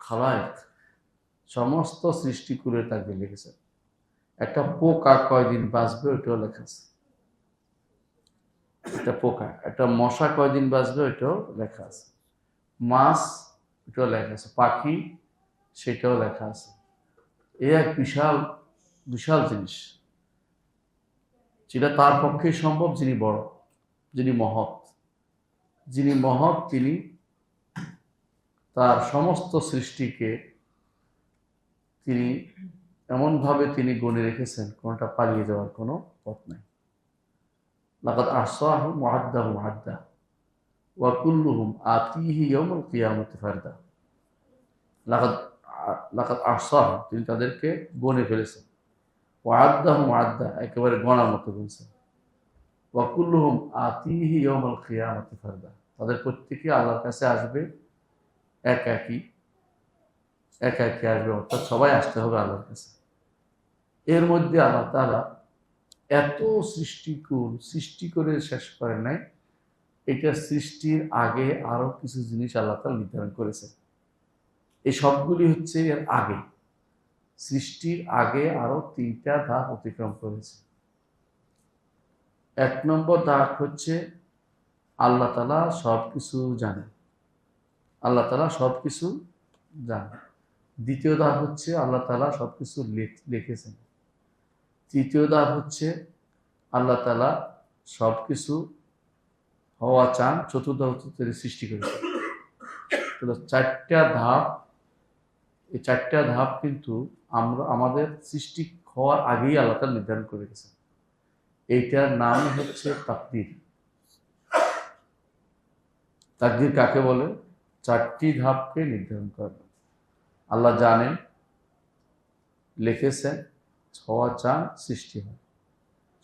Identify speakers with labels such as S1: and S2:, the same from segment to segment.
S1: খালায়েক, সমস্ত সৃষ্টিকুলের তাকদীর লিখেছেন। একটা পোকা কয়দিন বাঁচবে ওইটাও লেখা আছে। একটা পোকা, একটা মশা কয়দিন বাঁচবে ওইটাও লেখা আছে। মাছ, ওইটাও লেখা আছে। পাখি, সেটাও লেখা আছে। এ এক বিশাল বিশাল জিনিস, যেটা তার পক্ষে সম্ভব যিনি বড়, যিনি মহৎ। যিনি মহৎ তিনি তার সমস্ত সৃষ্টিকে তিনি এমনভাবে তিনি গণে রেখেছেন, কোনটা পালিয়ে যাওয়ার কোনো পথ নাই। লাকাদ আহসাহুম ওয়া আদ্দাহুম আদ্দা ওয়া কুল্লুহুম আতিহি ইয়াউমাল কিয়ামাতি ফারদা। লাকাদ লাকাদ আহসাহুম, তিনি তাদেরকে গণে ফেলেছেন। ওয়া আদ্দাহুম আদ্দা, একেবারে গণার মতো গুনছেন। ওয়া কুল্লুহুম আতিহি ইয়াউমাল কিয়ামাতি ফারদা, তাদের প্রত্যেকে আল্লাহর কাছে আসবে একাকী, একাকী আসবে, অর্থাৎ সবাই আসতে হবে আল্লাহর কাছে। এর মধ্যে আল্লাহ তাআলা এত সৃষ্টি করে শেষ করেন নাই। এটা সৃষ্টির আগে আরো কিছু জিনিস আল্লাহ তাআলা নির্ধারণ করেছেন। এই সবগুলি হচ্ছে এর আগে, সৃষ্টির আগে আরো 3টা ধাপ অতিক্রম করেছে। 1 নম্বর ধাপ হচ্ছে আল্লাহ তাআলা সবকিছু জানেন, আল্লাহ তাআলা সবকিছু জানেন। 2য় ধাপ হচ্ছে আল্লাহ তাআলা সবকিছু লিখেছেন। 3য় ধাপ হচ্ছে আল্লাহ তাআলা সবকিছু হওয়া চান। 4র্থ হচ্ছে তিনি সৃষ্টি করেছেন। তাহলে 4টা ধাপ। এই 4টা ধাপ কিন্তু আমরা আমাদের সৃষ্টি হওয়ার আগেই আল্লাহ তাআলা নির্ধারণ করে রেখেছেন। এইটার নাম হচ্ছে তাকদীর। তাকদীর কাকে বলে? 4টি ধাপকে নির্ধারণ করা। আল্লাহ জানেন, লিখেছেন, হওয়া চান, সৃষ্টি হয়।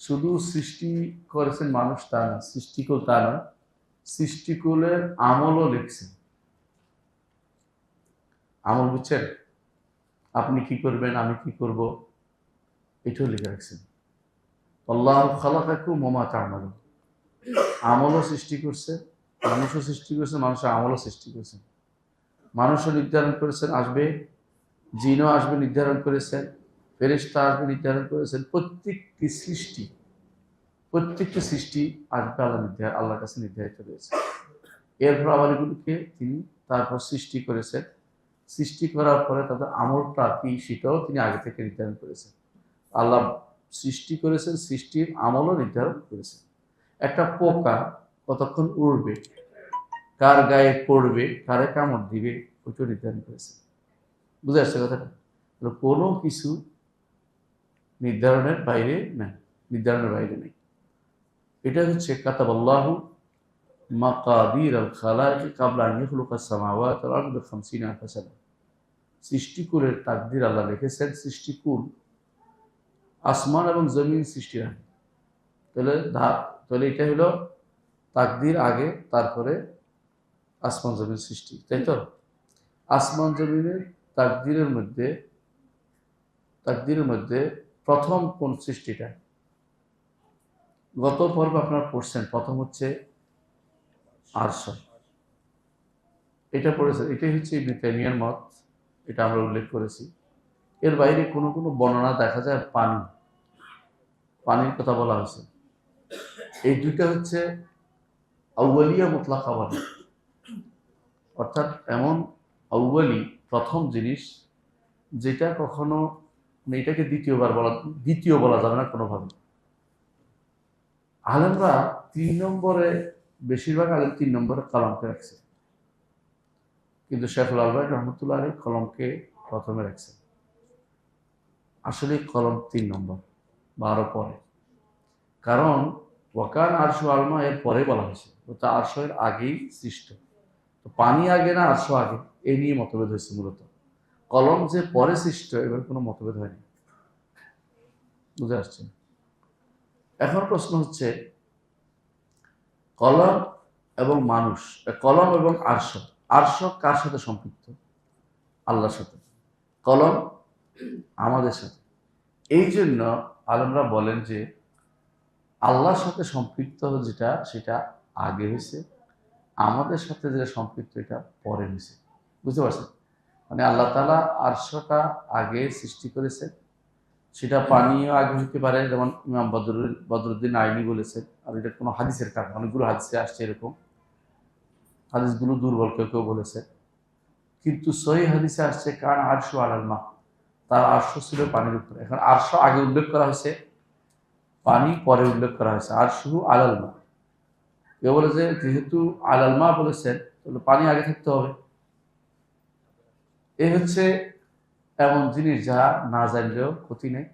S1: শুধু সৃষ্টি করেছেন মানুষ তা না, সৃষ্টিকুল তা না, সৃষ্টিকুলের আমলও লিখছেন। আমল বুঝছেন? আপনি কি করবেন, আমি কি করব, এটাও লিখে রাখছেন। আল্লাহু খালাকাকুম ওয়া মা তা'মালুন। আমলও সৃষ্টি করছে, মানুষও সৃষ্টি করেছে, মানুষের আমলও সৃষ্টি করেছেন। মানুষও নির্ধারণ করেছেন আসবে, জিনও আসবে নির্ধারণ করেছেন, ফেরেশতা আসবে নির্ধারণ করেছেন। প্রত্যেকটি সৃষ্টি আসবে আল্লাহর কাছে নির্ধারিত রয়েছে। এরপর আবার এগুলিকে তিনি তারপর সৃষ্টি করেছেন। সৃষ্টি করার পরে তাদের আমলটা কি সেটাও তিনি আগে থেকে নির্ধারণ করেছেন। আল্লাহ সৃষ্টি করেছেন, সৃষ্টির আমলও নির্ধারণ করেছেন। একটা পোকা কতক্ষণ উড়বে, কার গায়ে পড়বে, কারে কামড় দিবে, ওইটাও নির্ধারণ করেছেন। বুঝে আসছে কথাটা? কোনো কিছু নির্ধারণের বাইরে নেই। এটা হচ্ছে কাতাবাল্লাহু মাকাদির আল খালাইকি কাবলা আন ইয়াখলুকাস সামাওয়াতি ওয়াল আরদা 50 আলফা সানা। সৃষ্টিকুলের তাকদীর আল্লাহ লিখেছেন সৃষ্টিকুল, আসমান এবং জমিন সৃষ্টির আগে। তাহলে এটা হলো তাকদীর আগে, তারপরে আসমান জমিন সৃষ্টি, তাই তো? আসমান জমিনের তাকদীরের মধ্যে প্রথম কোন সৃষ্টিটা? গত পর্ব আপনারা পড়ছেন, প্রথম হচ্ছে আরশ। এটা পড়েছেন, এটাই হচ্ছে ইবনে তাইমিয়ার মত, এটা আমরা উল্লেখ করেছি। এর বাইরে কোনো বর্ণনা দেখা যায় পানির কথা বলা হয়েছে। এই দুইটা হচ্ছে আউয়ালিয়া মুতলাকা বলে, অর্থাৎ এমন আউয়ালি, প্রথম জিনিস, যেটা কখনো এটাকে দ্বিতীয় বলা যাবে না কোনোভাবে। আলেমরা 3 নম্বরে, বেশিরভাগ আলেম 3 নম্বরে কলমকে রাখছে, কিন্তু শেখুল আলবানী রহমতুল্লাহ আলাইহি কলমকে প্রথমে রাখছে। আসলে কলম 3 নম্বর বা আরো পরে, কারণ ওয়াকান আরশু আলমা এর পরে বলা হয়েছে, তো আরশ এর আগেই সৃষ্ট। তো পানি আগে না আরশ আগে, এই নিয়ে মতভেদ হয়েছে মূলত। কলম যে পরে সৃষ্ট, এবার কোনো মতভেদ হয়নি। বুঝে আসছে? এখন প্রশ্ন হচ্ছে, কলম এবং মানুষ, কলম এবং আরশ কার সাথে সম্পৃক্ত? আল্লাহর সাথে। কলম আমাদের সাথে। এই জন্য আলেমরা বলেন যে আল্লাহর সাথে সম্পৃক্ত যেটা, সেটা আগে হয়েছে, আমাদের সাথে যেটা সম্পৃক্ত এটা পরে হয়েছে। বুঝতে পারছেন? মানে আল্লাহ তাআলা আরশটা আগে সৃষ্টি করেছেন, সেটা পানিও আগে হতে পারে, যেমন ইমাম বদরুদ্দিন আইনি বলেছেন। আর এটা কোনো হাদিসের কারণ, অনেকগুলো হাদিসে আসছে এরকম, হাদিসগুলো দুর্বল কেউ কেউ বলেছে, কিন্তু সহি হাদিসে আসছে কারণ আরশু আলাল মা, তার আরশ ছিল পানির উপরে। এখন আরশ আগে উল্লেখ করা হয়েছে, পানি পরে উল্লেখ করা হয়েছে, আর শুধু আলাল মা। কেউ বলে যে যেহেতু আলাল মা বলেছেন তাহলে পানি আগে থাকতে হবে। এই হচ্ছে এমন জিনিস যা না জানলেও ক্ষতি নেই,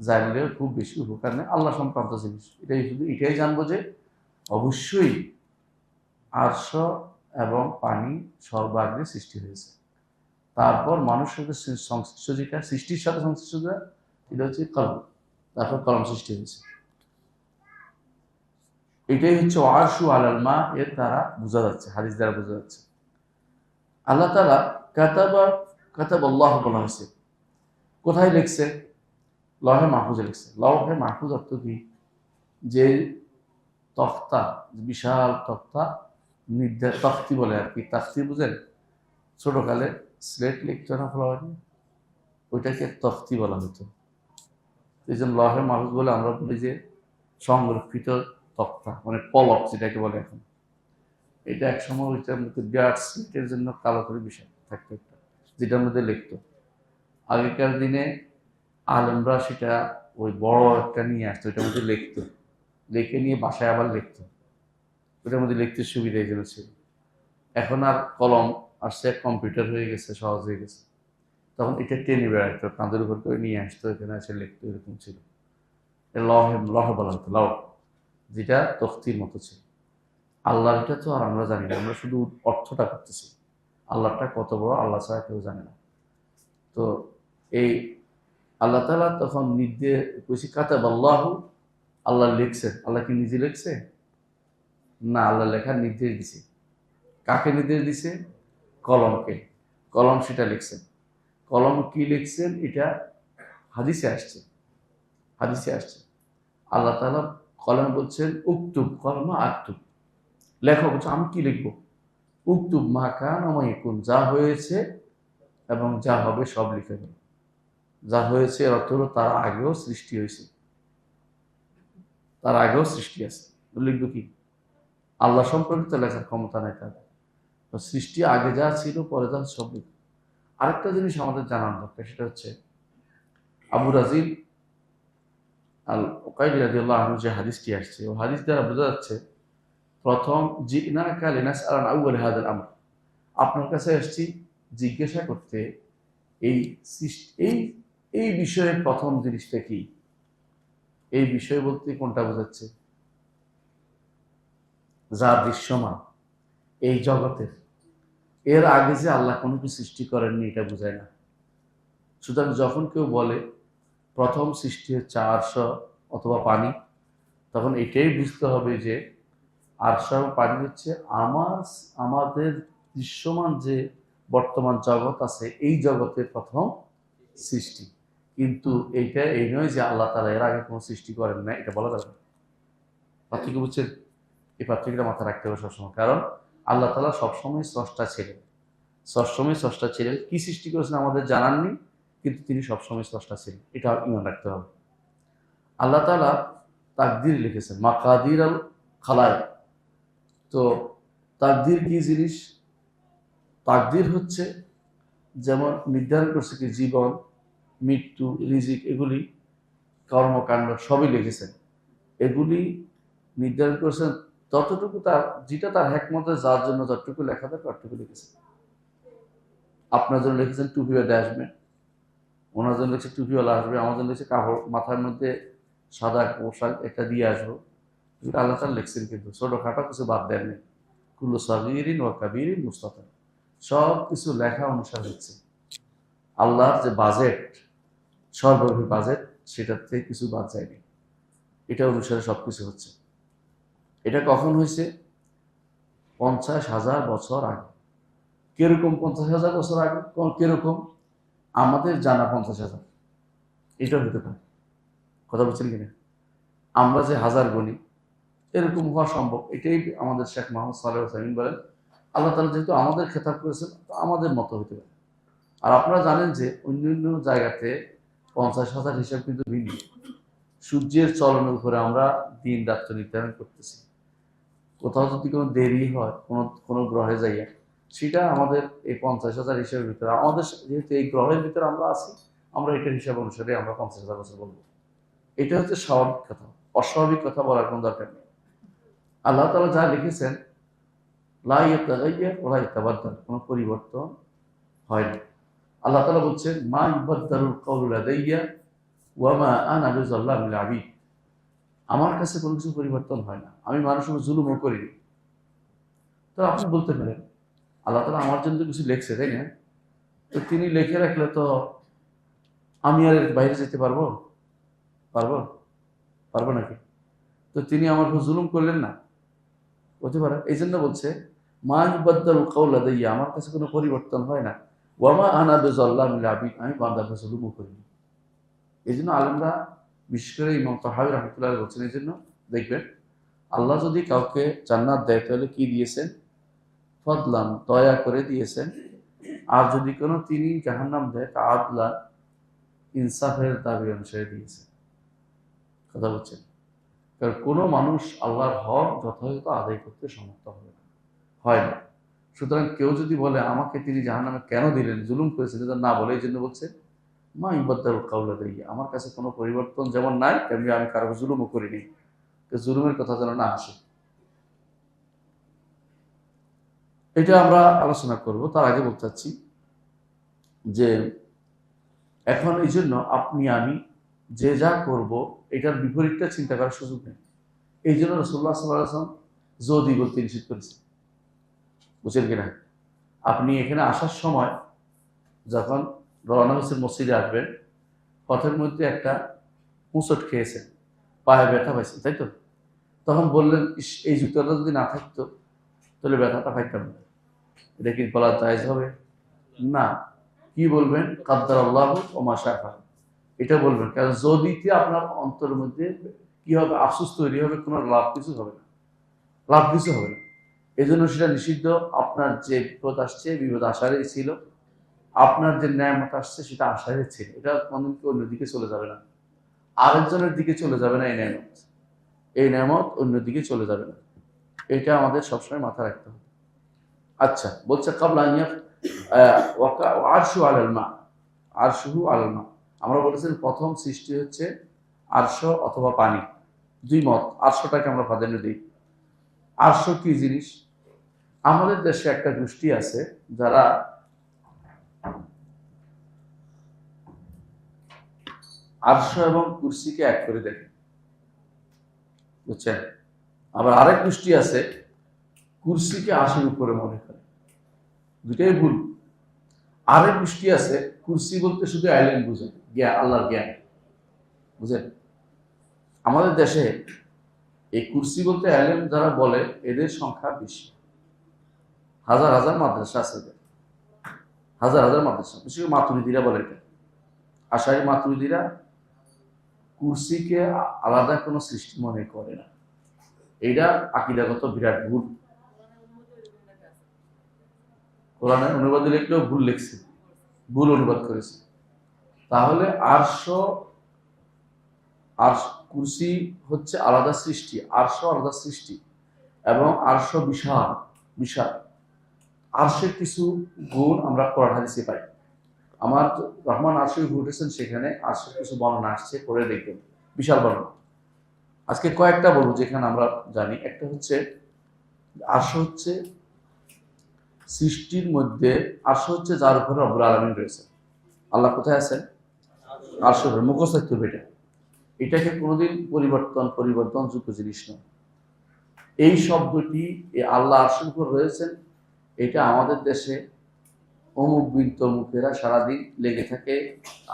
S1: জানলেও খুব বেশি উপকার নেই, আল্লাহ সংক্রান্ত জিনিস। এটাই শুধু এটাই জানবো যে অবশ্যই আরশ এবং পানি সর্বাগ্রে সৃষ্টি হয়েছে। তারপর মানুষের সংশ্লিষ্ট যেটা সৃষ্টির সাথে সংশ্লিষ্ট এটা হচ্ছে কলম, তারপর কলম সৃষ্টি হয়েছে। এটাই হচ্ছে আরশু আলাল মা, এর দ্বারা বোঝা যাচ্ছে, হাদিস দ্বারা বোঝা যাচ্ছে। আল্লাহ তাআলা কাতাব আল্লাহ বলা হয়েছে, কোথায় লিখছে? লৌহে মাহফুজে লিখছে। লৌহে মাহফুজ অর্থ কি? যে তক্তা, বিশাল তক্তা, তখতি বলে আর কি, তাখতি বুঝেন? ছোটকালে স্লেট লিখতো না ফলাফল, ওইটাকে তখতি বলা হতো। এই জন্য লৌহে মাহফুজ বলে আমরা বলি যে সংরক্ষিত তক্তা, মানে পলক যেটাকে বলে এখন। এটা এক সময় ওইটার মধ্যে বিরাট স্লেটের জন্য কালো করে বিষয় থাকতো একটা, যেটার মধ্যে লিখতো। আগেকার দিনে আলেমরা সেটা ওই বড় একটা নিয়ে আসতো, ওইটার মধ্যে লিখতো, লিখে নিয়ে বাসায় আবার লিখতো, ওইটার মধ্যে লিখতে সুবিধা এই জন্য ছিল। এখন আর কলম আসছে, কম্পিউটার হয়ে গেছে, সহজ হয়ে গেছে। তখন এটা টেনে বেড়াইতো, কাঁধের উপর করে নিয়ে আসতো, এখানে এসে লিখতো, এরকম ছিল। লহে লহে বলা হতো, লহ, যেটা তখতির মতো ছিল। আল্লাহটা তো আর আমরা জানি না, আমরা শুধু অর্থটা করতেছি। আল্লাহটা কত বড় আল্লাহ ছাড়া কেউ জানে না। তো এই আল্লাহ তাআলা তখন নির্দেশ কইছি কাতাব আল্লাহু, আল্লাহ লিখছেন। আল্লাহ কি নিজে লিখছে? না, আল্লাহ লেখার নির্দেশ দিছে। কাকে নির্দেশ দিছে? কলমকে। কলম সেটা লিখছেন। কলম কি লিখছেন এটা হাদিসে আসছে, হাদিসে আসছে। আল্লাহ তাআলা কলম বলছেন উক্তুব কলমা আক্তুব, লেখো। বলছে আমি কি লিখবো? উক্তুব মা কান ওয়া মা ইয়াকুন, যা হয়েছে এবং যা হবে সব লিখে দেবে। যা হয়েছে এর অর্থ হলো তার আগেও সৃষ্টি হয়েছে, তার আগেও সৃষ্টি আছে। লিখবো কি? আল্লাহ সম্পর্কিত লেখার ক্ষমতা নাই তার। তো সৃষ্টি আগে যা ছিল পরে যা সব লিখবে। আরেকটা জিনিস আমাদের জানার দরকার, সেটা হচ্ছে আবু রাজিল আল ওকাইলি রাদিয়াল্লাহু আনহু যে হাদিসটি আসছে, ও হাদিস দ্বারা বোঝা যাচ্ছে প্রথম জিনাকা লিনাসআলা আন আউয়াল হাযাল আমর, আপনার কাছে আসছি জিজ্ঞাসা করতে এই এই এই বিষয়ের প্রথম জিনিসটা কি। এই বিষয় বলতে কোনটা বোঝাচ্ছে? যা দৃশ্যমান এই জগতের, এর আগে যে আল্লাহ কোনো কিছু সৃষ্টি করেননি এটা বোঝায় না। সুতরাং যখন কেউ বলে প্রথম সৃষ্টি হচ্ছে আরশ অথবা পানি, তখন এটাই বুঝতে হবে যে আরশ এবং পানি হচ্ছে আমাদের দৃশ্যমান যে বর্তমান জগৎ আছে, এই জগতের প্রথম সৃষ্টি। কিন্তু এইটা এই নয় যে আল্লাহ তাআলা এর আগে কোনো সৃষ্টি করেন না, এটা বলা যাবে না। পার্থক্য বুঝছেন? এই পার্থক্যটা মাথায় রাখতে হবে সবসময়। কারণ আল্লাহ তাআলা সবসময় স্রষ্টা ছিলেন, সবসময় স্রষ্টা ছিলেন। কি সৃষ্টি করেছেন আমাদের জানার নেই, কিন্তু তিনি সবসময় স্রষ্টা ছিলেন, এটা ইমান রাখতে হবে। আল্লাহ তাআলা তাকদীর লিখেছেন, মাকাদির আল খালায়েক। তো তাকদীর কি জিনিস? তাকদীর হচ্ছে যেমন নির্ধারণ করছে কি জীবন, মৃত্যু, রিজিক, এগুলি কর্মকাণ্ড সবই লিখেছেন। এগুলি নির্ধারণ করেছেন ততটুকু, তার যেটা তার হেকমতে, যার জন্য যতটুকু লেখা থাকে ততটুকু লিখেছেন। আপনার জন্য লিখেছেন টুপি বেঁধে আসবে, ওনার জন্য লিখছে টুপিওয়ালা আসবে, আমার জন্য লিখছে কাপড় মাথার মধ্যে সাদা পোশাক একটা দিয়ে আসবো। আল্লাহ তাআলা লিখছেন, কিন্তু ছোটখাটো কিছু বাদ দেননি। কুল্লু সাগীরিন ওয়া কাবীরিন মুস্তাতার, সব কিছু লেখা অনুসার হচ্ছে। আল্লাহর যে বাজেট, সর্বব্যাপী বাজেট, সেটার থেকে কিছু বাদ যায়নি, এটা অনুসারে সবকিছু হচ্ছে। এটা কখন হয়েছে? 50,000 বছর আগে। কিরকম 50,000 বছর আগে? কিরকম? আমাদের জানা 50,000, এটা হতে পারে। কথা বলছেন কিনা? আমরা যে হাজার গণি, এরকম হওয়া সম্ভব। এটাই আমাদের শেখ মোহাম্মদ সালেহ সামিন বলেন, আল্লাহ তাআলা যেহেতু আমাদের খেতাব করেছেন, তো আমাদের মতো হতে পারে। আর আপনারা জানেন যে অন্যান্য জায়গাতে 50,000 হিসাব কিন্তু ভিন্ন। সূর্যের চলনের উপরে আমরা দিন রাত্র নির্ধারণ করতেছি। কোথাও যদি কোনো দেরি হয় কোনো গ্রহে যাইয়া, সেটা আমাদের এই 50,000 হিসাবের ভিতরে, আমাদের যেহেতু এই গ্রহের ভিতরে আমরা আছি, আমরা এটার হিসাব অনুসারে আমরা 50,000 বছর বলবো। এটা হচ্ছে স্বাভাবিক কথা, অস্বাভাবিক কথা বলার কোনো দরকার নেই। আল্লাহ তাআলা যা লিখেছেন লা ইয়াতাগাইয়ার ওয়া লা ইয়াতাবাদ্দাল, কোনো পরিবর্তন হয় না। আল্লাহ তাআলা বলছেন মা ইউবাদদালুল কাওলু লাদাইয়া ওয়া মা আনা বিযাল্লামিল আবিদ, আমার কাছে কোনো কিছু পরিবর্তন হয় না, আমি মানুষের উপর জুলুমও করিনি। তো আপনি বলতে পারেন আল্লাহ তাআলা আমার জন্য কিছু লিখছে, তাই না? তো তিনি লিখে রাখলে তো আমি আর এর বাইরে যেতে পারবো? পারবো? পারবো নাকি? তো তিনি আমার উপর জুলুম করলেন না? হতে পারে। এই জন্য বলছে মা ইউবাদদালুল কাওলু লাদাইয়া, আমার কাছে কোনো পরিবর্তন হয় না, ওয়া মা আনা বিযাল্লামিল আবিদ, আমি বান্দার কাছে জুলুমও করিনি। এই জন্য আলেমরা, বিশেষ করে ইমাম তাহাবী রাহমাতুল্লাহ আলাইহি বলছেন, এই জন্য দেখবেন আল্লাহ যদি কাউকে জান্নাত দেয় তাহলে কি দিয়েছেন? ফদলান, দয়া করে দিয়েছেন। আর যদি কোনো তিনি জাহান্নাম দেয় তা আদলান, ইনসাফের দাবি অনুসারে দিয়েছেন। কথা বলছেন, কারণ কোনো মানুষ আল্লাহর হক যথাযথ আদায় করতে সমর্থ হবে না, হয় না। সুতরাং কেউ যদি বলে আমাকে তিনি জাহান্নামে কেন দিলেন, জুলুম করেছেন, এটা না বলে এই জন্য বলছে মা ইউবাদদালুল কাওলু লাদাইয়া, আমার কাছে কোনো পরিবর্তন যেমন নাই, তেমনি আমি কারো জুলুমও করিনি। জুলুমের কথা যেন না আসে। এটা আমরা আলোচনা করব। তার আগে বলতে চাচ্ছি যে এখন এই জন্য আপনি আমি যে যা করব এটার বিপরীতটা চিন্তা করার সুযোগ নেই। এই জন্য রাসূলুল্লাহ সাল্লাল্লাহু আলাইহি ওয়াসাল্লাম যদি বলতে নিষেধ করেছেন, বুঝছেন কিনা? আপনি এখানে আসার সময় যখন রওনা হচ্ছেন, মসজিদে আসবেন, পথের মধ্যে একটা হোঁচট খেয়েছেন, পায়ে ব্যথা পাইছেন, তাই তো? তখন বললেন ইস, এই জুতাটা যদি না থাকতো তাহলে ব্যথাটা পাইতাম না। এটা কি বলা জায়েজ হবে? না। কি বলবেন? কাদ্দারাল্লাহু ওয়া মা শাআ ফাআল, এটা বলবেন। কারণ যদিতে আপনার অন্তরের মধ্যে কি হবে? আফসোস তৈরি হবে, কোনো লাভ কিছু হবে না, লাভ কিছু হবে না। এই জন্য সেটা নিষিদ্ধ। আপনার যে বিপদ আসছে, বিপদ আসারই ছিল। আপনার যে নেয়ামত আসছে সেটা আসারই ছিল। এটা কোনদিন অন্যদিকে চলে যাবে না, আরেকজনের দিকে চলে যাবে না। এই নেয়ামত অন্যদিকে চলে যাবে না, এটা আমাদের সবসময় মাথা রাখতে হবে। আচ্ছা, বলছে কাবলা আরশু আলাল মা, আরশুহু আলাল মা। আমরা বলেছেন প্রথম সৃষ্টি হচ্ছে আরশ অথবা পানি, দুই মত। আরশটাকে আমরা প্রাধান্য দিই। আরশ কি জিনিস? আমাদের দেশে একটা গোষ্ঠী আছে যারা আরশ এবং কুরসিকে এক করে দেখে, বুঝছেন? আবার আরেক গোষ্ঠী আছে কুরসিকে আরশের উপরে মনে করে, দুটাই ভুল। আরেক গোষ্ঠী আছে কুরসি বলতে শুধু আইল্যান্ড বুঝে, জ্ঞান, আল্লাহর জ্ঞান, বুঝেন? আমাদের দেশে এই কুরসি বলতে আইল্যান্ড যারা বলে এদের সংখ্যা বেশি। হাজার হাজার মাদ্রাসা আছে, হাজার হাজার মাদ্রাসা। বিশেষ করে মাতুরিদিরা বলে এটা, আশারি মাতুরিদিরা কুরসিকে আলাদা কোনো সৃষ্টি মনে করে না। এইটা আকীদাগত বিরাট ভুল। কোরআনের অনুবাদে লিখলেও ভুল লিখছে, ভুল অনুবাদ করেছে। তাহলে আরশ আর কুরসি হচ্ছে আলাদা সৃষ্টি, আরশ আলাদা সৃষ্টি। এবং আরশ বিশাল, বিশাল। আরশের কিছু গুণ আমরা কোরআন হাদিসে পাই। আমার রহমান আরশে ঘটেছেন, সেখানে আরশের কিছু বর্ণনা আসছে, পড়ে দেখবেন, বিশাল বর্ণনা। আজকে কয়েকটা বলবো যেখানে আমরা জানি। একটা হচ্ছে আরশ হচ্ছে সৃষ্টির মধ্যে, আরশ হচ্ছে যার উপরে রব্বুল আলামিন রয়েছে। আল্লাহ কোথায় আছেন? আরশের উপরে। মুখস্থ থাকতে হবে এটা। এটাকে কোনোদিন পরিবর্তনযোগ্য জিনিস নয়। এই শব্দটি আল্লাহ আরশের উপর রয়েছেন, এটা আমাদের দেশে অমুক বিন তমুকেরা সারাদিন লেগে থাকে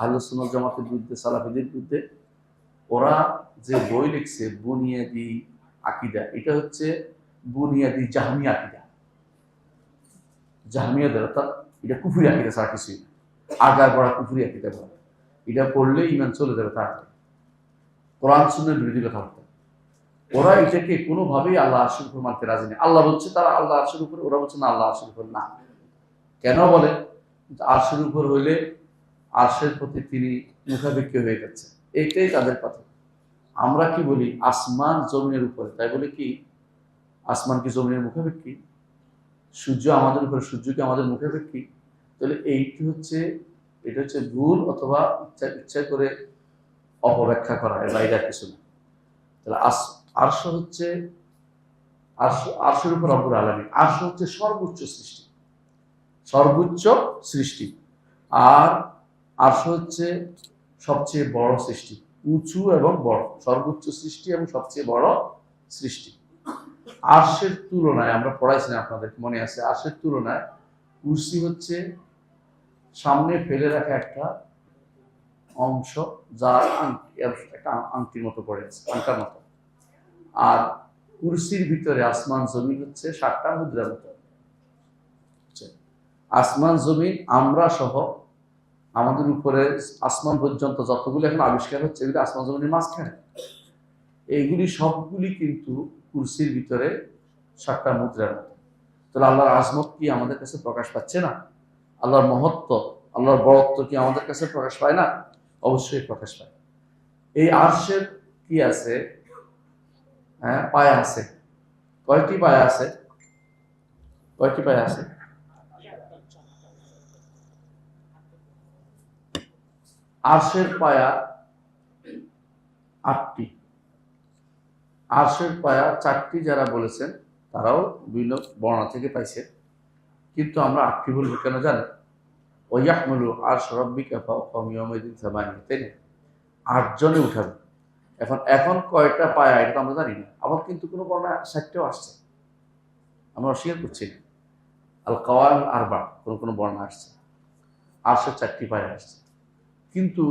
S1: আহলুস সুন্নাত জামাতের বিরুদ্ধে, সালাফিদের বিরুদ্ধে। ওরা যে বই লিখছে বুনিয়াদি আকিদা, এটা হচ্ছে বুনিয়াদি জাহমিয়া আকিদা। জাহমিয়াদের, অর্থাৎ এটা কুফরি আকিদা ছাড়া কিছুই না। আগার পড়া কুফরি আকিদা বলে, এটা পড়লে ইমান চলে যাবে তাড়াতাড়ি। কোরআন সুন্নাহর বিরোধী কথা বলতে। ওরা এটাকে কোনোভাবেই আল্লাহ আরশের উপর মানতে রাজি নেই। আল্লাহ বলছে তারা আল্লাহ আরশের উপরে, ওরা বলছে না আল্লাহ আরশের উপর না। কেন বলে? আরশের উপর হইলে আরশের প্রতি তিনি মুখাপেক্ষী হয়ে যাচ্ছে, এইটাই তাদের কথা। আমরা কি বলি আসমান জমিনের উপরে, তাই বলে কি আসমান কি জমিনের মুখাপেক্ষী? সূর্য আমাদের উপরে, সূর্য কি আমাদের মুখাপেক্ষী? তাহলে এটা হচ্ছে ভুল অথবা ইচ্ছা করে অপব্যাখ্যা করা, এর বাইরে আর কিছু না। তাহলে আরশ হচ্ছে আরশের উপর রব্বুল আলামিন, আরশ হচ্ছে সর্বোচ্চ সৃষ্টি, সর্বোচ্চ সৃষ্টি। আর আরশ হচ্ছে সবচেয়ে বড় সৃষ্টি, উঁচু এবং বড়, সর্বোচ্চ সৃষ্টি এবং সবচেয়ে বড় সৃষ্টি। আরশের তুলনায়, আমরা পড়াইছিলাম আপনাদের মনে আছে, আরশের তুলনায় কুরসি হচ্ছে সামনে ফেলে রাখা একটা অংশ, যার একটা আংটির মতো পড়ে আছে, আংটার মতো। আর কুরসির ভিতরে আসমান জমিন হচ্ছে 7টা মুদ্রার মতো। আসমান জমিন আমরা সহ আমাদের উপরে আসমান পর্যন্ত যতগুলো এখন আবিষ্কার হচ্ছে, এগুলি আসমান জমিনের মাঝখানে। এইগুলি সবগুলি কিন্তু কুরসির ভিতরে 7টা মুদ্রার মতো। তাহলে আল্লাহর আজমত কি আমাদের কাছে প্রকাশ পাচ্ছে না? আল্লাহর মহত্ব, আল্লাহর বড়ত্ব কি আমাদের কাছে প্রকাশ পায় না? অবশ্যই প্রকাশ পায়। এই আরশের কি আছে? হ্যাঁ, পায়া আছে। কয়টি পায়া আছে? কয়টি পায়া আছে? আরশের পায়া 8টি। আরশের পায়া 4টি যারা বলেছেন তারাও বিভিন্ন বর্ণনা থেকে পাইছে, কিন্তু আমরা 8টি বলবো কেন জানেন? ওয়াহমুলু আরশ রাব্বিকা ফাওকাহুম ইয়াওমাইযিন সামানিয়া, তাই না? 8 জনে উঠাবে। এখন কয়টা পায়া এটা তো আমরা জানি না। আবার কিন্তু কোনো বর্ণনা 60টাও আসছে, আমরা অস্বীকার করছি না। আল কাওয়াম আরবা কোনো বর্ণনা আসছে, আরশের 4টি পায়া আসছে। কিন্তু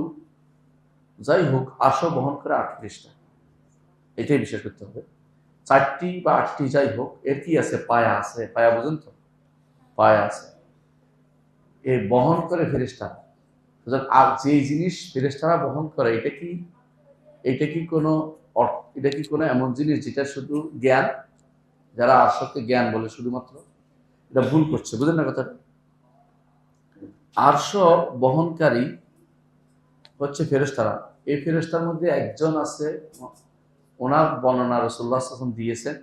S1: যাই হোক, আরশ বহন করে 8 পৃষ্ঠা, এটাই বিশ্বাস করতে হবে। 4টি বা 8টি যাই হোক, এর কি আছে? পায়া আছে। পায়া বুঝেন তো? পায়া আছে, এ বহন করে ফেরেশতা। আর যে জিনিস ফেরেশতারা বহন করে, এটা কি কোনো এমন জিনিস যেটা শুধু জ্ঞান, যারা আরশকে জ্ঞান বলে শুধুমাত্র, এটা ভুল করছে, বুঝেন না কথাটা? আরশ বহনকারী হচ্ছে ফেরেশতারা। এই ফেরেশতার মধ্যে একজন আছে, ওনার বর্ণনা রাসূলুল্লাহ সাল্লাল্লাহু আলাইহি ওয়াসাল্লাম দিয়েছেন,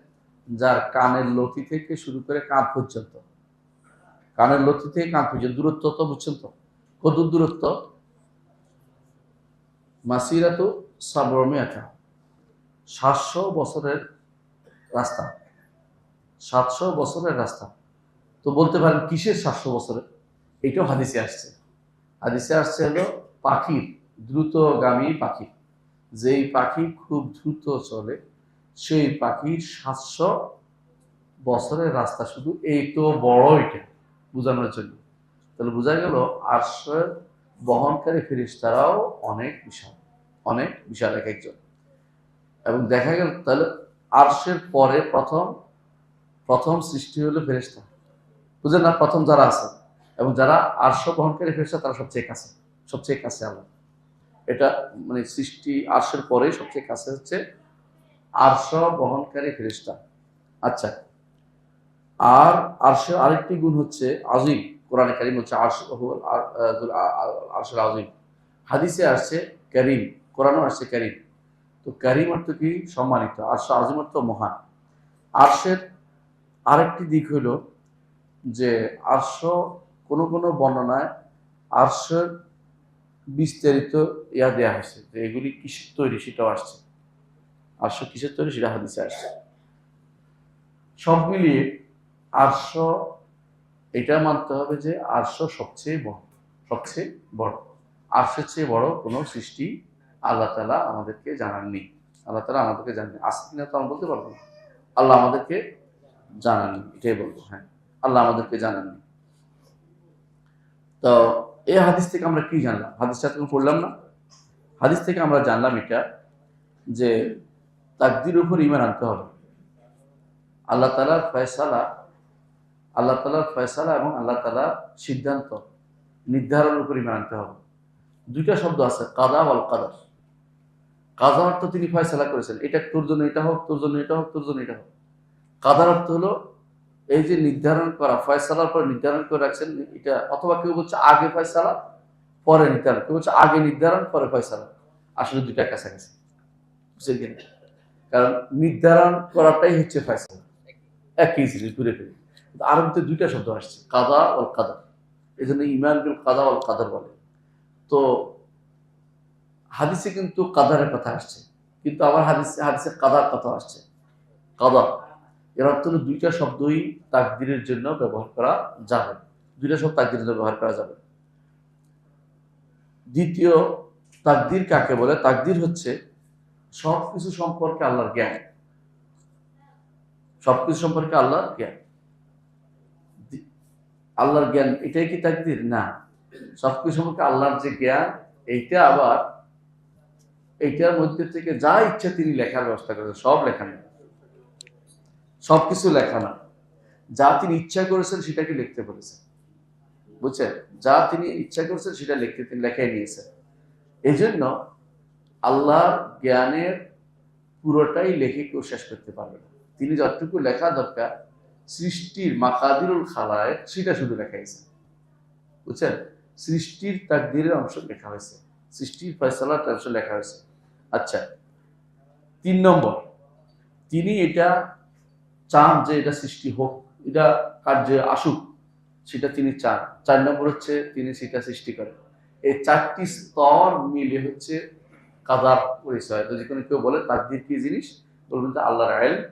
S1: যার কানের লতি থেকে শুরু করে কাঁধ পর্যন্ত, কানের লতি থেকে কাঁধ পর্যন্ত দূরত্ব তো বুঝছেন তো? কত দূরত্ব? মাসিরাতু সাবরমিয়াতা, 700 বছরের রাস্তা, 700 বছরের রাস্তা। তো বলতে পারেন কিসের 700 বছরের? এটাও হাদিসে আসছে। হাদিসে আসছে হলো পাখির, দ্রুতগামী পাখি, যেই পাখি খুব দ্রুত চলে, সেই পাখির 700 বছরের রাস্তা, শুধু এই তো বড়, এটা বোঝানোর জন্য। তাহলে বোঝা গেল আরশের বহনকারী ফেরেশতারাও অনেক বিশাল, অনেক বিশাল এক একজন। এবং দেখা গেল তাহলে আরশের পরে প্রথম সৃষ্টি হলো ফেরেশতা, বুঝলেন না? প্রথম যারা আছে এবং যারা আরশ বহনকারী ফেরেশতা, তারা সবচেয়ে কাছে, সবচেয়ে কাছে আল্লাহ। এটা মানে সৃষ্টি আরশের পরে সবচেয়ে কাছে হচ্ছে আরশ বহনকারী ফেরেশতা। আচ্ছা, আর আরশের আরেকটি গুণ হচ্ছে আজিম। কোরআনে কারীম হচ্ছে আরশের আজিম। হাদিসে আসছে কারীম, কোরআনেও আসছে কারীম। তো কারীম অর্থ কি? সম্মানিত। আরশ আজিম অর্থ মহান। আরশের আরেকটি দিক হলো যে আরশ কোনো বর্ণনায় আরশের বিস্তারিত দেয়া হয়েছে, যে এগুলি কিসের তৈরি সেটাও আসছে। আরশ কিসের তৈরি সেটা হাদিসে আসছে। সব মিলিয়ে আরশ, এটা মানতে হবে যে আরশ সবচেয়ে বড়, সবচেয়ে বড়। আরশের চেয়ে বড় কোনো সৃষ্টি আল্লাহ তাআলা আমাদেরকে জানাননি। আল্লাহ তাআলা আমাদেরকে জানাননি। আছে কিনা তো আমরা বলতে পারবো না। আল্লাহ আমাদেরকে জানাননি, এটাই বলবো। হ্যাঁ, আল্লাহ আমাদেরকে জানাননি। তো এই হাদিস থেকে আমরা কি জানলাম? হাদিসটা তুমি পড়লাম না? হাদিস থেকে আমরা জানলাম এটা, যে তাকদীর উপর ঈমান আনতে হবে। আল্লাহ তাআলার ফয়সালা এবং আল্লাহ তাআলার সিদ্ধান্ত নির্ধারণের উপর ঈমান আনতে হবে। দুইটা শব্দ আছে, কাদা ওয়াল কাদার। কাদা অর্থ তিনি ফয়সালা করেছেন, এটা তোর জন্য এটা হোক, তোর জন্য এটা হোক, তোর জন্য এটা হোক। কাদার অর্থ হলো এই যে নির্ধারণ করা, ফয়সালার পরে নির্ধারণ করে রাখছেন, এটা অথবা কেউ বলছে আগে ফয়সালা পরে নির্ধারণ, কেউ বলছে আগে নির্ধারণ পরে ফয়সালা। আসলে দুইটা কাছাকাছি, বুঝছেন কিনা? কারণ নির্ধারণ করাটাই হচ্ছে ফয়সালা, একই জিনিস ঘুরে ফিরে। আরবিতে দুইটা শব্দ আসছে, কাদা ও কাদার, এই জন্য ইমান বিল কাদা ও কাদার বলে। তো হাদিসে কিন্তু কাদারের কথা আসছে, কিন্তু আবার হাদিসে কাদার কথা আসছে, কাদা। এর অর্থ হলো দুইটা শব্দই তাকদিরের জন্য ব্যবহার করা যাবে, দুইটা শব্দ তাকদিরের জন্য ব্যবহার করা যাবে। দ্বিতীয়, তাকদির কাকে বলে? তাকদির হচ্ছে সবকিছু সম্পর্কে আল্লাহর জ্ঞান, সবকিছু সম্পর্কে আল্লাহর জ্ঞান। আল্লাহর জ্ঞান এটাই কি তাকদির? না, সবকিছু সম্পর্কে আল্লাহর যে জ্ঞান, এইটা আবার এইটার মধ্যে থেকে যা ইচ্ছা তিনি লেখার ব্যবস্থা করেছেন, সব লেখা নেই, সবকিছু লেখা না, যা তিনি ইচ্ছা করেছেন সেটাকে লিখতে বলেছেন, বুঝছেন? যা তিনি ইচ্ছা করেছেন সেটা লিখতে তিনি লেখাই নিয়েছেন। এই জন্য আল্লাহর জ্ঞানের পুরোটাই লেখে কেউ শেষ করতে পারবে না। তিনি যতটুকু লেখা দরকার সৃষ্টির মাকাদিরুল খালায় সেটা শুধু লেখাইছেন, বুঝছেন? সৃষ্টির তাকদীরের অংশ লেখা হয়েছে, সৃষ্টির ফয়সালার অংশ লেখা হয়েছে। আচ্ছা, 3 নম্বর, তিনি এটা চান যে এটা সৃষ্টি হোক, এটা কার্যে আসুক, সেটা তিনি চান। 4 নম্বর হচ্ছে তিনি সেটা সৃষ্টি করেন। এই 4টি স্তর মিলে হচ্ছে কাদার পরিচয়। যদি কোনো কেউ বলে তাকদীর কি জিনিস, বলবেন যে আল্লাহর ইলম,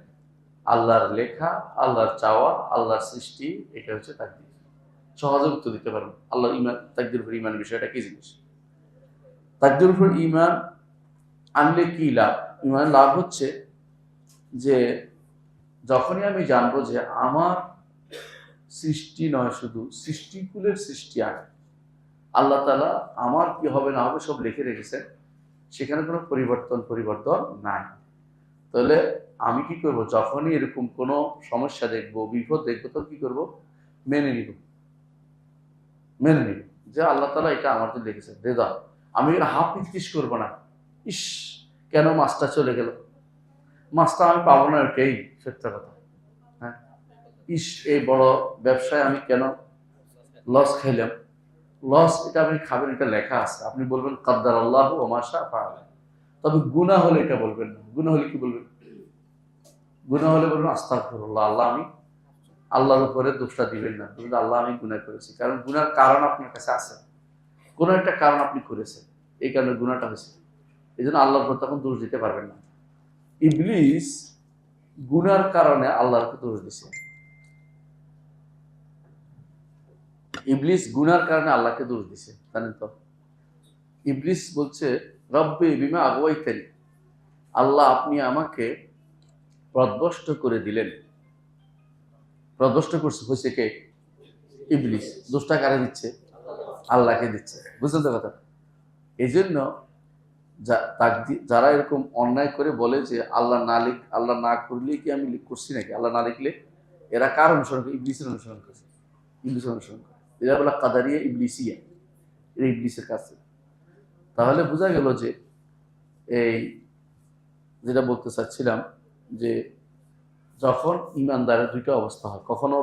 S1: আল্লাহর লেখা, আল্লাহর চাওয়া, আল্লাহর সৃষ্টি, এটা হচ্ছে তাকদীর। সহজে উত্তর দিতে পারবেন। আল্লাহর ইমান, তাকদীর উপর ইমান বিষয়টা কি জিনিস? তাকদীর উপর ইমান আনলে কি লাভ? ইমান লাভ হচ্ছে যে যখনই আমি জানবো যে আমার সৃষ্টি নয়, শুধু সৃষ্টিকুলের সৃষ্টি আগে আল্লাহ তাআলা আমার কি হবে না হবে সব লিখে রেখেছেন, সেখানে কোনো পরিবর্তন নাই। তাহলে আমি কি করব? যখনই এরকম কোনো সমস্যা দেখবো, বিপদ দেখবো, তো কি করব? মেনে নিব, মেনে নিব যে আল্লাহ তাআলা এটা আমার জন্য লিখেছেন, দে দাও। আমি হাফ ইতিস করবো না, ইস কেন মাছটা চলে গেল, মাছটা আমি পাবো না, ওটাই সত্য কথা। হ্যাঁ, ইস এই বড় ব্যবসায় আমি কেন লস খাইলাম, লস এটা আপনি খাবেন, এটা লেখা আছে, আপনি বলবেন কাদ্দার আল্লাহ ও মা শা ফাআল। তবে গুনাহ হলে এটা বলবেন না। গুনাহ হলে কি বলবেন? গুনাহ হলে বলবেন আস্তাগফিরুল্লাহ, আল্লাহ আমি, আল্লাহর উপরে দোষটা দিবেন না, বলবেন আল্লাহ আমি গুনাহ করেছি। কারণ গুনার কারণ আপনার কাছে আছে, কোনো একটা কারণ আপনি করেছেন, এই কারণে গুনাহটা হয়েছে। এই জন্য আল্লাহর উপর তখন দোষ দিতে পারবেন না। ইবলিস গুনার কারণে আল্লাহকে দোষ দিছে, ইবলিস গুনার কারণে আল্লাহকে দোষ দিছে, জানেন তো? ইবলিস বলছে রব্বি বিমা আগওয়াইতানি, আল্লাহ আপনি আমাকে পথভ্রষ্ট করে দিলেন। পথভ্রষ্ট করছে হয়েছে কে? ইবলিস। দোষটা কারে দিচ্ছে? আল্লাহকে দিচ্ছে, বুঝলেন তো কথা? এই জন্য যারা এরকম অন্যায় করে বলে যে আল্লাহ না আল্লাহ না করলে কি আমি করছি নাকি, আল্লাহ না লিখলে, এরা কার অনুসরণ করে? ইবলিসের অনুসরণ করছে, ইবলিসের অনুসরণ করে। এরা বলে কাদারিয়া ইবলিসিয়া, এরা ইবলিসের কাছে। তাহলে বোঝা গেল যে এই যেটা বলতে চাচ্ছিলাম, যে যখন ইমানদারের দুইটা অবস্থা হয়, কখনো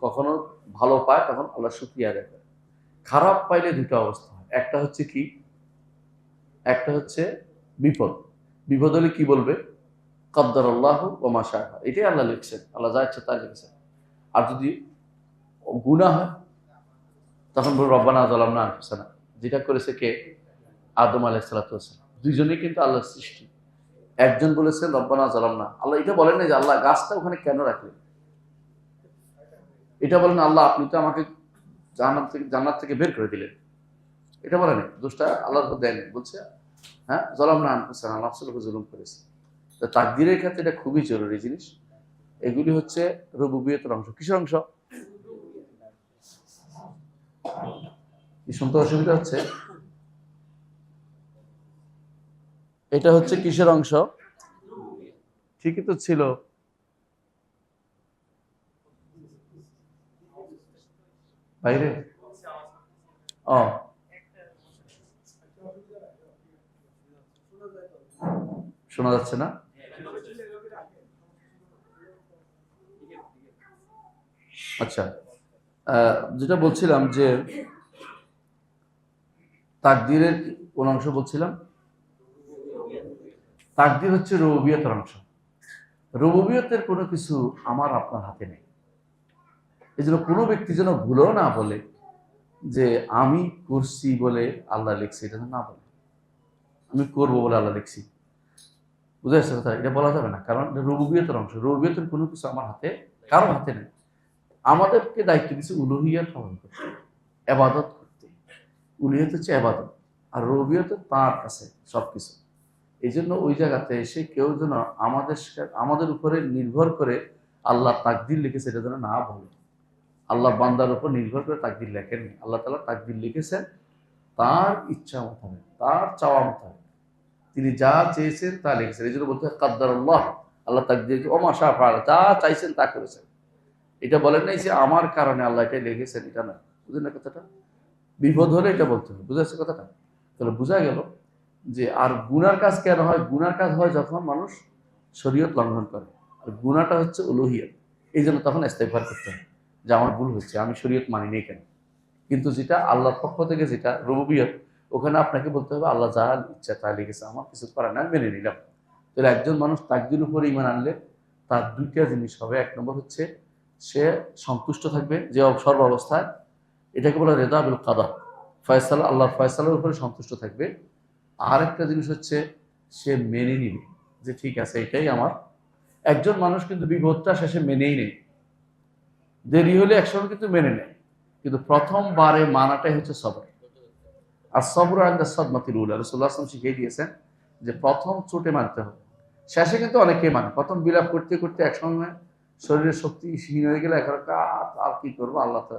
S1: কখনো ভালো পায় তখন আল্লাহ শুকরিয়া আদায় করে, খারাপ পাইলে দুটো অবস্থা হয়। একটা হচ্ছে কি, একটা হচ্ছে বিপদ। বিপদ হলে কি বলবে? কদ্দার আল্লাহ ও মা শা ফাআল, এটাই আল্লাহ লিখছেন, আল্লাহ যা ইচ্ছা তাই লিখেছেন। আর যদি গুনাহ হয় তখন বলবে রব্বানা যালামনা আনফুসানা, যেটা করেছে কে? আদম আলাইহিস সালাতু ওয়াস সালাম। দুইজনেই কিন্তু আল্লাহর সৃষ্টি। একজন বলেছেন রব্বানা যালামনা, আল্লাহ এটা বলেন না যে আল্লাহ গাছটা ওখানে কেন রাখলেন, এটা বলেন আল্লাহ আপনি তো আমাকে জান্নাত থেকে বের করে দিলেন, এটা বলেন। দোষটা আল্লাহর উপর দেয়নি, বলছে হ্যাঁ যালামনা আনফুসানা, নফসের উপর জুলুম করেছি। তো তাকদীরের ক্ষেত্রে এটা খুবই জরুরি জিনিস। এগুলি হচ্ছে রুবুবিয়তের অংশ। কিসের অংশ? কি শুনতে অসুবিধা হচ্ছে? এটা হচ্ছে কিসের অংশ? ঠিকই তো ছিল। বাইরে ও শোনা যাচ্ছে না? আচ্ছা, যেটা বলছিলাম যে তাকদীরের কোন অংশ বলছিলাম? তাকদীর হচ্ছে রুবুবিয়তের অংশ। রুবুবিয়তের কোনো কিছু আমার আপনার হাতে নেই। এই জন্য কোনো ব্যক্তি যেন ভুলেও না বলে যে আমি করছি বলে আল্লাহ লিখছে, এটা যেন না বলে আমি করবো বলে আল্লাহ লিখছি। বুঝে আসছে কথা? এটা বলা যাবে না, কারণ এটা রুবুবিয়তের অংশ। রুবুবিয়তের কোনো কিছু আমার হাতে, কারোর হাতে নেই। আমাদেরকে দায়িত্ব দিচ্ছে উলুহিয়াত পালন করতে, এবাদত করতে। উলুহিয়াত হচ্ছে এবাদত, আর রুবুবিয়ত তার কাছে সবকিছু। এই জন্য ওই জায়গাতে এসে কেউ যেন আমাদের উপরে নির্ভর করে আল্লাহ তাকদির লিখেছে এটা যেন না বলে। আল্লাহ বান্দার উপর নির্ভর করে তাকদির লেখেননি। আল্লাহ তাআলা তাকদির লিখেছেন তার ইচ্ছা মোতাবেক, তার চাওয়া মোতাবেক। তিনি যা চেয়েছেন তা লিখেছেন। এই জন্য বলতে হয় কাদ্দারাল্লাহ, আল্লাহ তাকদির ওমা শাআ ফাআল, যা চাইছেন তা করেছেন। এটা বলেন নাই যে আমার কারণে আল্লাহ এটা লিখেছেন, এটা না। বুঝলেন না কথাটা? বিপদ হলে এটা বলতে হবে। বুঝা যাচ্ছে কথাটা? তাহলে বোঝা গেল যে আর গুনার কাজ কেন হয়? গুনার কাজ হয় যখন মানুষ শরীয়ত লঙ্ঘন করে, আর গুনাহটা হচ্ছে উলুহিয়ত। এই জন্য তখন ইস্তেগফার করতে হয় যে আমার ভুল হচ্ছে, আমি শরীয়ত মানি নাই কেন। কিন্তু যেটা আল্লাহর পক্ষ থেকে, যেটা রুবুবিয়ত, ওখানে আপনাকে বলতে হবে আল্লাহ যা ইচ্ছা তা লিখেছে, আমার কিছু করার নাই, মেনে নিলাম। তাহলে একজন মানুষ তাকদীর উপরে ঈমান আনলে তার দুইটা জিনিস হবে। এক নম্বর হচ্ছে সে সন্তুষ্ট থাকবে যে সর্ব অবস্থায়, এটাকে বলে রেদা বিল কাদা, ফয়সালা, আল্লাহর ফয়সালার উপরে সন্তুষ্ট থাকবে। আর একটা জিনিস হচ্ছে সে মেনে নিবে যে ঠিক আছে এটাই আমার। একজন মানুষ কিন্তু বিপদটা শেষে মেনেই নেই, দেরি হলে একসময় কিন্তু মেনে নেয়, কিন্তু প্রথমবারে মানাটাই হচ্ছে সবর। আর সবর আন্দা সদমাতিল উলা, রাসূলুল্লাহ সাল্লাল্লাহু আলাইহি ওয়াসাল্লাম শিখিয়ে দিয়েছেন যে প্রথম চোটে মানতে হবে। শেষে কিন্তু অনেকেই মানে, প্রথম বিলাপ করতে করতে একসময় শরীরের শক্তি হীন হয়ে গেলে এখন আর কি করবো, আল্লাহ তো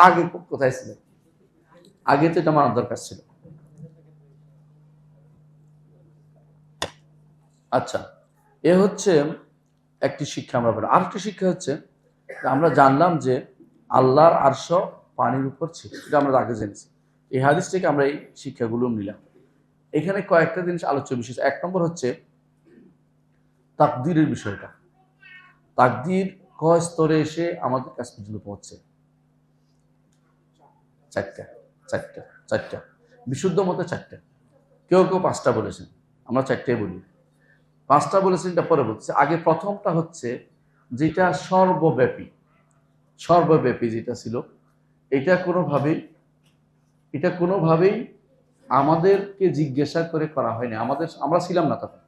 S1: আগে কোথায় ছিল, আগে তো এটা মানার দরকার ছিল। আচ্ছা, এ হচ্ছে একটি শিক্ষা আমরা পেলাম। আরেকটি শিক্ষা হচ্ছে আমরা জানলাম যে আল্লাহর আরশ পানির উপর ছিল, এটা আমরা আগে জেনেছি। এই হাদিস থেকে আমরা এই শিক্ষাগুলো নিলাম। এখানে কয়েকটা জিনিস আলোচ্য বিষয়। এক নম্বর হচ্ছে তাকদীরের বিষয়টা। তাকদীর কয় স্তরে এসে আমাদের কাছ পর্যন্ত পৌঁছে? চারটা। চারটা, চারটা বিশুদ্ধ মতে চারটা। কেউ কেউ পাঁচটা বলেছেন, আমরা চারটাই বলি। পাঁচটা বলেছেন, এটা পরে বলছে। আগে প্রথমটা হচ্ছে যেটা সর্বব্যাপী, সর্বব্যাপী যেটা ছিল, এটা কোনোভাবেই এটা কোনোভাবেই আমাদেরকে জিজ্ঞাসা করে করা হয়নি। আমরা ছিলাম না তখন।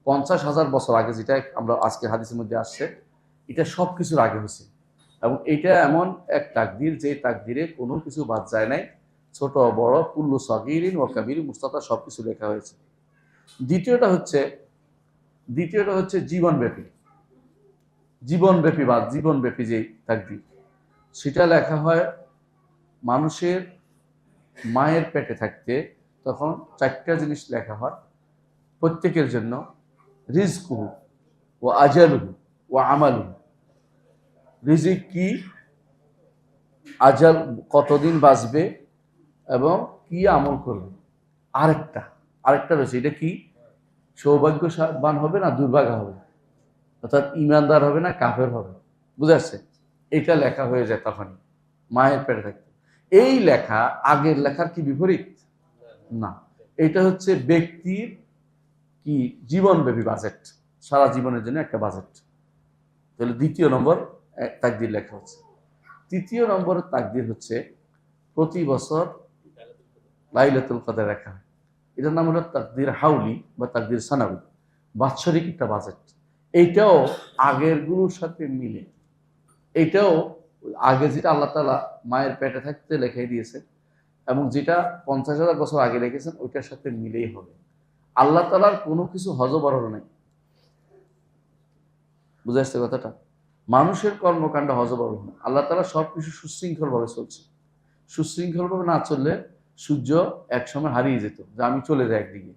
S1: 50,000 বছর আগে, যেটা আমরা আজকে হাদিসের মধ্যে আসছে, এটা সব কিছুর আগে হয়েছে। এবং এটা এমন এক তাকদীর যে তাকদীরে কোনো কিছু বাদ যায় নাই। ছোট বড় কুল্লু সগীরিন ওয়া কাবীর মুস্তাতা সব কিছু লেখা হয়েছে। দ্বিতীয়টা হচ্ছে জীবনব্যাপী। জীবনব্যাপী যে তাকদীর, সেটা লেখা হয় মানুষের মায়ের পেটে থাকতে। তখন চারটা জিনিস লেখা হয় প্রত্যেকের জন্য: রিজকুহু ও আজালুহু ও আমালুহু। রিজিক কি, আজাল কতদিন বাঁচবে, এবং কি আমল করবে। আরেকটা রয়েছে, এটা কি, সৌভাগ্যবান হবে না দুর্ভাগা হবে, অর্থাৎ ইমানদার হবে না কাফের হবে। বুঝে আসছে? এটা লেখা হয়ে যায় তখনই মায়ের পেটে থাকতে। এই লেখা আগের লেখার কি বিপরীত না। এটা হচ্ছে ব্যক্তির কি জীবনব্যাপী বাজেট, সারা জীবনের জন্য একটা বাজেট। তাহলে দ্বিতীয় নম্বর তাকদীর লেখা হচ্ছে। তৃতীয় নম্বরের তাকদীর হচ্ছে প্রতি বছর লাইলাতুল কদর লেখা হয়। এটার নাম হলো তাকদীর হাউলি বা তাকদীর সানাবি, বাৎসরিক একটা বাজেট। এইটাও আগের গুলোর সাথে মিলে। এইটাও আগে যেটা আল্লাহ তাআলা মায়ের পেটে থাকতে লেখাই দিয়েছে, এবং যেটা 50,000 বছর আগে লিখেছেন, ওইটার সাথে মিলেই হবে। আল্লাহ তাআলার কোনো কিছু হযবরল নাই। বুঝে আসছে কথাটা? মানুষের কর্মকাণ্ড হযবরল না। আল্লাহ তাআলা সবকিছু সুশৃঙ্খলভাবে চলছে। সুশৃঙ্খলভাবে না চললে সূর্য একসময় হারিয়ে যেত, যে আমি চলে যাই একদিকে,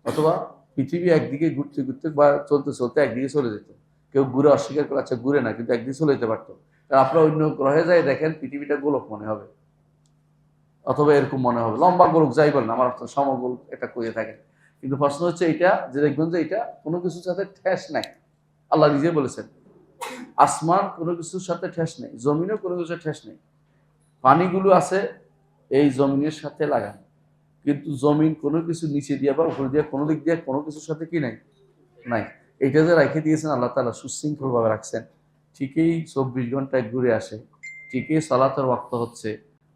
S1: অথবা পৃথিবী একদিকে ঘুরতে ঘুরতে বা চলতে চলতে একদিকে চলে যেত। কেউ ঘুরে অস্বীকার করে, আচ্ছা ঘুরে না, কিন্তু একদিকে চলে যেতে পারতো। আপনারা অন্য গ্রহে যায় দেখেন, পৃথিবীটা গোলক মনে হবে, অথবা এরকম মনে হবে লম্বা গোলক, যাই বলেন, আমার সমগোল এটা করে থাকে। কিন্তু প্রশ্ন হচ্ছে এইটা, যে দেখবেন যে এটা কোনো কিছুর সাথে ঠেস নাই। আল্লাহ নিজে বলেছেন আসমান কোনো কিছুর সাথে ঠেস নেই, জমিনও কোনো কিছুর ঠেস নেই। পানিগুলো আছে এই জমিনের সাথে লাগানো, কিন্তু জমিন কোনো কিছু নিচে দিয়ে বা উপরে দিয়ে কোনো দিক দিয়ে কোনো কিছুর সাথে কি নাই, নাই। এইটা যে রেখে দিয়েছেন আল্লাহ তাআলা, সুশৃঙ্খলভাবে রাখছেন। ঠিকই 24 ঘন্টায় ঘুরে আসে, ঠিকই সালাতের ওয়াক্ত হচ্ছে,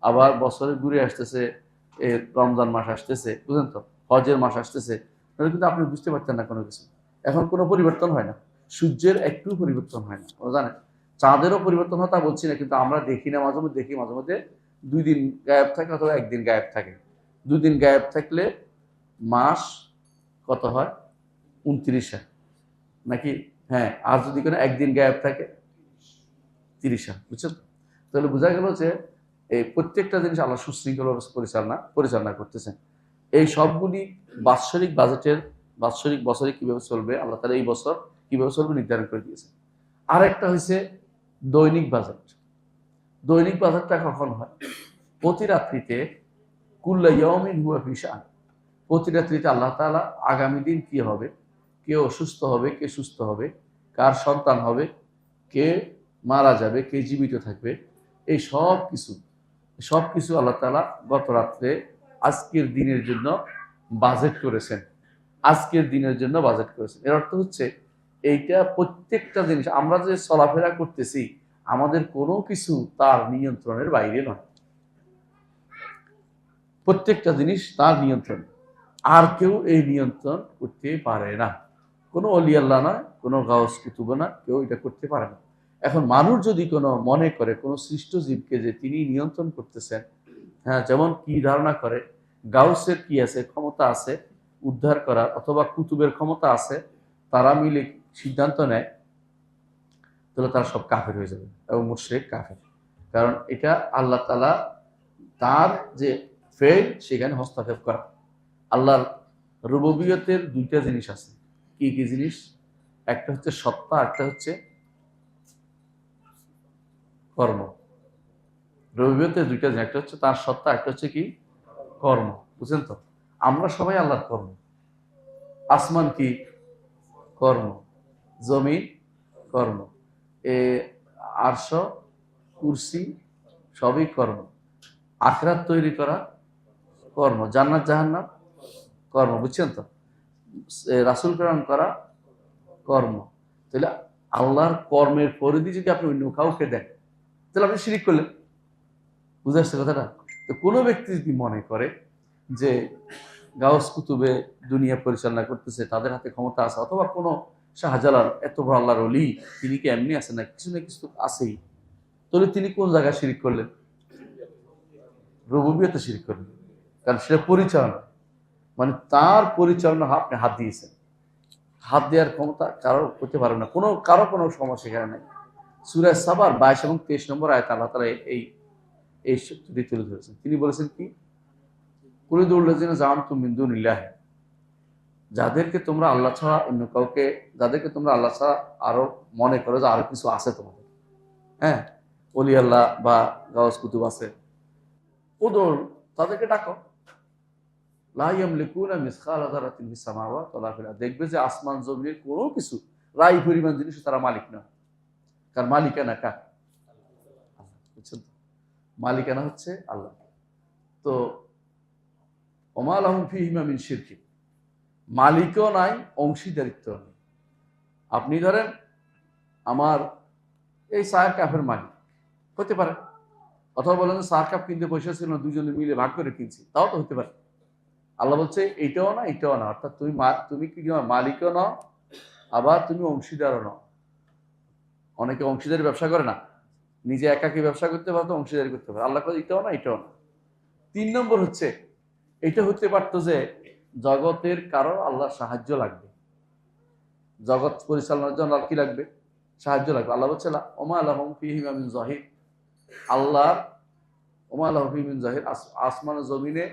S1: আবার বছরে ঘুরে আসতেছে, রমজান মাস আসতেছে, বুঝলেন তো, হজের মাস আসতেছে, তাহলে কিন্তু আপনি বুঝতে পারতেন না কোনো কিছু। এখন কোনো পরিবর্তন হয় না, সূর্যের একটু পরিবর্তন হয় না, জানেন। চাঁদেরও পরিবর্তন হয় তা বলছি না, কিন্তু আমরা দেখি না, মাঝে মধ্যে দেখি, মাঝে মধ্যে 2 দিন গায়েব থাকে অথবা 1 দিন গায়েব থাকে। 2 দিন গায়েব থাকলে মাস কত হয়, 29 হয় নাকি? হ্যাঁ, আর যদি কোনো 1 দিন গায়েব থাকে 30 হয়, বুঝছেন? তাহলে বোঝা গেল যে এই প্রত্যেকটা জিনিস আল্লাহ সুশৃঙ্খলভাবে পরিচালনা করতেছেন। এই সবগুলি বাৎসরিক বাজেটের, বাৎসরিক বছরে কিভাবে চলবে আল্লাহ তাআলা এই বছর কিভাবে চলবে নির্ধারণ করে দিয়েছেন। আর একটা হচ্ছে দৈনিক বাজেট। দৈনিক বাজেটটা কখন হয়? প্রতি রাত্রিতে, কুল্লা ইয়াউমিন হুয়া ফি শাআন। প্রতি রাত্রিতে আল্লাহ তাআলা আগামী দিন কি হবে, কে অসুস্থ হবে, কে সুস্থ হবে, কার সন্তান হবে, কে মারা যাবে, কে জীবিত থাকবে, এই সব কিছু আল্লাহ তাআলা গত রাত্রে আজকের দিনের জন্য বাজেট করেছেন। আজকের দিনের জন্য বাজেট করেছেন, এর অর্থ হচ্ছে এইটা প্রত্যেকটা জিনিস আমরা যে চলাফেরা করতেছি, আমাদের কোনো কিছু তার নিয়ন্ত্রণের বাইরে নয়। প্রত্যেকটা জিনিস তার নিয়ন্ত্রণে, আর কেউ এই নিয়ন্ত্রণ করতে পারে না। কোনো অলি আল্লাহ নয়, কোনো গাউস কুতুব না, কেউ এটা করতে পারে না। এখন মানুষ যদি কোনো মনে করে কোনো সৃষ্ট জীবকে যে তিনি নিয়ন্ত্রণ করতেছেন, হ্যাঁ, যেমন কি ধারণা করে গাউসের কি আছে, ক্ষমতা আছে উদ্ধার করার, অথবা কুতুবের ক্ষমতা আছে, তারা মিলে সিদ্ধান্ত নেয়, তাহলে তারা সব কাফের হয়ে যাবে এবং মুশরিক কাফের। কারণ এটা আল্লাহ তাআলা তার যে ফেল সেখানে হস্তক্ষেপ করা। আল্লাহর রুবুবিয়তের 2টা জিনিস আছে। কি কি জিনিস? একটা হচ্ছে সত্তা, একটা হচ্ছে কর্ম। রুবুবিয়তের 2টা জিনিস, একটা হচ্ছে তার সত্তা, একটা হচ্ছে কি কর্ম, বুঝছেন তো? আমরা সবাই আল্লাহর কর্ম। আসমান কি কর্ম, জমিন কর্ম, এ আরশ, কুরসি সবই কর্ম। আখিরাত তৈরি করা কর্ম, জান্নাত জাহান্নাম কর্ম, বুঝছেন তো? রাসূল প্রেরণ করা কর্ম। তাহলে আল্লাহর কর্মের পরিধি যদি আপনি অন্য কাউকে দেন, তাহলে আপনি শিরিক করলেন। বুঝে আসছে কথাটা? তো কোনো ব্যক্তি যদি মনে করে যে গাউস কুতুবে দুনিয়া পরিচালনা করতেছে, তাদের হাতে ক্ষমতা আছে, অথবা কোনো শাহজালাল এত বড় আল্লাহর ওলি, তিনি কি এমনি আছেন না, কিছু না কিছু আছেই, তাহলে তিনি কোন জায়গায় শিরিক করলেন? রুবুবিয়তে শিরিক করলেন। কারণ সেটা পরিচালনা, মানে তার পরিচালনা আপনি হাত দিয়েছেন। হাত দেওয়ার ক্ষমতা কারো করতে পারবে না, কারো কোনো সমস্যা সেখানে নাই। সূরা সাবার 22 এবং 23 নম্বর আয়াত আল্লাহ তাআলা এই সত্যটি তুলে ধরেছেন। তিনি বলেছেন কি, কুলিদুল্লাযিনা জাআমতুম মিন দুনিল্লাহ, যাদেরকে তোমরা আল্লাহ ছাড়া অন্য কাউকে, যাদেরকে তোমরা আল্লাহ ছাড়া আরো মনে করো যে আরো কিছু আছে তোমাদের, হ্যাঁ, ওলি আল্লাহ বা গাউস কুতুব আছে, ওদর, তাদেরকে ডাকো। লা ইয়ামলিকুনা মিসকালা যারাতিন ফিস সামাওয়াতি ওয়ালা ফিল আরদ। দেখবে যে আসমান জমিনের কোনো কিছু রাই পরিমাণ জিনিস তারা মালিক না। কার মালিকানা কার? বুঝছেন তো? মালিকানা হচ্ছে আল্লাহ। তো ওমা লাহুম ফীহিমা মিন শিরকিন, মালিকও নাই, অংশীদারিত্ব নেই। আপনি ধরেন আমার এই চায়ের কাপের মালিক হতে পারে, অথবা বলেন চার কাপ কিনতে পয়সা ছিল না, দুজনে মিলে ভাগ করে কিনছি, তাও তো হতে পারে। আল্লাহ বলছে এইটাও না এটাও না, অর্থাৎ তুমি কি মালিকও নও, আবার তুমি অংশীদারও নও। অনেকে অংশীদারি ব্যবসা করে না, নিজে একাকী ব্যবসা করতে পারতো, অংশীদারি করতে পারে। আল্লাহ বলে এটাও না এটাও না। 3 নম্বর হচ্ছে এটা হতে পারতো যে জগতের কারো আল্লাহর সাহায্য লাগবে, জগৎ পরিচালনার জন্য আর কি লাগবে? সাহায্য লাগবে। আল্লাহ বলছে ওমা লাহুম ফীহিমা মিন যাহির, আল্লাহর ওমা লাহুম ফীহিমা মিন যাহির, আসমান ও জমিনে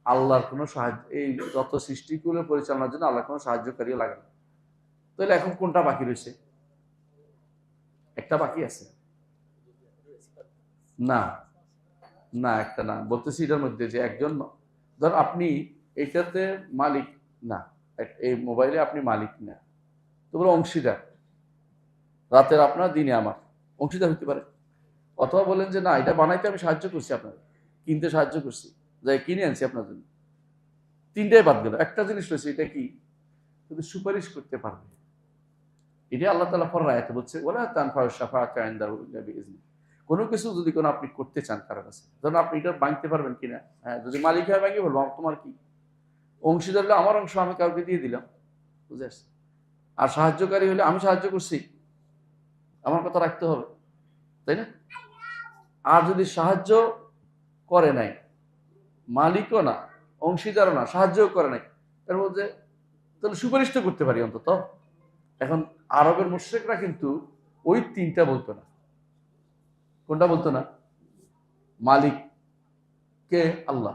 S1: আল্লাহর কোনো সাহায্য, এই যত সৃষ্টিগুলো পরিচালনার জন্য আল্লাহর কোনো সাহায্যকারীও লাগে না। তাহলে এখন কোনটা বাকি রয়েছে? একটা বাকি আছে না, না একটা না, বলতেছি এটার মধ্যে যে একজন, ধর আপনি এইটাতে মালিক না, এই মোবাইলে আপনি মালিক না, তো বলে অংশীদার। রাতের আপনার, দিনে আমার অংশীদার হতে পারে। অথবা বলেন যে না, এটা বানাইতে আমি সাহায্য করছি, আপনার কিনতে সাহায্য করছি, যাই কিনে আনছি আপনার জন্য। তিনটাই বাদ গেল, একটা জিনিস রয়েছে, এটা কি? শুধু সুপারিশ করতে পারবে। এটা আল্লাহ তাআলা পরের আয়াতে বলছে, ওয়ালা তানফাউ শাফাআতু ইনদাহু ইল্লা বিইজনি। কোনো কিছু যদি কোনো আপনি করতে চান কারো কাছে, ধরুন আপনি এটা ভাঙতে পারবেন কিনা, হ্যাঁ, যদি মালিক হয় ভাঙিয়ে বলবো তোমার কি, অংশীদার হলে আমার অংশ আমি কাউকে দিয়ে দিলাম, বুঝে আসছে। আর সাহায্যকারী হলে আমি সাহায্য করছি, আমার কথা রাখতে হবে, তাই না? আর যদি সাহায্য করে নাই, মালিকও না, অংশীদারও না, সাহায্যও করে নাই, তার মধ্যে তাহলে সুপারিশ তো করতে পারি অন্তত। এখন আরবের মুশরিকরা কিন্তু ওই তিনটা বলতো না। কোনটা বলতো না? মালিক কে? আল্লাহ।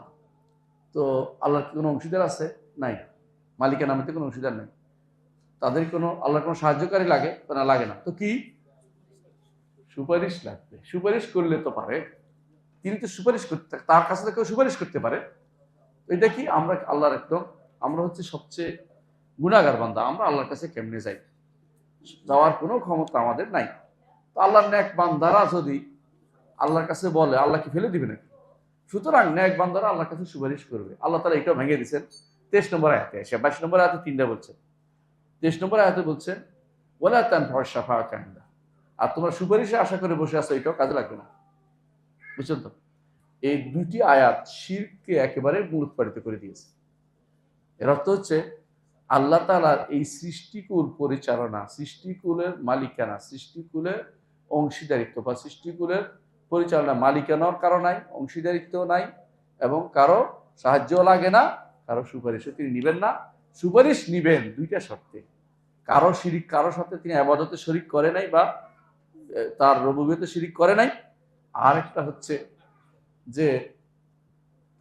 S1: তো আল্লাহর কি কোনো অংশীদার আছে? নাই। মালিকের নামে তো কোনো অংশীদার নাই। তাদের কোনো আল্লাহর কোনো সাহায্যকারী লাগে না? লাগে না। তো কি? সুপারিশ লাগবে। সুপারিশ করলে তো পারে, তিনি তো সুপারিশ করতে, তার কাছে তো কেউ সুপারিশ করতে পারে। এটা কি? আমরা আল্লাহর একদম, আমরা হচ্ছে সবচেয়ে গুনাহগার বান্দা, আমরা আল্লাহর কাছে কেমনে যাই? যাওয়ার কোনো ক্ষমতা আমাদের নাই। তো আল্লাহর নেক বান্দারা যদি আল্লাহর কাছে বলে, আল্লাহ কি ফেলে দিবে নাকি? সুতরাং নেক বান্দারা আল্লাহর কাছে সুপারিশ করবে। আল্লাহ তাআলা এটাও ভেঙে দিয়েছেন 23 নম্বর আয়াতে এসে। 22 নম্বর আয়াতে তিনটা বলছেন। 23 নম্বর আয়াতে বলছেন, ওয়ালা তানফাউ শাফাআতু ইনদাহ। আর তোমরা সুপারিশে আশা করে বসে আছো, এটাও কাজে লাগবে না। বুঝছেন তো? এই দুটি আয়াত শিরককে একেবারে মূলোৎপাটিত করে দিয়েছে। এর অর্থ হচ্ছে আল্লাহ তাআলার এই সৃষ্টিকুল পরিচালনা, সৃষ্টিকুলের মালিকানা, সৃষ্টিকুলের অংশীদারিত্ব বা সৃষ্টিকুলের পরিচালনা, মালিকানার কারো নাই, অংশীদারিত্ব নাই, এবং কারো সাহায্যও লাগে না, কারো সুপারিশও তিনি নিবেন না। সুপারিশ নিবেন দুইটা শর্তে, কারো শিরিক, কারো সাথে তিনি ইবাদতে শরিক করে নাই বা তার রুবুবিয়তে শিরিক করে নাই। আর একটা হচ্ছে যে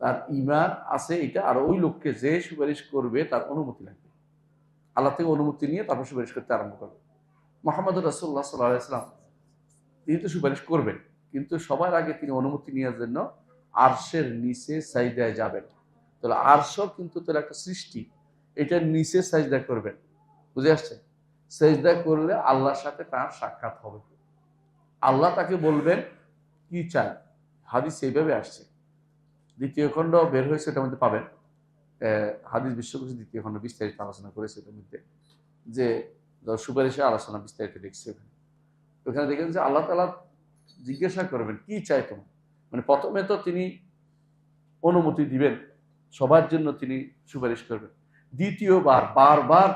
S1: তার ঈমান আছে এটা, আর ওই লোককে যে সুপারিশ করবে তার অনুমতি লাগবে। আল্লাহ থেকে অনুমতি নিয়ে তারপর সুপারিশ করতে আরম্ভ করবে। মুহাম্মদ রাসূলুল্লাহ সাল্লাল্লাহু আলাইহি ওয়াসাল্লাম তিনি তো সুপারিশ করবেন, কিন্তু সবার আগে তিনি অনুমতি নেওয়ার জন্য আরশের নিচে সাজদায় যাবেন। তাহলে আরশও কিন্তু তাহলে একটা সৃষ্টি, এটার নিচে সাজদা করবেন, বুঝে আসছে? সাজদা করলে আল্লাহর সাথে তার সাক্ষাৎ হবে। আল্লাহ তাকে বলবেন কি চাই, হাদিস এইভাবে আসছে। দ্বিতীয় খণ্ড বের হয়েছে, এটার মধ্যে পাবেন। হাদিস বিশ্বকোষ দ্বিতীয় খণ্ড বিস্তারিত আলোচনা করেছে এটার মধ্যে, যে সুপারিশের আলোচনা বিস্তারিত লিখছে ওখানে। ওখানে দেখেন যে আল্লাহ তাআলা জিজ্ঞাসা করবেন কি চাই তোমার। মানে প্রথমে তো তিনি অনুমতি দিবেন, সবার জন্য তিনি সুপারিশ করবেন। দ্বিতীয়বার বারবার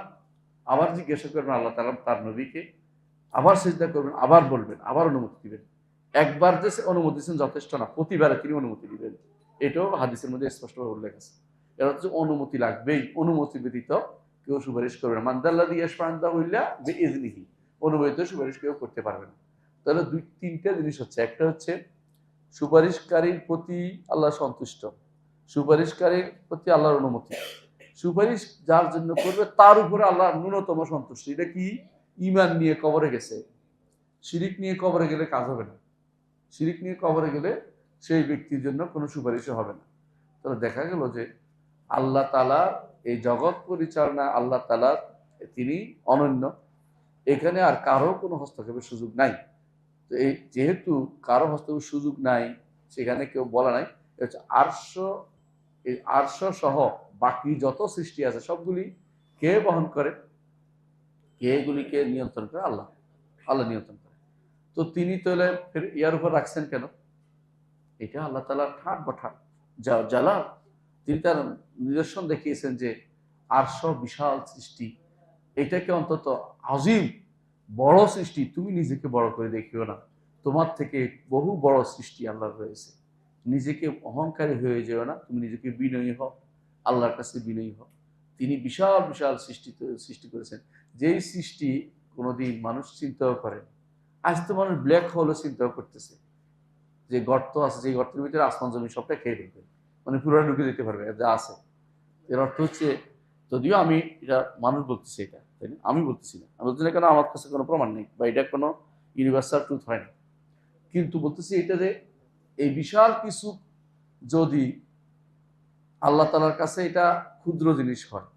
S1: আবার জিজ্ঞাসা করবেন আল্লাহ তাআলা তার নবীকে, আবার সিজদা করবেন, আবার বলবেন, আবার অনুমতি দিবেন। একবার যে অনুমতি দিচ্ছেন যথেষ্ট না, প্রতিবারে তিনি অনুমতি দিবেন। এটাও হাদিসের মধ্যে স্পষ্টভাবে উল্লেখ আছে। এর হচ্ছে অনুমতি লাগবেই, অনুমতি ব্যতীত কেউ সুপারিশ করবে না। মানদাল্লাযী ইয়াশফা'ু ইনদাহু ইল্লা বিইযনিহি, অনুমোদিত সুপারিশ কেউ করতে পারবে না। তাহলে তিনটা জিনিস হচ্ছে, একটা হচ্ছে সুপারিশকারীর প্রতি আল্লাহ সন্তুষ্ট, সুপারিশকারীর প্রতি আল্লাহর অনুমতি, সুপারিশ যার জন্য করবে তার উপরে আল্লাহর ন্যূনতম সন্তুষ্টি। এটা কি? ঈমান নিয়ে কবরে গেছে, শিরিক নিয়ে কবরে গেলে কাজ হবে না। শিরিক নিয়ে কবরে গেলে সেই ব্যক্তির জন্য কোনো সুপারিশও হবে না। তাহলে দেখা গেল যে আল্লাহ তাআলা এই জগৎ পরিচালনা, আল্লাহ তাআলা তিনি অনন্য, এখানে আর কারো কোনো হস্তক্ষেপের সুযোগ নাই। তো এই যেহেতু কারো হস্তক্ষেপের সুযোগ নাই, সেখানে কেউ বলা নাই, হচ্ছে আরশ, এই আরশ সহ বাকি যত সৃষ্টি আছে সবগুলি কে বহন করে, কে এগুলিকে নিয়ন্ত্রণ করে? আল্লাহ। আল্লাহ নিয়ন্ত্রণ করে। তো তিনি তাহলে ফের ইয়ার উপর রাখছেন কেন? এটা আল্লাহ তাআলার ঠাট বাঠাট জালাল। তিনি তার নিদর্শন দেখিয়েছেন যে আরশ বিশাল সৃষ্টি, এটাকে অন্তত আজিম, বড় সৃষ্টি, তুমি নিজেকে বড় করে দেখিও না, তোমার থেকে বহু বড় সৃষ্টি আল্লাহর রয়েছে। নিজেকে অহংকারী হয়ে যেও না, তুমি নিজেকে বিনয়ী হও, আল্লাহর কাছে বিনয়ী হও। তিনি বিশাল বিশাল সৃষ্টি করেছেন, যেই সৃষ্টি কোনোদিন মানুষ চিন্তাও করেন। আজ তো মানুষ ব্ল্যাক হোলও চিন্তাও করতেছে, যে গর্ত আছে, যে গর্তের ভিতরে আসমান জমি সবটা খেয়ে ফেলবে, মানে পুরো ঢুকে যেতে পারবে যা আছে। এর অর্থ হচ্ছে, যদিও আমি এটা মানুষ বলতেছি, এটা তাই না, আমি বলতেছি না, আমি বলতেছি না কেন, আমার কাছে কোনো প্রমাণ নেই বা এটা কোনো ইউনিভার্সাল ট্রুথ হয় না, কিন্তু বলতেছি এটা যে এই বিশাল কিছু যদি আল্লাহ তাআলার কাছে এটা ক্ষুদ্র জিনিস হয়,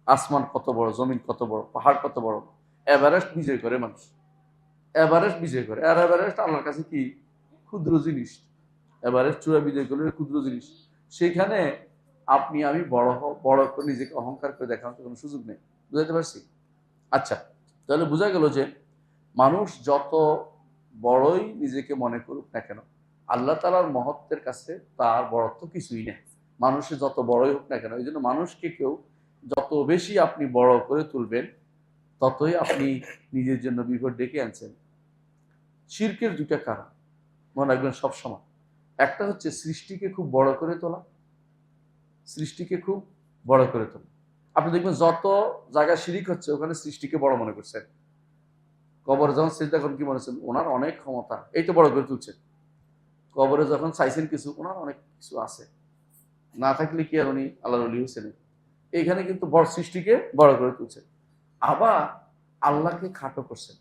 S1: আসমান কত বড়, জমিন কত বড়, পাহাড় কত বড়, এভারেস্ট বিজয় করে মানুষ, এভারেস্ট বিজয় করে, আর এভারেস্ট আল্লাহর কাছে কি ক্ষুদ্র জিনিস। এভারেস্ট চূড়া বিজয় করলে ক্ষুদ্র জিনিস। সেখানে আপনি আমি বড় করে নিজেকে অহংকার করে দেখানোর কোনো সুযোগ নেই। বুঝাতে পারছি? আচ্ছা, তাহলে বোঝা গেল যে মানুষ যত বড়ই নিজেকে মনে করুক না কেন, আল্লাহ তাআলার মহত্বের কাছে তার বড়ত্ব কিছুই নেই। মানুষের যত বড়ই হোক না কেন, এই জন্য মানুষকে কেউ যত বেশি আপনি বড় করে তুলবেন, ততই আপনি নিজের জন্য বিপদ ডেকে আনছেন। শিরকের দুটা কারণ মনে রাখবেন সবসময়। একটা হচ্ছে সৃষ্টিকে খুব বড় করে তোলা, সৃষ্টিকে খুব বড় করে তোলা। আপনি দেখবেন যত জায়গায় শিরিক হচ্ছে ওখানে সৃষ্টিকে বড় মনে করছেন। কবরে যখন চিন্তা করেন কি মনে হচ্ছেন ওনার অনেক ক্ষমতা, এই তো বড় করে তুলছেন। কবরে যখন চাইছেন কিছু, ওনার অনেক কিছু আছে, না থাকলে কি আর উনি আল্লাহর ওলি হয়েছেন। এইখানে কিন্তু বড় সৃষ্টিকে বড় করে তুলছেন। আবার আল্লাহকে খাটো করছেন,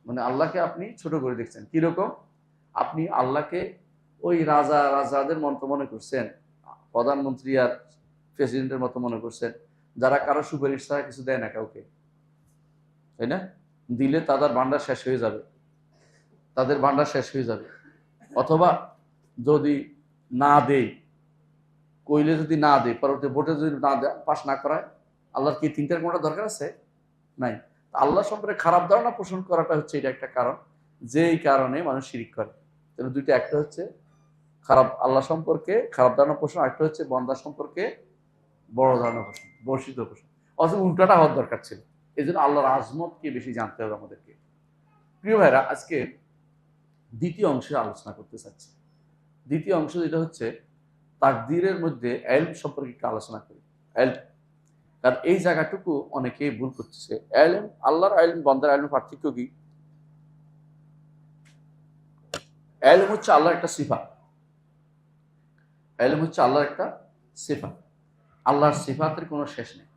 S1: মানে আল্লাহকে আপনি ছোট করে দেখছেন। কিরকম? আপনি আল্লাহকে ওই রাজাদের মতো মনে করছেন, প্রধানমন্ত্রী আর প্রেসিডেন্টের মতো মনে করছেন, যারা কারো সুপারিশ ছাড়া কিছু দেয় না কাউকে, তাই না? দিলে তাদের ভান্ডার শেষ হয়ে যাবে, তাদের ভান্ডার শেষ হয়ে যাবে। অথবা যদি না দেয়, কইলে যদি না দেয়, পরবর্তী ভোটে যদি না পাশ না করায়, আল্লাহর কি তিনটার কোনটা দরকার আছে? নাই। আল্লাহ সম্পর্কে খারাপ ধারণা পোষণ করাটা হচ্ছে এটা একটা কারণ, যেই কারণে মানুষ শিরিক করে। তাহলে দুইটা, একটা হচ্ছে খারাপ আল্লাহ সম্পর্কে খারাপ ধারণা পোষণ, একটা হচ্ছে বান্দা সম্পর্কে বড় ধারণা পোষণ, বর্ষিত পোষণ। অথচ উল্টাটা হওয়ার দরকার ছিল। এই জন্য আল্লাহর আজমতকে বেশি জানতে হবে আমাদেরকে। প্রিয় ভাইরা, আজকে দ্বিতীয় অংশে আলোচনা করতে চাচ্ছি। দ্বিতীয় অংশ যেটা হচ্ছে তাকদীরের মধ্যে ইলম সম্পর্কে একটু আলোচনা করি। ইলম, কারণ এই জায়গাটুকু অনেকেই ভুল করতেছে। ইলম, আল্লাহর ইলম, বান্দার ইলম পার্থক্য কি? ইলম হচ্ছে আল্লাহর একটা সিফাত। ইলম হচ্ছে আল্লাহর একটা সিফাত। আল্লাহর সিফাতের কোনো শেষ নেই।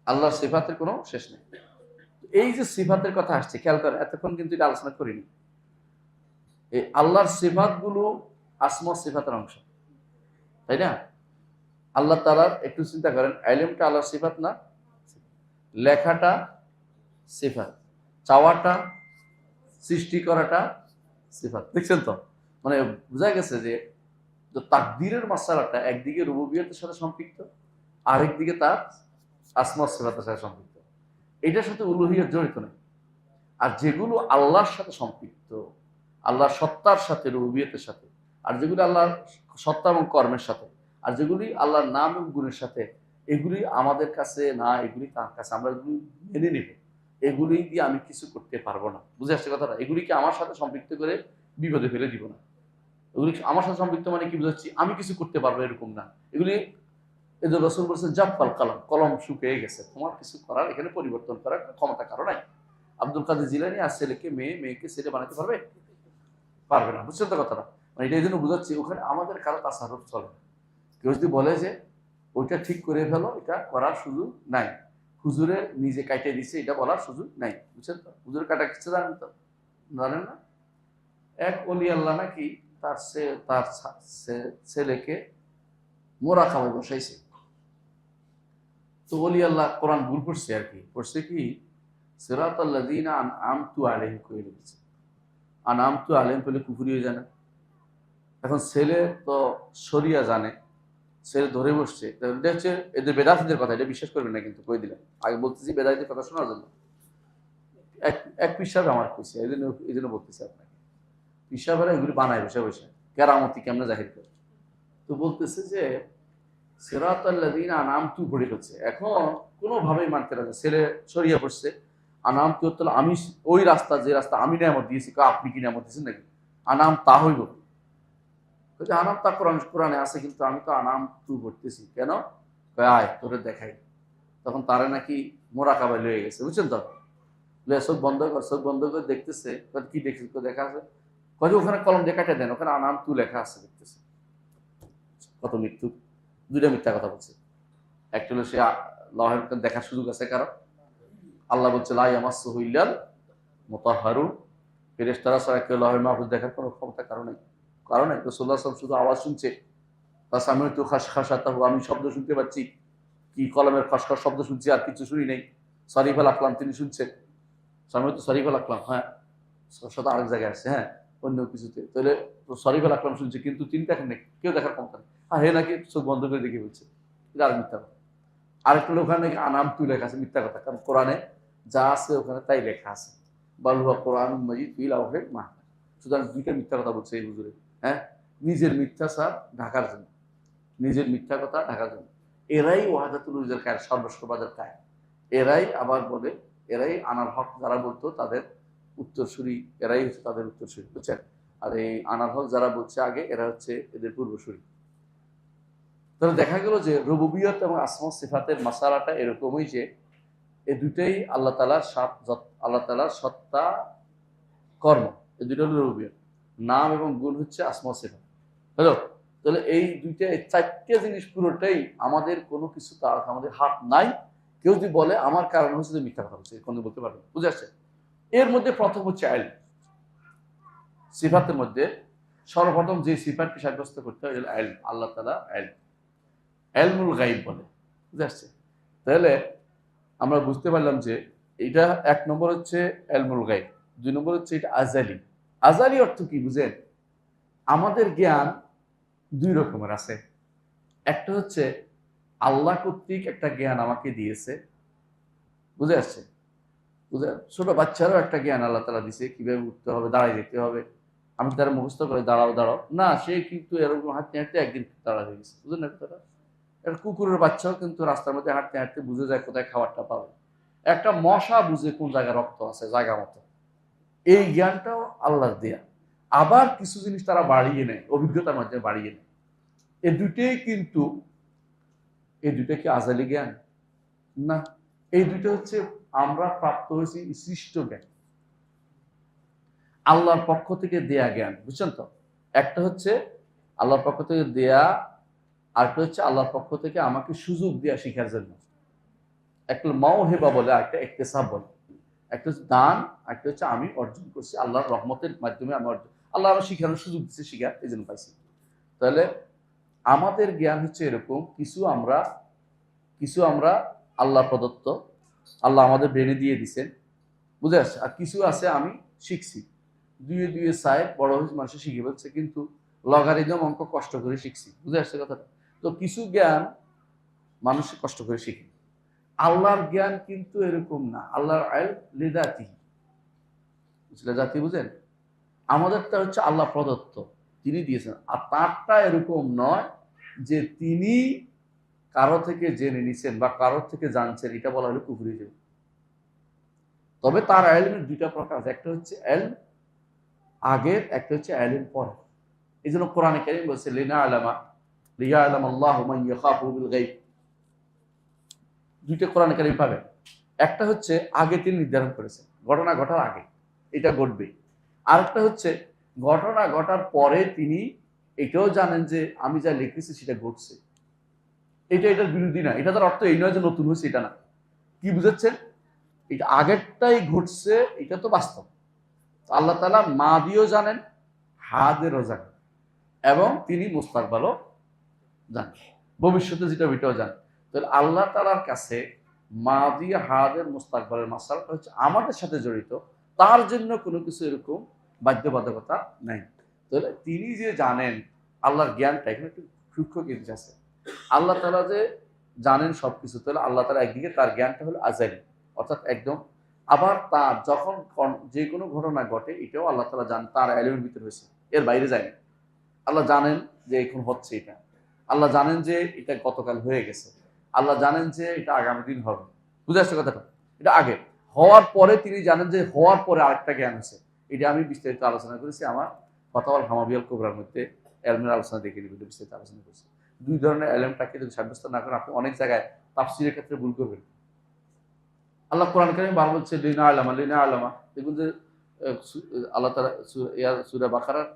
S1: আল্লাহর সিফাতের কোনো শেষ নেই। এই যে সিফাতের কথা আসছে, খেয়াল করেন, এতক্ষণ কিন্তু এটা আলোচনা করিনি। এই আল্লাহর সিফাতগুলো আসমা সিফাতের অংশ, তাই না? আল্লাহ তাআলার একটু চিন্তা করেন, ইলমটা আল্লাহর সিফাত না? লেখাটা সিফাত, চাওয়াটা, সৃষ্টি করাটা সিফাত। দেখছেন তো? মানে বোঝা গেছে যে তাকদীরের মাসআলাটা একদিকে রুবুবিয়তের সাথে সম্পৃক্ত, আরেকদিকে তার আসমা সিফাতের সাথে সম্পৃক্ত। এটার সাথে উলুহিয়ত জড়িত নেই। আর যেগুলো আল্লাহর সাথে সম্পৃক্ত, আল্লাহর সত্তার সাথে, রুবুবিয়তের সাথে, আর যেগুলি আল্লাহর সত্তা এবং কর্মের সাথে, আর যেগুলি আল্লাহর নাম এবং গুণের সাথে, এগুলি আমাদের কাছে না, এগুলি তার কাছে, আমরা এগুলি মেনে নেব। এগুলি দিয়ে আমি কিছু করতে পারবো না। বুঝে আসছে কথাটা? এগুলিকে আমার সাথে সম্পৃক্ত করে বিপদে ফেলে দিব না। এগুলি আমার সাথে সম্পৃক্ত মানে কি বুঝাচ্ছি? আমি কিছু করতে পারবো এরকম না। এগুলি এই যে রাসূল বলেছেন জাফাল কালাম, কলম শুকিয়ে গেছে, তোমার কিছু করার, এখানে পরিবর্তন করার ক্ষমতা কারো নাই। আব্দুল কাদের জিলানী আর ছেলেকে মেয়ে, মেয়েকে ছেলে বানাতে পারবে? পারবে না। বুঝছেন তো কথাটা? মানে এটা এই জন্য বুঝাচ্ছি, ওখানে আমাদের কারো তাসাররুফ চলে না। কেউ যদি বলে যে ওইটা ঠিক করে ফেলো, এটা করার সুযোগ নাই, হুজুরে নিজে কাটিয়ে দিচ্ছে, এটা বলার সুযোগ নাই। বুঝছেন তো? হুজুর কাটা কিছু জানেন তো? জানেন না? এক ওলি আল্লাহ নাকি তার ছেলেকে মোরা খাওয়ায় বসাইছে। তো ওলি আল্লাহ কোরআন ভুল পড়ছে আর কি, পড়ছে কি সিরাতাল্লাযীনা আনআমতু আলাইহিম কইলে দিচ্ছে। আনআমতু আলাইহিম বলে কুফরি হয়ে জানে। এখন ছেলে তো শরিয়া জানে, ছেলে ধরে বসছে। এটা হচ্ছে এদের বেদাতীদের কথা, এটা বিশ্বাস করবেন না কিন্তু, কই দিলাম। আগে বলতেছি বেদাতীদের কথা শোনার জন্য। এক পিসাব আমার কইছে, এই জন্য বলতেছি আপনাকে। পিসাবেরা এগুলি বানায় বসে বসে কেরামতি কেমনে জাহির করে। তো বলতেছে যে সিরাতাল্লাযীনা আনআমতু পড়ে ফেলছে। এখন কোনোভাবেই মানতে রাজি, ছেলে ছড়িয়ে পড়ছে। আনআমতু হচ্ছে আমি, ওই রাস্তা, যে রাস্তা আমি নিয়ামত দিয়েছি। আপনি কি নিয়ামত দিয়েছেন নাকি? আনাম তা হইব, আনাম তা কোরআনে আছে, কিন্তু আমি তো আনআমতু পড়তেছি কেন? আয় তোরে দেখাই। তখন তারা নাকি মোরাকাবায় লয়ে গেছে। বুঝছেন তো? চোখ বন্ধ কর, চোখ বন্ধ করে দেখতেছে। কি দেখছিস? দেখা আছে, ওখানে কলম দিয়ে কাটে দেন, ওখানে আনআমতু লেখা আছে, দেখতেছে। কত মৃত্যু! দুইটা মিথ্যা কথা বলছে। একটা হলো সে লহের দেখার সুযোগ আছে কারো। আল্লাহ বলছে লা ইয়ামাসসুহু ইল্লাল মুতাহহারুন, ফেরেশতারা ছাড়া কেউ লহের মাহফুজ দেখার কোনো ক্ষমতা কারো নেই। কারণ রাসূলুল্লাহ সাল্লাল্লাহু আলাইহি ওয়াসাল্লাম শুধু আওয়াজ শুনছে। ফাসামিউতু খাশখাশাতাহু, আমি শব্দ শুনতে পাচ্ছি, কি কলমের খসখস শব্দ শুনছি, আর কিছু শুনি নাই। সরিফাল আকলাম তিনি শুনছেন। সামিউতু সরিফাল আকলাম, হ্যাঁ। শত আরেক জায়গায় আসছে, হ্যাঁ অন্য কিছুতে, তাহলে সরি বলে রাখলাম শুনছি, কিন্তু তিনি দেখেন নাকি, কেউ দেখার ক্ষমতা নেই, হ্যাঁ হে নাকি চোখ বন্ধ করে দেখে বলছে, এটা আর মিথ্যা কথা। আরেকটা লোক ওখানে নাকি আনাম তুই লেখা আছে, মিথ্যা কথা, কারণ কোরআনে যা আছে ওখানে তাই লেখা আছে, বালুয়া কোরআন মজিদ ফিল আউফেক মা। সুতরাং দুইটা মিথ্যা কথা বলছে এই হুজুরে, হ্যাঁ নিজের মিথ্যা সার ঢাকার জন্য, নিজের মিথ্যা কথা ঢাকার জন্য। এরাই ওয়াহাদাতুল উজুরের কায়, সর্বস্ববাদের কায়। এরাই আবার বলে, এরাই আনার হক যারা বলতো তাদের উত্তরসূরি, এরাই হচ্ছে তাদের উত্তরসূরি, বুঝছেন? আর এই আনার হক যারা বলছে আগে, এরা হচ্ছে এদের পূর্বসূরি। তাহলে দেখা গেল যে রুবুবিয়ত এবং আসমা সিফাতের মাসালাটা এরকমই যে এই দুটাই আল্লাহ তাআলার আল্লাহ তাআলার সত্তা কর্ম, এই দুটো হলো রুবুবিয়ত। নাম এবং গুণ হচ্ছে আসমা সিফাত, হলো? তাহলে এই দুইটা, এই চারটে জিনিস পুরোটাই আমাদের, কোনো কিছু তার আমাদের হাত নাই। কেউ যদি বলে আমার কারণ হচ্ছে যে মিথ্যা কথা বলছে, কোনো বলতে পারবে, বুঝে আসছে? এর মধ্যে প্রথম হচ্ছে ইলম। সিফাতের মধ্যে সর্বপ্রথম যে সিফাতকে সাব্যস্ত করতে হয় ইলম, আল্লাহ তাআলা ইলম, ইলমুল গায়ব বলে, বুঝে আসছে? তাহলে আমরা বুঝতে পারলাম যে এটা এক নম্বর হচ্ছে ইলমুল গায়ব, দুই নম্বর হচ্ছে এটা আজালি। আজালি অর্থ কি বুঝেন? আমাদের জ্ঞান দুই রকমের আছে। একটা হচ্ছে আল্লাহ কর্তৃক একটা জ্ঞান আমাকে দিয়েছে, বুঝে আসছে? ছোট বাচ্চারও একটা জ্ঞান আল্লাহ তাআলা দিয়েছে, কিভাবে উঠতে হবে, দাঁড়ায় যেতে হবে। আমি তারা মুখস্থ করে দাঁড়াও দাঁড়াও না, সে কিন্তু এরকম হাঁটতে হাঁটতে একদিন দাঁড়া হয়ে গেছে, বুঝলেন না কথাটা? একটা কুকুরের বাচ্চাও কিন্তু রাস্তার মধ্যে হাঁটতে হাঁটতে বুঝে যায় কোথায় খাবারটা পাবে। একটা মশা বুঝে কোন জায়গায় রক্ত আছে জায়গা মতো। এই জ্ঞানটাও আল্লাহর দেয়া। আবার কিছু জিনিস তারা বাড়িয়ে নেয়, অভিজ্ঞতার মাধ্যমে বাড়িয়ে নেয়। এই দুইটাই কিন্তু, এই দুইটা কি আজালি জ্ঞান? না, এই দুইটা হচ্ছে আমরা প্রাপ্ত হয়েছি সৃষ্ট জ্ঞান, আল্লাহর পক্ষ থেকে দেয়া জ্ঞান, বুঝছেন তো? একটা হচ্ছে আল্লাহর পক্ষ থেকে দেয়া, আরেকটা হচ্ছে আল্লাহর পক্ষ থেকে আমাকে সুযোগ দেয়া শিখার জন্য। একটা মাওহিবা বলে, একটা ইকতিসাব বলে। একটা হচ্ছে দান, একটা হচ্ছে আমি অর্জন করছি আল্লাহর রহমতের মাধ্যমে, আমি অর্জন, আল্লাহ আমার শিখানোর সুযোগ দিচ্ছে, শিখার এই জন্য পাইছি। তাহলে আমাদের জ্ঞান হচ্ছে এরকম, কিছু আমরা আল্লাহ প্রদত্ত, আল্লাহ আমাদের ব্রেনে দিয়ে দিচ্ছেন, বুঝে আসছে? আর কিছু আছে আমি শিখছি, দুয়ে দুয়ে সাহেব বড় হয়েছে, মানুষের শিখে বলছে, কিন্তু লগারিদম অঙ্ক কষ্ট করে শিখছি, বুঝে আসছে কথাটা? তো কিছু জ্ঞান মানুষের কষ্ট করে শিখে। আল্লাহর জ্ঞান কিন্তু এরকম না, আল্লাহর ইলম লিযাতি, জাতি, বুঝেন? আমাদেরটা হচ্ছে আল্লাহ প্রদত্ত, তিনি দিয়েছেন। আর তারটা এরকম নয় যে তিনি কারো থেকে জেনে নিছেন বা কারো থেকে জানছেন, এটা বলা হলো কুফরি। তবে তার ইলমের দুইটা প্রকার আছে, একটা হচ্ছে ইলম আগের, একটা হচ্ছে ইলম পরে। এই জন্য কোরআনে কারীম বলছে লিয়া'লামা আল্লাহু মান ইয়াখাফুহু বিল গায়ব। দুইটা কোরআনে কারীম পাবেন। একটা হচ্ছে আগে তিনি নির্ধারণ করেছেন, ঘটনা ঘটার আগে এটা ঘটবে। আরেকটা হচ্ছে ঘটনা ঘটার পরে তিনি এটাও জানেন যে আমি যা লিখেছি সেটা ঘটছে। এটার বিরোধী না, এটা তার অর্থ এই নয় যে নতুন হয়েছে, এটা না। কি বুঝাচ্ছেন? এটা আগেরটাই ঘটছে, এটা তো বাস্তব। আল্লাহ তাআলা মাদিও জানেন, হাদেরও জানেন, এবং তিনি মুস্তাকবালও জানেন, ভবিষ্যতে যেটা ওইটাও জানেন। তাহলে আল্লাহ তাআলার কাছে মাদি, হাদের, মুস্তাকবালের মাসালাটা হচ্ছে আমাদের সাথে জড়িত, তার জন্য কোনো কিছু এরকম বাধ্যবাধকতা নাই। তাহলে তিনি যে জানেন, আল্লাহর জ্ঞানটা এখানে একটু সূক্ষ্ম জিনিস আছে। আল্লাহ তাআলা যে জানেন সবকিছু, তাহলে আল্লাহ তাআলা একদিকে তার জ্ঞানটা হলো আজালি, অর্থাৎ একদম। আবার তার যখন যে কোনো ঘটনা ঘটে, এটাও আল্লাহ তাআলা জানেন, তার এলিমের ভিতরে হয়েছে, এর বাইরে যায়নি। আল্লাহ জানেন যে এখন হচ্ছে এটা, আল্লাহ জানেন যে এটা গতকাল হয়ে গেছে, আল্লাহ জানেন যে এটা আগামী দিন হবে, বুঝে আসছে কথাটা? এটা আগে হওয়ার পরে তিনি জানেন যে হওয়ার পরে আরেকটা জ্ঞান আছে। এটা আমি বিস্তারিত আলোচনা করেছি আমার ফাতাওয়াল হামাবিয়াল কুবরার মধ্যে, এলমের আলোচনা দেখে নিবেন, বিস্তারিত আলোচনা করেছি। দুই ধরনের এলমটাকে যদি সাব্যস্ত না করেন, আপনি অনেক জায়গায় তাফসীরের ক্ষেত্রে ভুল করবেন। আল্লাহ কোরআন কারীমে বার বলছে লিনা আলামা, দেখুন যে আল্লাহ তাআলা সূরা বাকারার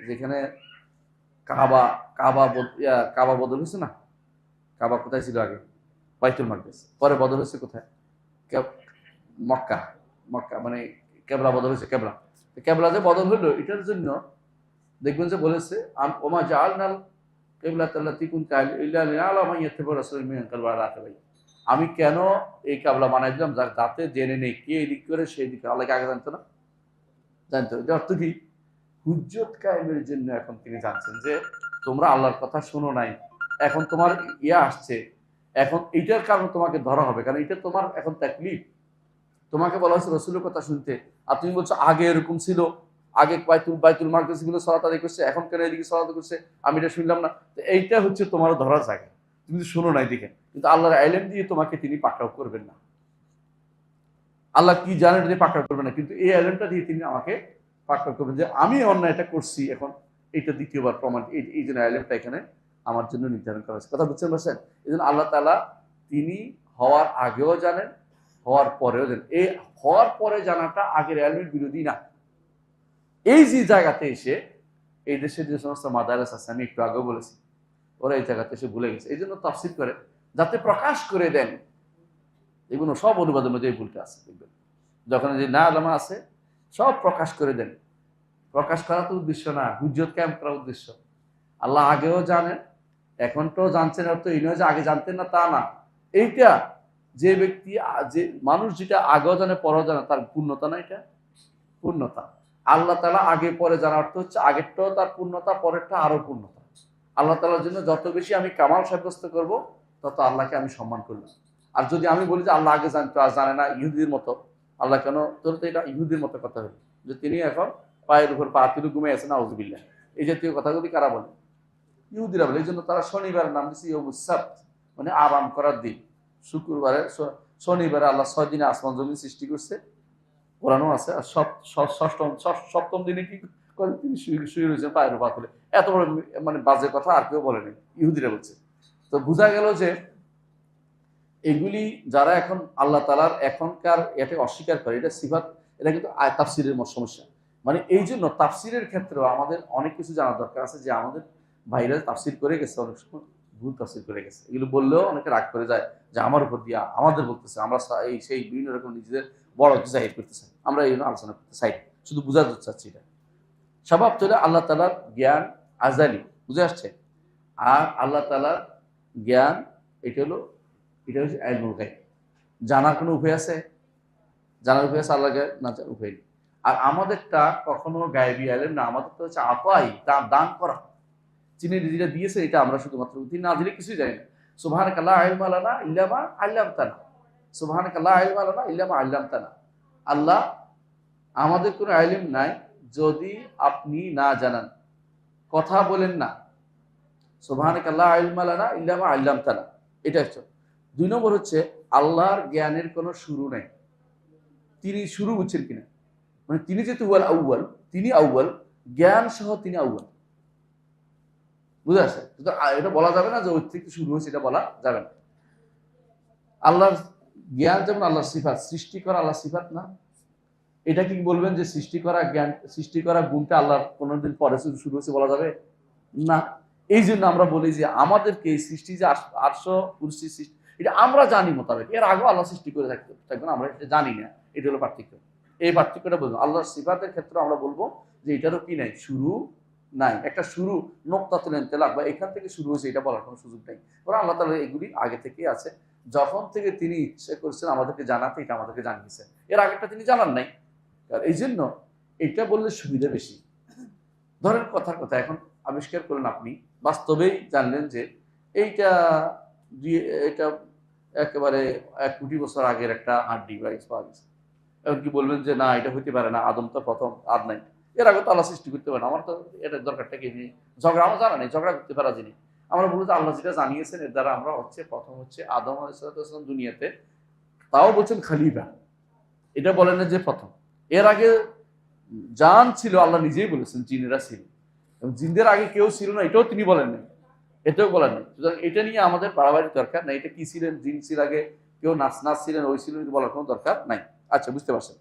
S1: যেখানে কাবা বদল হয়েছে না, কাবা কোথায় ছিল আগে? বাইতুল মাকদিস। পরে বদল হয়েছে কোথায়? মক্কা। মানে কেবলা বদল হয়েছে, কেবলা যে বদল হলো, এটার জন্য দেখবেন যে বলেছে ওমা জাআলনাল কিবলাতাল্লাতী কুনতা ইল্লা লিনা'লামা মান ইয়াত্তাবি'র রাসূলা মিনকাল ওয়া রাকিবাই। আমি কেন এই কাবলা বানাই দিলাম, যাতে জেনে নেই কে এদিক করে সেই দিকে, আল্লাহকে আগে জানতো না? জানতে হবে। অর্থ কি? হুজ্জত কায়েমের জন্য এখন তিনি জানছেন যে তোমরা আল্লাহর কথা শোনো নাই, এখন তোমার আসছে, এখন এইটার কারণে তোমাকে ধরা হবে, কারণ এটা তোমার এখন তাকলিফ। তোমাকে বলা হয়েছে রসুলের কথা শুনতে, আর তুমি বলছো আগে এরকম ছিল, আগে বাইতুল মাকদিস গুলো সালাত আদায় করছে, এখন কেন এদিকে সালাত করছে, আমি এটা শুনলাম না। তো এইটা হচ্ছে তোমার ধরার জায়গা, তুমি শোনো নাই দেখে। কিন্তু আল্লাহর ইলম দিয়ে তোমাকে তিনি পাকড়াও করবেন না। আল্লাহ কি জানেন যে পাকড়াও করবেন না, কিন্তু এই ইলমটা দিয়ে তিনি আমাকে পাকড়াও করবেন যে আমি অন্যায়টা করছি, এখন এটা দ্বিতীয়বার প্রমাণ। এই জন্য ইলমটা এখানে আমার জন্য নির্ধারণ করা হয়েছে। কথা বুঝছেন বলছেন? এই জন্য আল্লাহ তাআলা তিনি হওয়ার আগেও জানেন, হওয়ার পরেও জানেন। এই হওয়ার পরে জানাটা আগের ইলমের বিরোধী না। এই যে জায়গাতে এসে এই দেশের যে সমস্ত মাদারেস আছে, আমি একটু আগেও বলেছি, ওরা এই জায়গাতে এসে ভুলে গেছে। এই জন্য তাফসীর করে যাতে প্রকাশ করে দেন। এগুলো সব অনুবাদের মধ্যে এই ভুলটা আছে, দেখবেন যখন যে না আলামা আছে সব প্রকাশ করে দেন। প্রকাশ করা তো উদ্দেশ্য না, হুজ্জত কায়েম করার উদ্দেশ্য। আল্লাহ আগেও জানেন, এখন তো জানছেন, অর্থ এই নয় যে আগে জানতেন না, তা না। এইটা যে ব্যক্তি, যে মানুষ যেটা আগেও জানে পরেও জানে, তার পূর্ণতা না, এটা পূর্ণতা। আল্লাহ তাআলা আগে পরে জানা অর্থ হচ্ছে আগেরটাও তার পূর্ণতা, পরেরটা আরো পূর্ণতা। আল্লাহ তাআলার জন্য যত বেশি আমি কামাল সাব্যস্ত করব, তত আল্লাহকে আমি সম্মান করলাম। আর যদি আমি বলি যে আল্লাহ আগে জানতো আর জানে না, ইহুদির মতো, আল্লাহ কেন, তোর তো এটা ইহুদির মতো কথা হলো যে তিনি এখন পায়ের উপর পা তুলে ঘুমিয়ে আছেন, নাউযুবিল্লাহ। এই জাতীয় কথাগুলি কারা বলে? ইহুদিরা বলে। এই জন্য তারা শনিবারের নাম দিচ্ছে ইয়মুস সাব্ত, মানে আরাম করার দিন। শুক্রবারে, শনিবারে আল্লাহ 6 দিনে আসমান জমিন সৃষ্টি করছে, কোরআনও আছে। আর সপ্তম দিনে কি করেন? তিনি শুয়ে রয়েছেন পায়ের পা তুলে। এত বড় মানে বাজে কথা আর কেউ বলেনি, ইহুদিরা বলছে। তো বোঝা গেল যে এগুলি যারা এখন আল্লাহ তাআলার এখনকার এটাকে অস্বীকার করে, এটা সিফাত, এটা কিন্তু তাফসিরের সমস্যা। মানে এই জন্য তাফসিরের ক্ষেত্রেও আমাদের অনেক কিছু জানার দরকার আছে, যে আমাদের ভাইরা তাফসির করে গেছে, অনেক সময় ভুল তাফসির করে গেছে। এগুলো বললেও অনেকে রাগ করে যায় যে আমার উপর দিয়া আমাদের বলতেছে, আমরা এই সেই বিভিন্ন রকম নিজেদের বড় জাহির করতেছে। আমরা এই জন্য আলোচনা করতে চাই, শুধু বুঝাতে চাচ্ছি। এটা স্বভাব চলে আল্লাহ তাআলার জ্ঞান আজালি, বুঝে আসছে। আর আল্লাহ তাআলার জ্ঞান এটা হচ্ছে ইলমুল গায়ব। জানার কোনো উপায় আছে? জানার উপায় আছে আল্লাহকে না, উপায় নেই। আর আমাদেরটা কখনো গায়েবী ইলম না, আমাদেরটা হচ্ছে আতাই, দান করা। যিনি যেটা দিয়েছে এটা আমরা শুধুমাত্র, তিনি না দিলে কিছুই জানি না। সুবহানাকা লা ইলমা লানা ইল্লা মা আল্লামতানা, সুবহানাকা লা ইলমা লানা ইল্লা মা আল্লামতানা। আল্লাহ, আমাদের কোনো ইলম নাই যদি আপনি না জানান, কথা বলেন না। সুবহানাকা লা ইলমা লানা ইল্লা মা আল্লামতানা, এটা হচ্ছে। 2 নম্বর হচ্ছে আল্লাহর জ্ঞানের কোনো শুরু নাই। তিনি শুরু, বুঝছেন কিনা? মানে তিনি যেহেতু ওয়াল আউয়াল, তিনি আউয়াল, জ্ঞান সহ তিনি আউয়াল। বুঝে আসছে? এটা বলা যাবে না যে ওই থেকে শুরু হয়েছে, এটা বলা যাবে না। আল্লাহর জ্ঞান যেমন আল্লাহর সিফাত, সৃষ্টি করা আল্লাহর সিফাত না। এটা কি বলবেন যে সৃষ্টি করা জ্ঞান, সৃষ্টি করা গুণটা আল্লাহর কোনোদিন পরে শুরু হয়েছে বলা যাবে না। এই জন্য আমরা বলি যে আমাদেরকে এই সৃষ্টি যে 800 কুরসি সৃষ্টি, এটা আমরা জানি মোতাবেক, এর আগেও আল্লাহ সৃষ্টি করে থাকবেন, আমরা এটা জানি না। এটা হলো পার্থক্য। এই পার্থক্যটা বলবো। আল্লাহর সিফাতের ক্ষেত্রে আমরা বলবো যে এটারও কি নাই, শুরু নাই। একটা শুরু নোক্তাতুল ইনতিলাক, বা এখান থেকে শুরু হয়েছে এটা বলার কোনো সুযোগ নেই। ওরা আল্লাহ তাআলা এগুলি আগে থেকেই আছে, যখন থেকে তিনি ইচ্ছে করছেন আমাদেরকে জানাতে, এটা আমাদেরকে জানিয়েছে। এর আগেরটা তিনি জানান নাই। এই জন্য এটা বললে সুবিধা বেশি। ধরেন কথার কথা, এখন আবিষ্কার করলেন আপনি, বাস্তবেই জানলেন যে এইটা এটা একেবারে 1 কোটি বছর আগের একটা হাড্ডি বা পাওয়া গেছে। এখন কি বলবেন যে না, এটা হইতে পারে না, আদম তো প্রথম, আর নাই। এর আগে তো আল্লাহ সৃষ্টি করতে পারে না, আমার তো এটার দরকারটা কি নিয়ে ঝগড়া, আমার জানা নেই, ঝগড়া করতে পারা জিনিস। আমরা বলবো যে আল্লাহ যেটা জানিয়েছেন এর দ্বারা আমরা হচ্ছে প্রথম হচ্ছে আদম আলাইহিস সালাম দুনিয়াতে, তাও বলছেন খলিফা, এটা বলেন না যে প্রথম। এর আগে জান ছিল, আল্লাহ নিজেই বলেছেন জিনেরা ছিল, এবং জিনদের আগে কেউ ছিল না, এটাও তিনি বলেন নাই, এটাও বলেন নাই। সুতরাং এটা নিয়ে আমাদের বাড়াবাড়ি দরকার নাই। এটা কি ছিলেন, জিন ছিল আগে, কেউ নাচ ছিলেন, ওই ছিলেন, বলার কোনো দরকার নাই। আচ্ছা, বুঝতে পারছেন?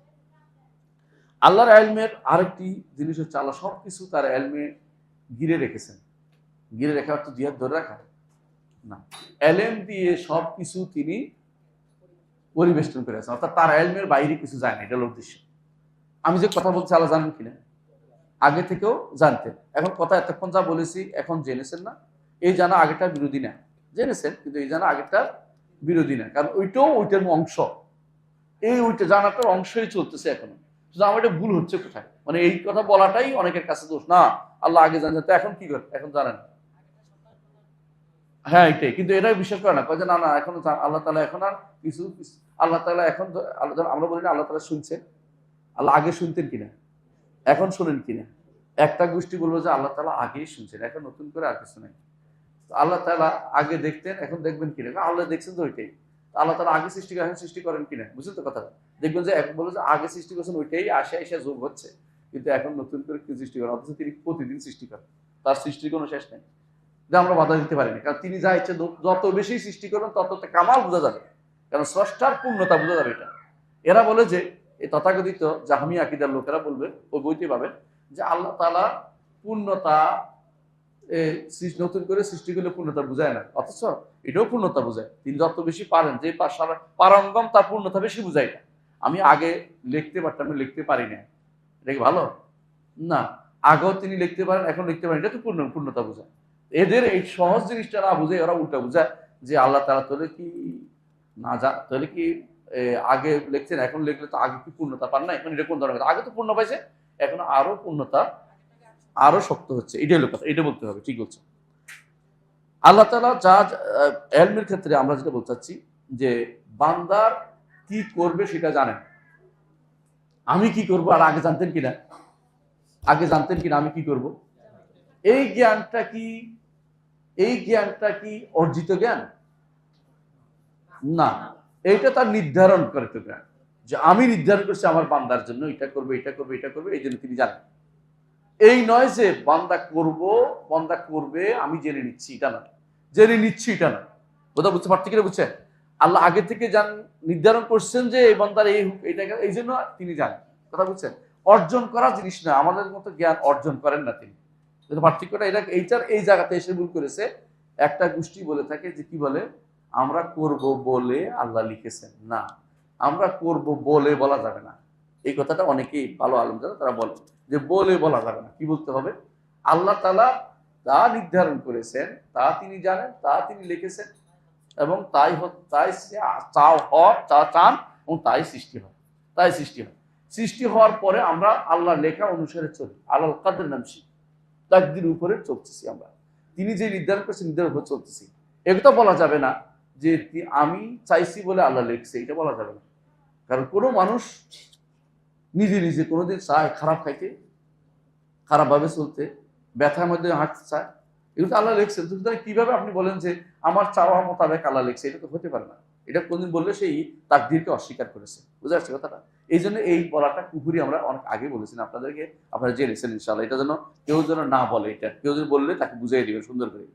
S1: আল্লাহর ইলমের আরেকটি জিনিস হচ্ছে আল্লাহ সবকিছু তার ইলমে ঘিরে রেখেছেন। ঘিরে রেখা অর্থ জিহাদ ধরে রাখা না, ইলম দিয়ে সবকিছু তিনি পরিবেষ্টন করে আছেন, অর্থাৎ তার ইলমের বাইরে কিছু যায় না। এটা হলো উদ্দেশ্য। আমি যে কথা বলছি আল্লাহ জানেন কিনা, আগে থেকেও জানতেন। এখন কথা এতক্ষণ যা বলেছি এখন জেনেছেন না, এই জানা আগেরটার বিরোধী না। জেনেছেন, কিন্তু এই জানা আগেরটার বিরোধী না, কারণ ওইটাও ওইটার অংশ। এই ওইটা জানাটার অংশই চলতেছে এখনো। আমার এটা ভুল হচ্ছে কোথায়, মানে এই কথা বলাটাই অনেকের কাছে দোষ। না, আল্লাহ আগে জানেন, তো এখন কি করে, এখন জানেন। হ্যাঁ এটাই, কিন্তু এটাই বিশ্বাস করে না, কয় যে না না এখন আল্লাহ তাআলা এখন আর কিছু আল্লাহ তাআলা এখন আমরা বলি না আল্লাহ তাআলা শুনছে, আল্লাহ আগে শুনতেন কিনা, এখন শুনেন কিনা। একটা গোষ্ঠী বলবো যে আল্লাহ তাআলা আগেই শুনছেন, এখন নতুন করে আর কিছু নাই। আল্লাহ তাআলা আগে দেখতেন, এখন দেখবেন কিনা, আল্লাহ দেখছেন তো ওইটাই। আল্লাহ তাআলা আগে সৃষ্টি করেন, এখন সৃষ্টি করেন কিনা, বুঝলেন তো কথাটা। দেখবেন যে এখন বলে যে আগে সৃষ্টি করছেন ওইটাই আসে এসে যোগ হচ্ছে, কিন্তু এখন নতুন করে কি সৃষ্টি করেন, অথচ তিনি প্রতিদিন সৃষ্টি করেন, তার সৃষ্টির কোনো শেষ নেই। যে আমরা বাধা দিতে পারি না, কারণ তিনি যা ইচ্ছে যত বেশি সৃষ্টি করবেন তত কামাল বোঝা যাবে, কারণ স্রষ্টার পূর্ণতা বোঝা যাবে। এটা এরা বলে যে এই তথাকথিত জাহমি আকীদার লোকেরা বলবে, ওই বইতে পাবেন যে আল্লাহ তাআলা পূর্ণতা নতুন করে সৃষ্টি করলে পূর্ণতা বোঝায় না, অথচ এটাও পূর্ণতা বোঝায়। তিনি যত বেশি পারেন, যে পারঙ্গম তার পূর্ণতা বেশি বোঝায় না। আমি আগে লিখতে পারতাম, আমি লিখতে পারি না, এটা কি ভালো না? আগেও তিনি লিখতে পারেন, এখন লিখতে পারেন, এটা তো পূর্ণতা বোঝায়। এদের এই সহজ জিনিসটা না বুঝে ওরা উল্টা বুঝায় যে আল্লাহ তাআলা তাহলে কি না তাহলে কি আগে লিখছেন, এখন লিখলে তো আগে কি পূর্ণতা পান না, এখন এটা কোন ধরনের, আগে তো পূর্ণ পাইছে, এখন আরো পূর্ণতা আরো শক্ত হচ্ছে, এটাই হলো কথা, এটা বলতে হবে। ঠিক বলছে আল্লাহ তাআলা যা ইলমের ক্ষেত্রে আমরা যেটা বলতে চাচ্ছি যে বান্দার কি করবে সেটা জানেন। আমি কি করব আর আগে জানতেন কিনা, আগে জানতেন কিনা আমি কি করব, এই জ্ঞানটা কি, এই জ্ঞানটা কি অর্জিত জ্ঞান না, এইটা তার নির্ধারণ করে তো জ্ঞান, যে আমি নির্ধারণ করছি আমার বান্দার জন্য এটা করবে এটা করবে এটা করবে, এই জন্য তিনি জানেন। এই নয় যে বান্দা বান্দা করবে আমি জেনে নিচ্ছি, এটা না, জেনে নিচ্ছি এটা না। কথা বুঝতে পারছি কিনা, বুঝছেন? আল্লাহ আগে থেকে নির্ধারণ করছেন যে এই বান্দার এইটা, এই জন্য তিনি জানেন। কথা বুঝছেন? অর্জন করা জিনিস না, আমাদের মতো জ্ঞান অর্জন করেন না তিনি। পার্থক্যটা এটা, এইটার এই জায়গাতে এসে ভুল করেছে। একটা গোষ্ঠী বলে থাকে যে কি বলে, আমরা করব বলে আল্লাহ লিখেছেন, না আমরা করব বলে বলা যাবে না। এই কথাটা অনেকেই ভালো আলেম যারা তারা বলে যে বলে বলা যাবে না, কি বলতে হবে, আল্লাহ তাআলা তা নির্ধারণ করেছেন, তা তিনি জানেন, তা তিনি লিখেছেন, এবং তাই তাই চান এবং তাই সৃষ্টি হয়, তাই সৃষ্টি হয়। সৃষ্টি হওয়ার পরে আমরা আল্লাহর লেখা অনুসারে চলি, আল্লাহর কাদের নামসি, তাকদীর উপরে চলতেছি আমরা, তিনি যে নির্ধারণ করেছেন নির্ধারণ উপরে চলতেছি। এটা বলা যাবে না যে আমি চাইছি বলে আল্লাহ লিখছে, এটা বলা যাবে না। কারণ কোনো মানুষ নিজে নিজে কোনোদিন চায় খারাপ খাইতে, খারাপভাবে চলতে, ব্যথার মধ্যে হাঁটতে চায়, এগুলো তো আল্লাহ লিখছেন। কিভাবে আপনি বলেন যে আমার চাওয়া মোতাবেক আল্লাহ লিখছে, এটা তো হতে পারে না। এটা কোনদিন বললে সেই তাকদীরকে অস্বীকার করেছে, বুঝতে পারছি কথাটা। এই জন্য এই বলাটা কুফুরি আমরা অনেক আগে বলেছিলাম আপনাদেরকে, আপনারা জেনেছেন ইনশাআল্লাহ। এটা যেন কেউ যেন না বলে, এটা কেউ যদি বললে তাকে বুঝিয়ে দিবেন সুন্দর করে।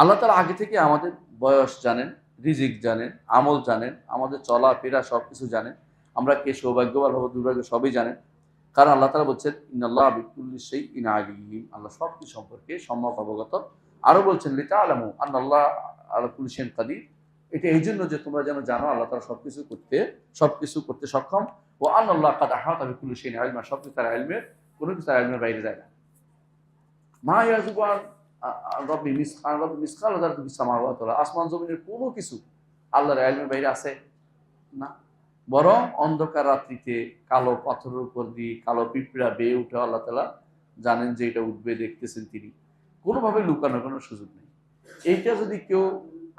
S1: আল্লাহ তাআলা আগে থেকে আমাদের বয়স জানেন, রিজিক জানেন, আমল জানেন, আমাদের চলাফেরা সবকিছু জানেন, আমরা কে সৌভাগ্যবান হবো দুর্ভাগ্য সবই জানেন। কারণ আল্লাহ তাআলা বলছেন ইন্নাল্লাহা বিকুল্লি শাইইন আলিম, আল্লাহ সবকিছু সম্পর্কে সম্যক অবগত। আরো বলছেন লিতাআলামু আন্নাল্লাহা আলা কুল্লি শাইইন কাদির, এটা এই জন্য যে তোমরা যেন জানো আল্লাহ তাআলা সবকিছু করতে সক্ষম। ও আন্নাল্লাহা কাদ আহাতা বিকুল্লি শাইইন ইলমা, সবকিছু তার ইলমের, কোনো কিছু তার ইলমের বাইরে যায় না। মা ইয়াযুবু রব্বি মিসকাল যারাতুন ফিস সামাওয়াতি ওয়াল আরদ, আসমান জমিনের কোনো কিছু আল্লাহর ইলমের বাইরে আছে না। বরং অন্ধকার রাত্রিতে কালো পাথরের উপর দিয়ে কালো পিঁপড়া বেয়ে উঠে আল্লাহ তাআলা জানেন যে এটা উঠবে, দেখতেছেন তিনি, কোনোভাবে লুকানোর কোনো সুযোগ নেই। এইটা যদি কেউ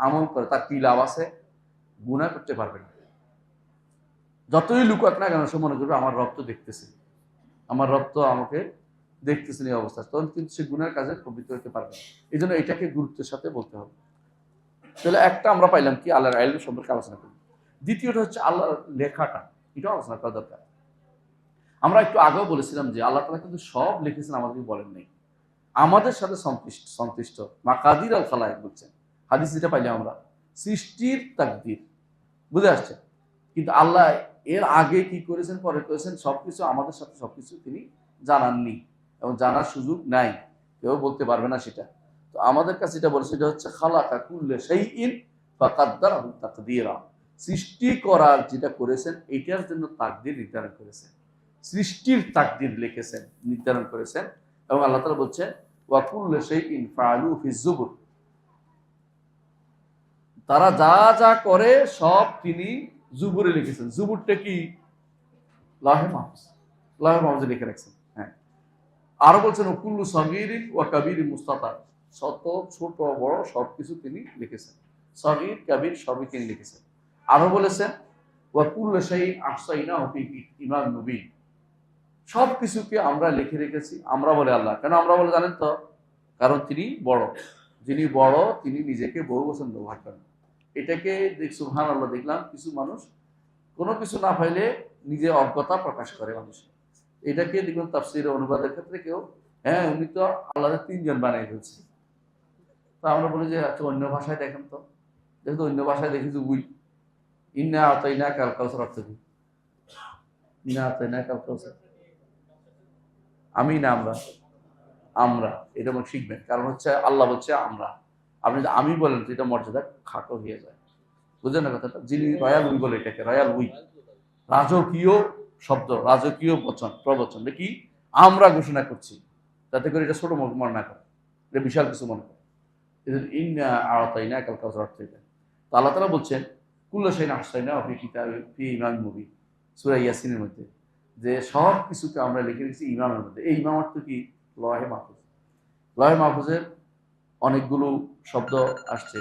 S1: আমল করে তার কি লাভ আছে? গুনাহ করতে পারবে না। যতই লুকাক না কেন সে মনে করবে আমার রব তো দেখতেছে, আমার রব তো আমাকে দেখতেছেন এই অবস্থা, তখন কিন্তু সে গুনার কাজে প্রবৃত্ত হতে পারবে না। এই জন্য এটাকে গুরুত্বের সাথে বলতে হবে। তাহলে একটা আমরা পাইলাম কি, আল্লাহর ইলম সম্পর্কে আলোচনা করি। দ্বিতীয়টা হচ্ছে আল্লাহর লেখাটা, এটাও আলোচনা করা দরকার। আমরা একটু আগেও বলেছিলাম যে আল্লাহ তাআলা কিন্তু সব লিখেছেন, আমাদেরকে বলেন নাই, আমাদের সাথে সন্তুষ্ট মাকাদির আল খালায়েক বলছেন হাদিস, যেটা পাইলাম আমরা সৃষ্টির তাকদীর, বুঝে আসছে। কিন্তু আল্লাহ এর আগে কি করেছেন পরে করেছেন সবকিছু আমাদের সাথে সবকিছু তিনি জানাননি, এবং জানার সুযোগ নাই, কেউ বলতে পারবে না সেটা। তো আমাদের কাছে যেটা বলে সেটা হচ্ছে খালাকা কুল্লা শাইইন ফাকাদ্দারাহু তাকদীরা, সৃষ্টি করার যেটা করেছেন এটার জন্য তাকদীর নির্ধারণ করেছেন, সৃষ্টির তাকদীর লিখেছেন, নির্ধারণ করেছেন। এবং আল্লাহ তাআলা বলছেন ওয়া কুল্লা শাইইন ফাআলু ফিজ জুবুর, তারা যা যা করে সব তিনি জুবুরে লিখেছেন। জুবুরটা কি? লাহে মাহফুজ, লাহে মাহফুজে লিখে রাখছেন। হ্যাঁ, আরো বলছেন কুল্লু সগীরিন ওয়া কাবীরিন মুস্তাতার, শত ছোট বড় সবকিছু তিনি লিখেছেন। সগীর কাবীর সবই তিনি লিখেছেন। আরো বলেছেন ওয়া কুল্লু শাইইন আহসাইনাহু ফি ইমাম মুবিন, সবকিছুকে আমরা লিখে রেখেছি। আমরা বলে আল্লাহ, কেন আমরা বলে জানেন তো? কারণ তিনি বড়, যিনি বড় তিনি নিজেকে বহু বছর ব্যবহার করেন। এটাকে সুবহানাল্লাহ দেখলাম কিছু মানুষ কোনো কিছু না পাইলে নিজে অজ্ঞতা প্রকাশ করে মানুষ। এটাকে দেখবেন তাফসীর অনুবাদের ক্ষেত্রে কেউ, হ্যাঁ উনি তো আল্লাহর তিনজন বানিয়ে ফেলছে। তো আমরা বলি যে আচ্ছা অন্য ভাষায় দেখেন তো, যেহেতু অন্য ভাষায় দেখি যে উই ইন্না আতাইনা কাল কাউসার অর্থ কি? ইন্না আতাইনা কাল কাউসার, আমি না আমরা, আমরা এটা মনে শিখবেন। কারণ হচ্ছে আল্লাহ বলছে আমরা, আপনি যদি আমি বলেন তো এটা মর্যাদা খাটো হয়ে যায়। বুঝলেন না কথাটা? যিনি রয়াল উই বলে এটাকে, রয়াল উই রাজকীয় শব্দ, রাজকীয় বচন, প্রবচন কি আমরা ঘোষণা করছি, যাতে করে এটা ছোট মনে না করে, এটা বিশাল কিছু মনে করে। ইন্না আতাইনা কাল কাউসার অর্থ এটা। তো আল্লাহ তাআলা বলছেন কুল্লু শাইইন আহসাইনাহু ফি কিতাবিন ফি ইমামিন মুবিন, সূরা ইয়াসিনের মধ্যে, যে সব কিছুকে আমরা লিখে রেখেছি ইমামের মধ্যে। এই ইমাম অর্থ কি? লওহে মাহফুজ। লওহে মাহফুজের অনেকগুলো শব্দ আসছে,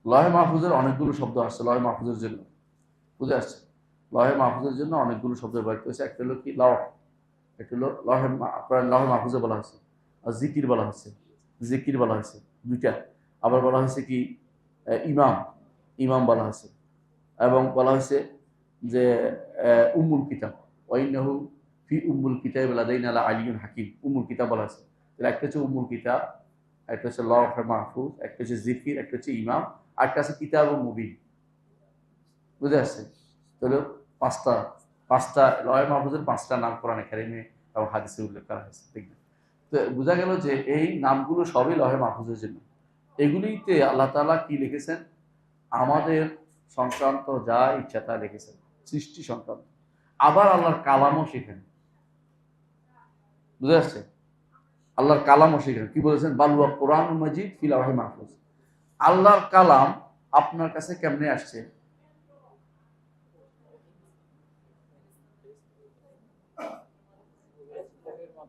S1: লওহে মাহফুজের অনেকগুলো শব্দ আসছে লওহে মাহফুজের জন্য, বুঝে আসছে? লওহে মাহফুজের জন্য অনেকগুলো শব্দ ব্যবহার করেছে। একটা হলো কি লওহ, একটা হলো লওহে মাহফুজে বলা হয়েছে, আর জিকির বলা হয়েছে, জিকির বলা হয়েছে দুইটা। আবার বলা হয়েছে কি ইমাম, ইমাম বলা হয়েছে। এবং বলা হয়েছে যে উম্মুল কিতাব, ওয়াইন্নাহু ফি উম্মুল কিতাব লাদাইনা লা আলিয়্যুন হাকিম, উম্মুল কিতাব বলা হয়েছে। তাহলে একটা হচ্ছে উম্মুল কিতাব, একটা হচ্ছে লওহে মাহফুজ, একটা হচ্ছে জিকির, একটা হচ্ছে ইমাম, আর একটা আছে কিতাবুল মুবিন। বুঝে আসছে? তাহলে পাঁচটা, পাঁচটা লওহে মাহফুজের পাঁচটা নাম কোরআনে কারিমে এবং হাদিসে উল্লেখ করা হয়েছে। দেখবেন তো বোঝা গেল যে এই নামগুলো সবই লওহে মাহফুজের জন্য। এগুলিতে আল্লাহ তাআলা কি লিখেছেন? আমাদের সংক্রান্ত যা ইচ্ছা তা লিখেছেন, সৃষ্টি সংক্রান্ত। আবার আল্লাহর কালামও সেখানে, বুঝে আসছে? আল্লাহর কালামও সেখানে কি বলেছেন? বালুয়া কোরআন মাজিদ ফি লাওহে মাহফুজ। আল্লাহর কালাম আপনার কাছে কেমনে আসছে?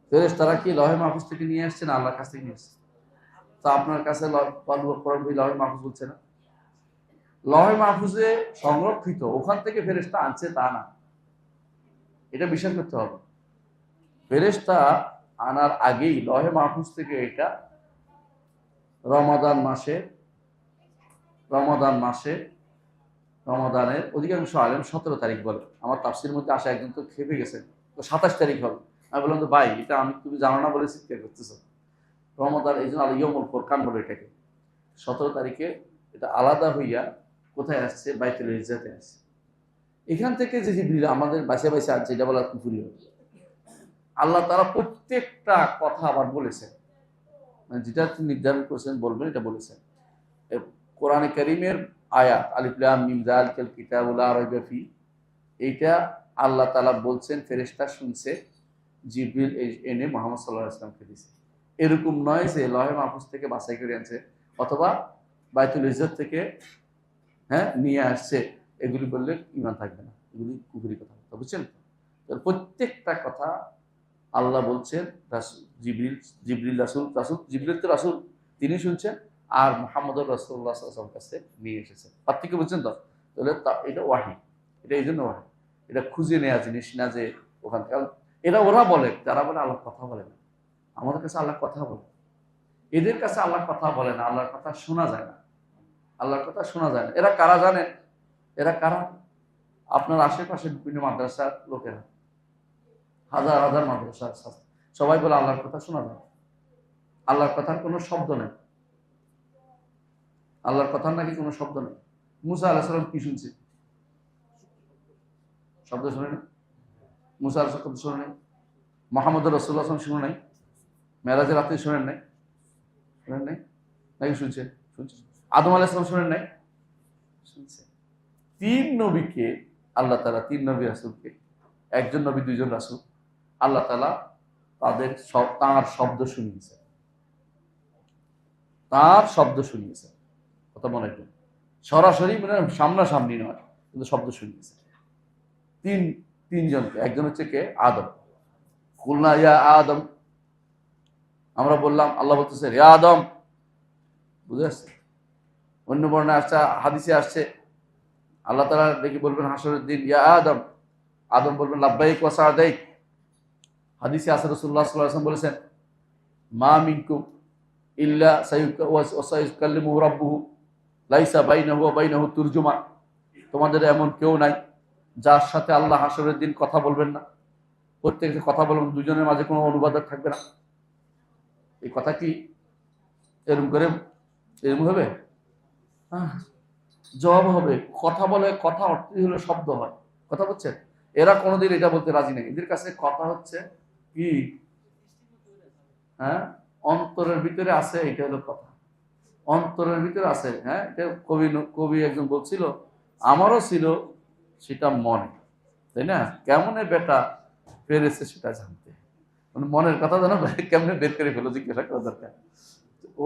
S1: ফেরেশতারা কি লওহে মাহফুজ থেকে নিয়ে আসছে না আল্লাহর কাছ থেকে নিয়ে আসছে? তা আপনার কাছে বালুয়া কোরআন ফি লাওহে মাহফুজ বলছে না? লওহে মাহফুজে সংরক্ষিত, ওখান থেকে ফেরেশতা আনছে তা না, এটা বিশ্বাস করতে হবে। ফেরেশতা আনার আগেই লওহে মাহফুজ থেকে এটা রমাদান মাসে, রমাদান মাসে, রমাদানের অধিকাংশ আলেম 17 তারিখ বলে। আমার তাফসীরের মধ্যে আসা একজন তো খেপে গেছে, তো 27 তারিখ হবে। আমি বললাম তো ভাই এটা আমি তুমি জানো না বলে চিৎকার করতেছো। রমাদান এই জন্য আল ইয়মুল ফুরকান বলে এটাকে। 17 তারিখে এটা আলাদা হইয়া কোথায় আসছে? বাইতুল ইজ্জাতে আসছে। এখান থেকে যে জিবরিল আমাদের বাসে বাসে আসছে, এটা বলা কুফরি হবে। আল্লাহ তাআলা প্রত্যেকটা কথা আবার বলেছেন, মানে যেটা তিনি নির্ধারণ করেছেন বলবেন এটা বলেছেন। কোরআনে কারীমের আয়াত আলিফ লাম মিম যালিকাল কিতাবু লা রাইবা ফি, এইটা আল্লাহ তাআলা বলছেন, ফেরেশতা শুনছে, জিবরিল এনে মুহাম্মদ সাল্লাল্লাহু আলাইহি ওয়াসাল্লামকে দিয়েছে। এরকম নয় যে লওহে মাহফুজ থেকে বাছাই করে আনছে অথবা বাইতুল ইজ্জত থেকে নিয়ে আসছে, এগুলি বললে ঈমান থাকবে না, এগুলি কুফরি কথা, বুঝছেন? প্রত্যেকটা কথা আল্লাহ বলছেন, জিবরিল, জিবরিল রাসূল, জিবরিল তো রাসূল, তিনি শুনছেন, আর মুহাম্মদুর রাসূলুল্লাহ সাল্লাল্লাহু আলাইহি ওয়াসাল্লামের কাছে নিয়ে এসেছেন। পার্থক্য বুঝছেন তো? তাহলে এটা ওয়াহি, এটা এই জন্য ওয়াহি, এটা খুঁজে নেওয়া জিনিস না যে ওখান থেকে। এরা ওরা বলে, যারা বলে আল্লাহ কথা বলে না, আমাদের কাছে আল্লাহ কথা বলে, এদের কাছে আল্লাহ কথা বলে না, আল্লাহর কথা শোনা যায় না, আল্লাহর কথা শোনা যায় না। এরা কারা জানেন? এরা কারা? আপনার আশেপাশে বিভিন্ন মাদ্রাসার লোকেরা, হাজার হাজার মাদ্রাসা, সবাই বলে আল্লাহর কথা শোনা যায়, আল্লাহর কথার কোনো শব্দ নেই, আল্লাহর কথার নাকি কোনো শব্দ নেই। মুসা আলাইহিস সালাম কি শুনছে? শব্দ শুনে নেই? মুসা আলাইহিস সালাম শুনে নেই? মুহাম্মদ রাসূলুল্লাহ সাল্লাল্লাহু আলাইহি ওয়াসাল্লাম শুনে নাই? মেরাজের রাতে শুনেন নাই? শুনেন নাই নাকি শুনছে? শুনছে। আদম আলাইহিস সালাম শুনেন নাই? শুনছে। তিন নবীকে আল্লাহ তাআলা, তিন নবী রাসূলকে, একজন নবী দুইজন রাসূল, আল্লাহ তাআলা তাদের তাঁর শব্দ শুনিয়েছে, তাঁর শব্দ শুনিয়েছে। কথা মনে রাখবেন, সরাসরি মানে সামনাসামনি নয়, কিন্তু শব্দ শুনিয়েছে তিনজনকে। একজন হচ্ছে কে? আদম। কুলনা ইয়া আদম, আমরা বললাম, আল্লাহ বলতেছে ইয়া আদম, বুঝে আসছে? অন্য বর্ণে আসছে, হাদিসে আসছে, আল্লাহ তাআলা দেখি বলবেন হাসরের দিন ইয়া আদম, আদম বলবেন লাব্বাইক ওয়া সাদাইক। হাদিসে আছে রাসূলুল্লাহ সাল্লাল্লাহু আলাইহি ওয়াসাল্লাম বলেছেন মা মিনকুম ইল্লা সাইয়ুকাল্লিমুহু রাব্বুহু লাইসা বাইনাহু ওয়া বাইনাহু তুরজুমান। তোমাদের এমন কেউ নাই যার সাথে আল্লাহ হাসরের দিন কথা বলবেন না। প্রত্যেকে কথা বলবেন, দুজনের মাঝে কোনো অনুবাদক থাকবে না। এই কথা কি এরকম করে এরকম হবে? জবাব হবে। কথা বলে, কথা অর্থই হলো শব্দ হয়। কথা বলছেন? এরা কোনোদিন এটা বলতে রাজি নেই। এদের কাছে কথা হচ্ছে কি, হ্যাঁ, অন্তরের ভিতরে আছে, এটা হলো কথা। অন্তরের ভিতরে আছে। হ্যাঁ, এটা কবি একজন বলছিল, আমারও ছিল সেটা মনে, তাই না? কেমনে বেটা পেরেছে সেটা জানতে, মানে মনের কথা জানো কেমনে বের করে ফেলো, জিজ্ঞাসা করা দরকার।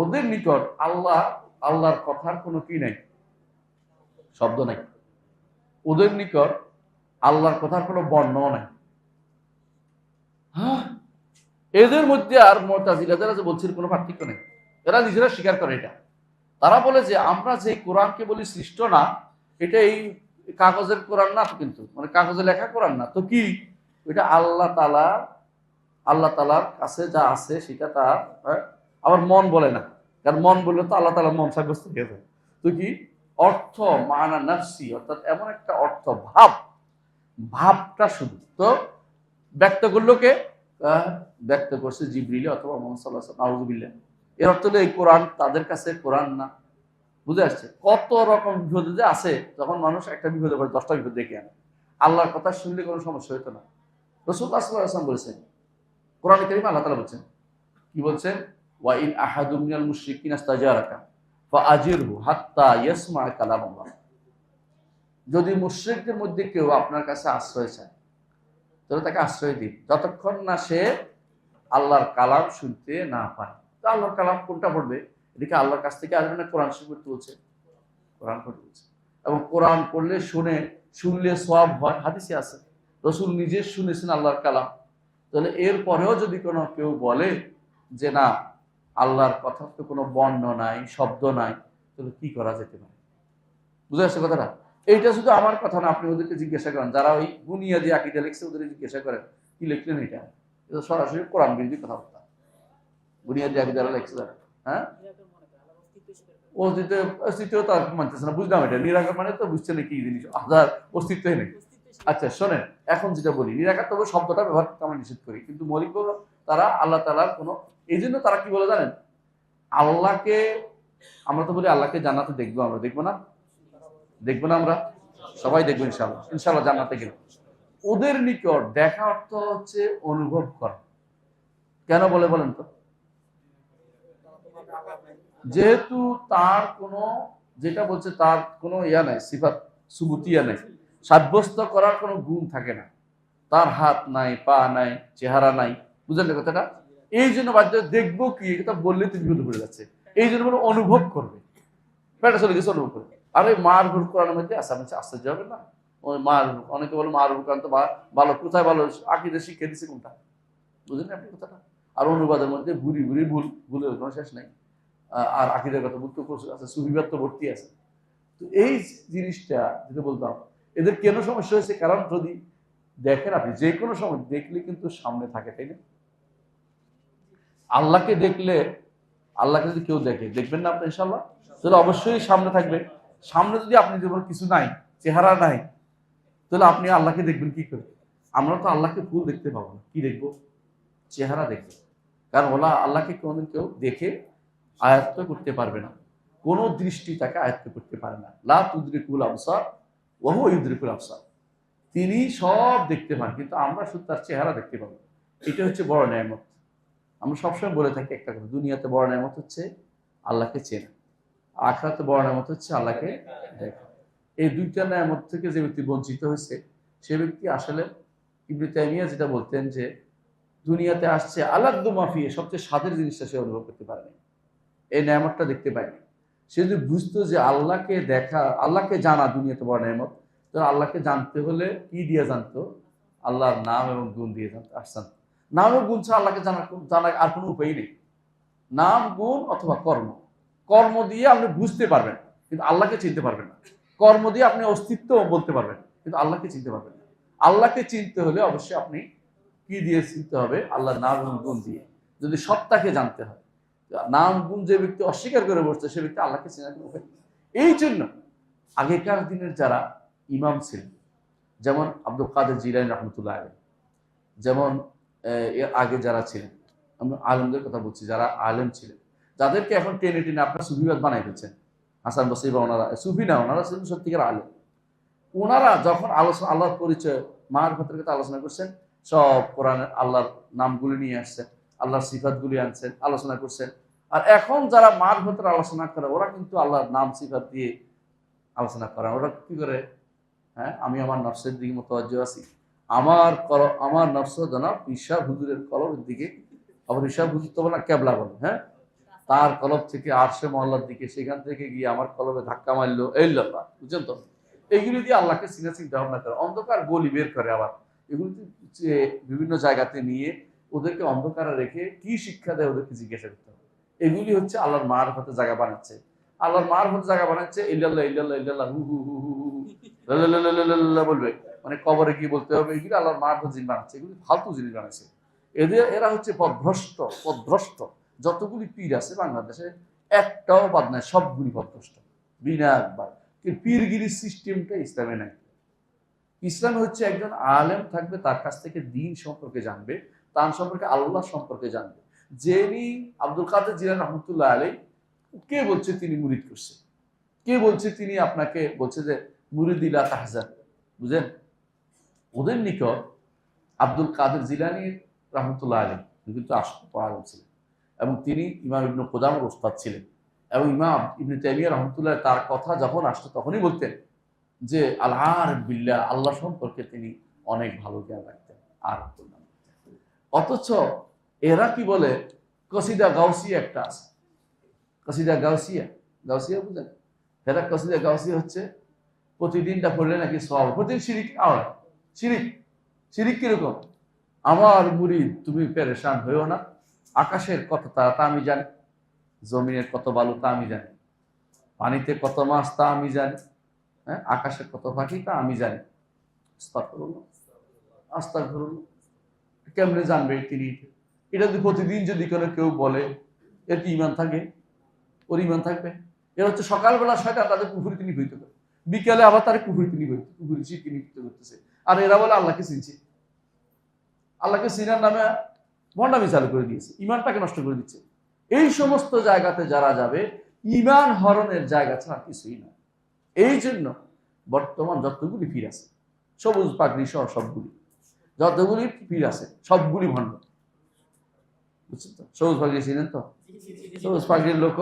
S1: ওদের নিকট আল্লাহর কথার কোনো কি নাই, শব্দ নাই। ওদের নিকট আল্লাহর কথার কোনো বর্ণও নাই। হ্যাঁ, এদের মধ্যে আর মুতাজিলারা যে বলছিল কোনো পার্থক্য নেই। এরা নিজেরা স্বীকার করে এটা। তারা বলে যে আমরা যে কোরআনকে বলি সৃষ্ট না, এটা এই কাগজের কোরআন না, কিন্তু মানে কাগজে লেখা কোরআন না তো কি, এটা আল্লাহ তাআলার কাছে যা আছে সেটা তার। আবার মন বলে না, কারণ মন বললে তো আল্লাহ তাআলা মন সাব্যস্ত হয়ে যায়। তো কি অর্থ, মানা নাফসি, অর্থাৎ এমন একটা অর্থ, ভাবটা শুধু তো ব্যক্ত করলো কে? ব্যক্ত করছে জিবরিল অথবা মুহাম্মদ সাল্লাল্লাহু আলাইহি ওয়াসাল্লাম, আউযুবিল্লাহ। এর অর্থ হলো এই কোরআন তাদের কাছে কোরআন না। বুঝে আসছে? কত রকম বিপদ যে আছে, যখন মানুষ একটা বিপদে পড়ে 10টা বিপদ ডেকে আনে। আল্লাহর কথা শুনলে কোনো সমস্যা হতো না। রাসূলুল্লাহ সাল্লাল্লাহু আলাইহি ওয়াসাল্লাম বলেছেন, কোরআনে কারীমে আল্লাহ তাআলা বলছেন, কি বলছেন? ওয়া ইন আহাদুম মিনাল মুশরিকিনা ইস্তাজারাকা ফাআজিরহু হাত্তা ইয়াসমা কালামাল্লাহ। যদি মুশরিকদের মধ্যে কেউ আপনার কাছে আশ্রয় চায়, তাহলে তাকে আশ্রয় দিন যতক্ষণ না সে আল্লাহর কালাম শুনতে না পায়। তো আল্লাহর কালাম কোনটা পড়বে? এদিকে আল্লাহর কাছ থেকে আসবে না, কোরআন শরীফ পড়তে বলছে, কোরআন পড়তে বলছে। এবং কোরআন পড়লে শুনলে সওয়াব হয়, হাদিসে আছে। রাসূল নিজে শুনেছেন আল্লাহর কালাম। তাহলে এর পরেও যদি কোনো কেউ বলে যে না, আল্লাহর কথার তো কোনো বর্ণ নাই, শব্দ নাই, তাহলে কি করা যেতে পারে? বুঝে আসছে কথাটা? এইটা শুধু আমার কথা না, আপনি ওদেরকে জিজ্ঞাসা করেন, যারা ওই বুনিয়াদি আকীদা লিখছে, ওদের জিজ্ঞাসা করেন কি লিখলেন, এটা সরাসরি কোরআন বিরোধী কথাবার্তা। বুনিয়াদি আকীদা লিখছে, হ্যাঁ, অস্তিত্ব তার মানতেছে না। বুঝলাম, এটা নিরাকার মানে তো বুঝছে না কি জিনিস, আল্লাহর অস্তিত্বই নেই। আচ্ছা শোনেন, এখন যেটা বলি, নিরাকার তবে শব্দটা ব্যবহার করতে আমরা নিষেধ করি, কিন্তু মৌলিক তারা আল্লাহ তাআলার কোনো, এই জন্য তারা কি বলে জানেন, আল্লাহকে, আমরা তো বলি আল্লাহকে জান্নাতে দেখবো, আমরা দেখবো না? দেখবো না? আমরা সবাই দেখবো ইনশাআল্লাহ, ইনশাআল্লাহ জান্নাতে গেলে। ওদের নিকট দেখা অর্থ হচ্ছে অনুভব করা। কেন বলে বলেন তো? যেহেতু তার কোনো, যেটা বলছে তার কোনো ইয়া নাই, সিফাত সুবুতিয়া নাই, সাব্যস্ত করার কোনো গুণ থাকে না। তার হাত নাই, পা নাই, চেহারা নাই, বুঝলেন কথাটা? এই জন্য বাধ্য দেখবো কি, এটা বললে তুমি বিপদে পড়ে যাচ্ছে। এই জন্য বলে অনুভব করবে, পেটে চলে গেছে অনুভব করবে। আর ওই মার হুর কোরআনের মধ্যে আছে, আপনি আশ্চর্য হবে না? ওই মার, অনেকে বলে মার হুর কোরআন তো ভালো, কোথায় ভালো আকীদা শিক্ষা দিচ্ছে কোনটা? বুঝলেন আপনি কথাটা? আর অনুবাদের মধ্যে ভুরি ভুলের কোনো শেষ নাই। আর আকীদার কথা বলতে আছে, সুফিবাদ তো ভর্তি আছে। তো এই জিনিসটা যেটা বলতাম, এদের কেন সমস্যা হয়েছে? কারণ যদি দেখেন আপনি যে কোনো সময় দেখলে কিন্তু সামনে থাকে, তাই না? আল্লাহকে দেখলে, আল্লাহকে যদি কেউ দেখবেন না আপনি ইনশাআল্লাহ, তাহলে অবশ্যই সামনে থাকবে। সামনে যদি আপনি যেমন কিছু নাই, চেহারা নাই, তাহলে আপনি আল্লাহকে দেখবেন কি করে? আমরা তো আল্লাহকে ফুল দেখতে পাবো না, কি দেখবো? চেহারা দেখবো। কারণ ওলা আল্লাহকে কোনোদিন কেউ দেখে আয়ত্ত করতে পারবে না, কোনো দৃষ্টি তাকে আয়ত্ত করতে পারে না। লা তুদরিকুল আবসার ওয়া হুয়া ইউদরিকুল আবসার। তিনি সব দেখতে পান, কিন্তু আমরা শুধু তার চেহারা দেখতে পাবো। এটা হচ্ছে বড় নেয়ামত। আমরা সবসময় বলে থাকি একটা কথা, দুনিয়াতে বড় নেয়ামত হচ্ছে আল্লাহকে চেনা, আখিরাতে বড় নেয়ামত হচ্ছে আল্লাহকে দেখা। এই দুইটা নেয়ামত থেকে যে ব্যক্তি বঞ্চিত হয়েছে, সে ব্যক্তি আসলে, ইবনে তাইমিয়া যেটা বলতেন যে দুনিয়াতে আসছে আলাদ্দু মাফিয়ে, সবচেয়ে স্বাদের জিনিসটা সে অনুভব করতে পারেনি, এই নেয়ামতটা দেখতে পায়নি। সে যদি বুঝতো যে আল্লাহকে দেখা, আল্লাহকে জানা দুনিয়াতে বড় নেয়ামত, তো আল্লাহকে জানতে হলে কি দিয়ে জানতো? আল্লাহর নাম এবং গুণ দিয়ে জানতো। আসছেন, নাম এবং গুণ ছাড়া আল্লাহকে জানার আর কোনো উপায় নেই। নাম, গুণ অথবা কর্ম। কর্ম দিয়ে আপনি বুঝতে পারবেন, কিন্তু আল্লাহকে চিনতে পারবেন না। কর্ম দিয়ে আপনি অস্তিত্ব বলতে পারবেন, কিন্তু আল্লাহকে চিনতে পারবেন না। আল্লাহকে চিনতে হলে অবশ্যই আপনি কি দিয়ে চিনতে হবে? আল্লাহর নাম এবং গুণ দিয়ে। যদি সত্তাকে জানতে হয়, নাম গুণ যে ব্যক্তি অস্বীকার করে বসছে সে ব্যক্তি আল্লাহকে চেনার কোনো উপায় নেই। এই জন্য আগেকার দিনের যারা ইমাম ছিলেন, যেমন আব্দুল কাদের জিলানী রহমতুল্লাহ আলাইহি, যেমন এর আগে যারা ছিলেন, আমরা আলেমদের কথা বলছি, যারা আলেম ছিলেন, যাদেরকে এখন টেনে টেনে আপনার সুফিবাদ বানাই ফেলছেন, হাসান বসরি বা ওনারা সুফি না, ওনারা ছিলেন সত্যিকার আলেম। ওনারা যখন আলোচনা আল্লাহর পরিচয় মারফতের কথা আলোচনা করছেন, সব কোরআনের আল্লাহর নামগুলি নিয়ে আসছেন, আল্লাহর সিফাতগুলি আনছেন, আলোচনা করছেন। আর এখন যারা মারফতের আলোচনা করে ওরা কিন্তু আল্লাহর নাম সিফাত দিয়ে আলোচনা করে। ওরা কি করে? হ্যাঁ, আমি আমার নফসের দিকে মুতাওয়াজ্জি আছি, আমার নফস জনাব ঈশা হুজুরের কলবের দিকে। আবার ঈশা হুজুর তো না কেবলা বলে, হ্যাঁ, তার কলব থেকে আরশে মহল্লার দিকে, সেখান থেকে গিয়ে আমার কলবে ধাক্কা মারলো, এই ব্যাপার, বুঝছেন তো? এইগুলি দিয়ে আল্লাহকে চিন্তা ভাবনা করে, অন্ধকার গলি বের করে। আবার এগুলি বিভিন্ন জায়গাতে নিয়ে ওদেরকে অন্ধকারে রেখে কি শিক্ষা দেয় ওদেরকে জিজ্ঞাসা করতে হবে। এগুলি হচ্ছে আল্লাহর মারফতের জায়গা বানাচ্ছে। আল্লাহর মারফতের জায়গা বানাচ্ছে ইল্লাল্লাহ ইল্লাল্লাহ ইল্লাল্লাহ হু হু হু হু হু লাল্লাল্লাহ বলবে, মানে কবরে কি বলতে হবে, এগুলি আল্লাহর মারফত জিনিস বানাচ্ছে। এগুলি ফালতু জিনিস বানাচ্ছে। এরা হচ্ছে পথভ্রষ্ট। যতগুলি পীর আছে বাংলাদেশে একটাও বাদ নাই, সবগুলি পথভ্রষ্ট বিনা একবার। পীরগিরির সিস্টেমটা ইসলামে নাই। ইসলাম হচ্ছে একজন আলেম থাকবে, তার কাছ থেকে দ্বীন সম্পর্কে জানবে, তার সম্পর্কে আল্লাহ সম্পর্কে জানবে। যিনি আব্দুল কাদের জিলানী রহমতুল্লাহ আলাইহি, কে বলছে তিনি মুরিদ করছে? কে বলছে তিনি আপনাকে বলছে যে মুরিদ ইলা তাহজান? বুঝেন, ওদের নিকট আব্দুল কাদের জিলানী রহমতুল্লাহ আলাইহি কিন্তু আলেম ছিলেন, এবং তিনি ইমাম ইবনে কুদামার ওস্তাদ ছিলেন। এবং ইমাম ইবনে তাইমিয়া রহমতুল্লাহ তার কথা যখন আসতো তখনই বলতেন যে আল আরিফ বিল্লাহ, আল্লাহ সম্পর্কে তিনি অনেক ভালো জ্ঞান রাখতেন। আর অথচ এরা কি বলে, কসিদা গাউসিয়া একটা আছে, কসিদা গাউসিয়া, গাউসিয়া বুঝেন? এরা কসিদা গাউসিয়া হচ্ছে প্রতিদিনটা পড়লে নাকি সওয়াব, প্রতিদিন শিরিক। শিরিক কিরকম? আমার মুরিদ তুমি পেরেশান হইও না, আকাশের কত তারা তা আমি জানি, জমিনের কত বালু তা আমি জানি, পানিতে কত মাছ তা আমি জানি, হ্যাঁ, আকাশের কত পাখি তা আমি জানি। আস্তাগফিরুল্লাহ। কেমনে জানবে তিনি? এটা যদি প্রতিদিন যদি কেউ বলে, এর কি ইমান থাকে? ওর ইমান থাকবে? এরা হচ্ছে সকালবেলা শয়তান তাদের কুফরি তিনি হইতে পারে, বিকালে আবার তার কুফরি তিনি কুফরি শিরকি করতেছে। আর এরা বলে আল্লাহকে চিনছে। আল্লাহকে চিনার নামে ভণ্ডামি চালু করে দিয়েছে, ইমানটাকে নষ্ট করে দিচ্ছে। এই সমস্ত জায়গাতে যারা যাবে, ইমান হরণের জায়গা ছাড়া কিছুই না। এই জন্য বর্তমান যতগুলি পীর আছে, সবুজ পাগড়ি সহ সবগুলি, যতগুলি পীর আছে সবগুলি ভণ্ড, বুঝছেন তো? সবুজ পাগড়ি ছিলেন তো? সবুজ পাগড়ির লোক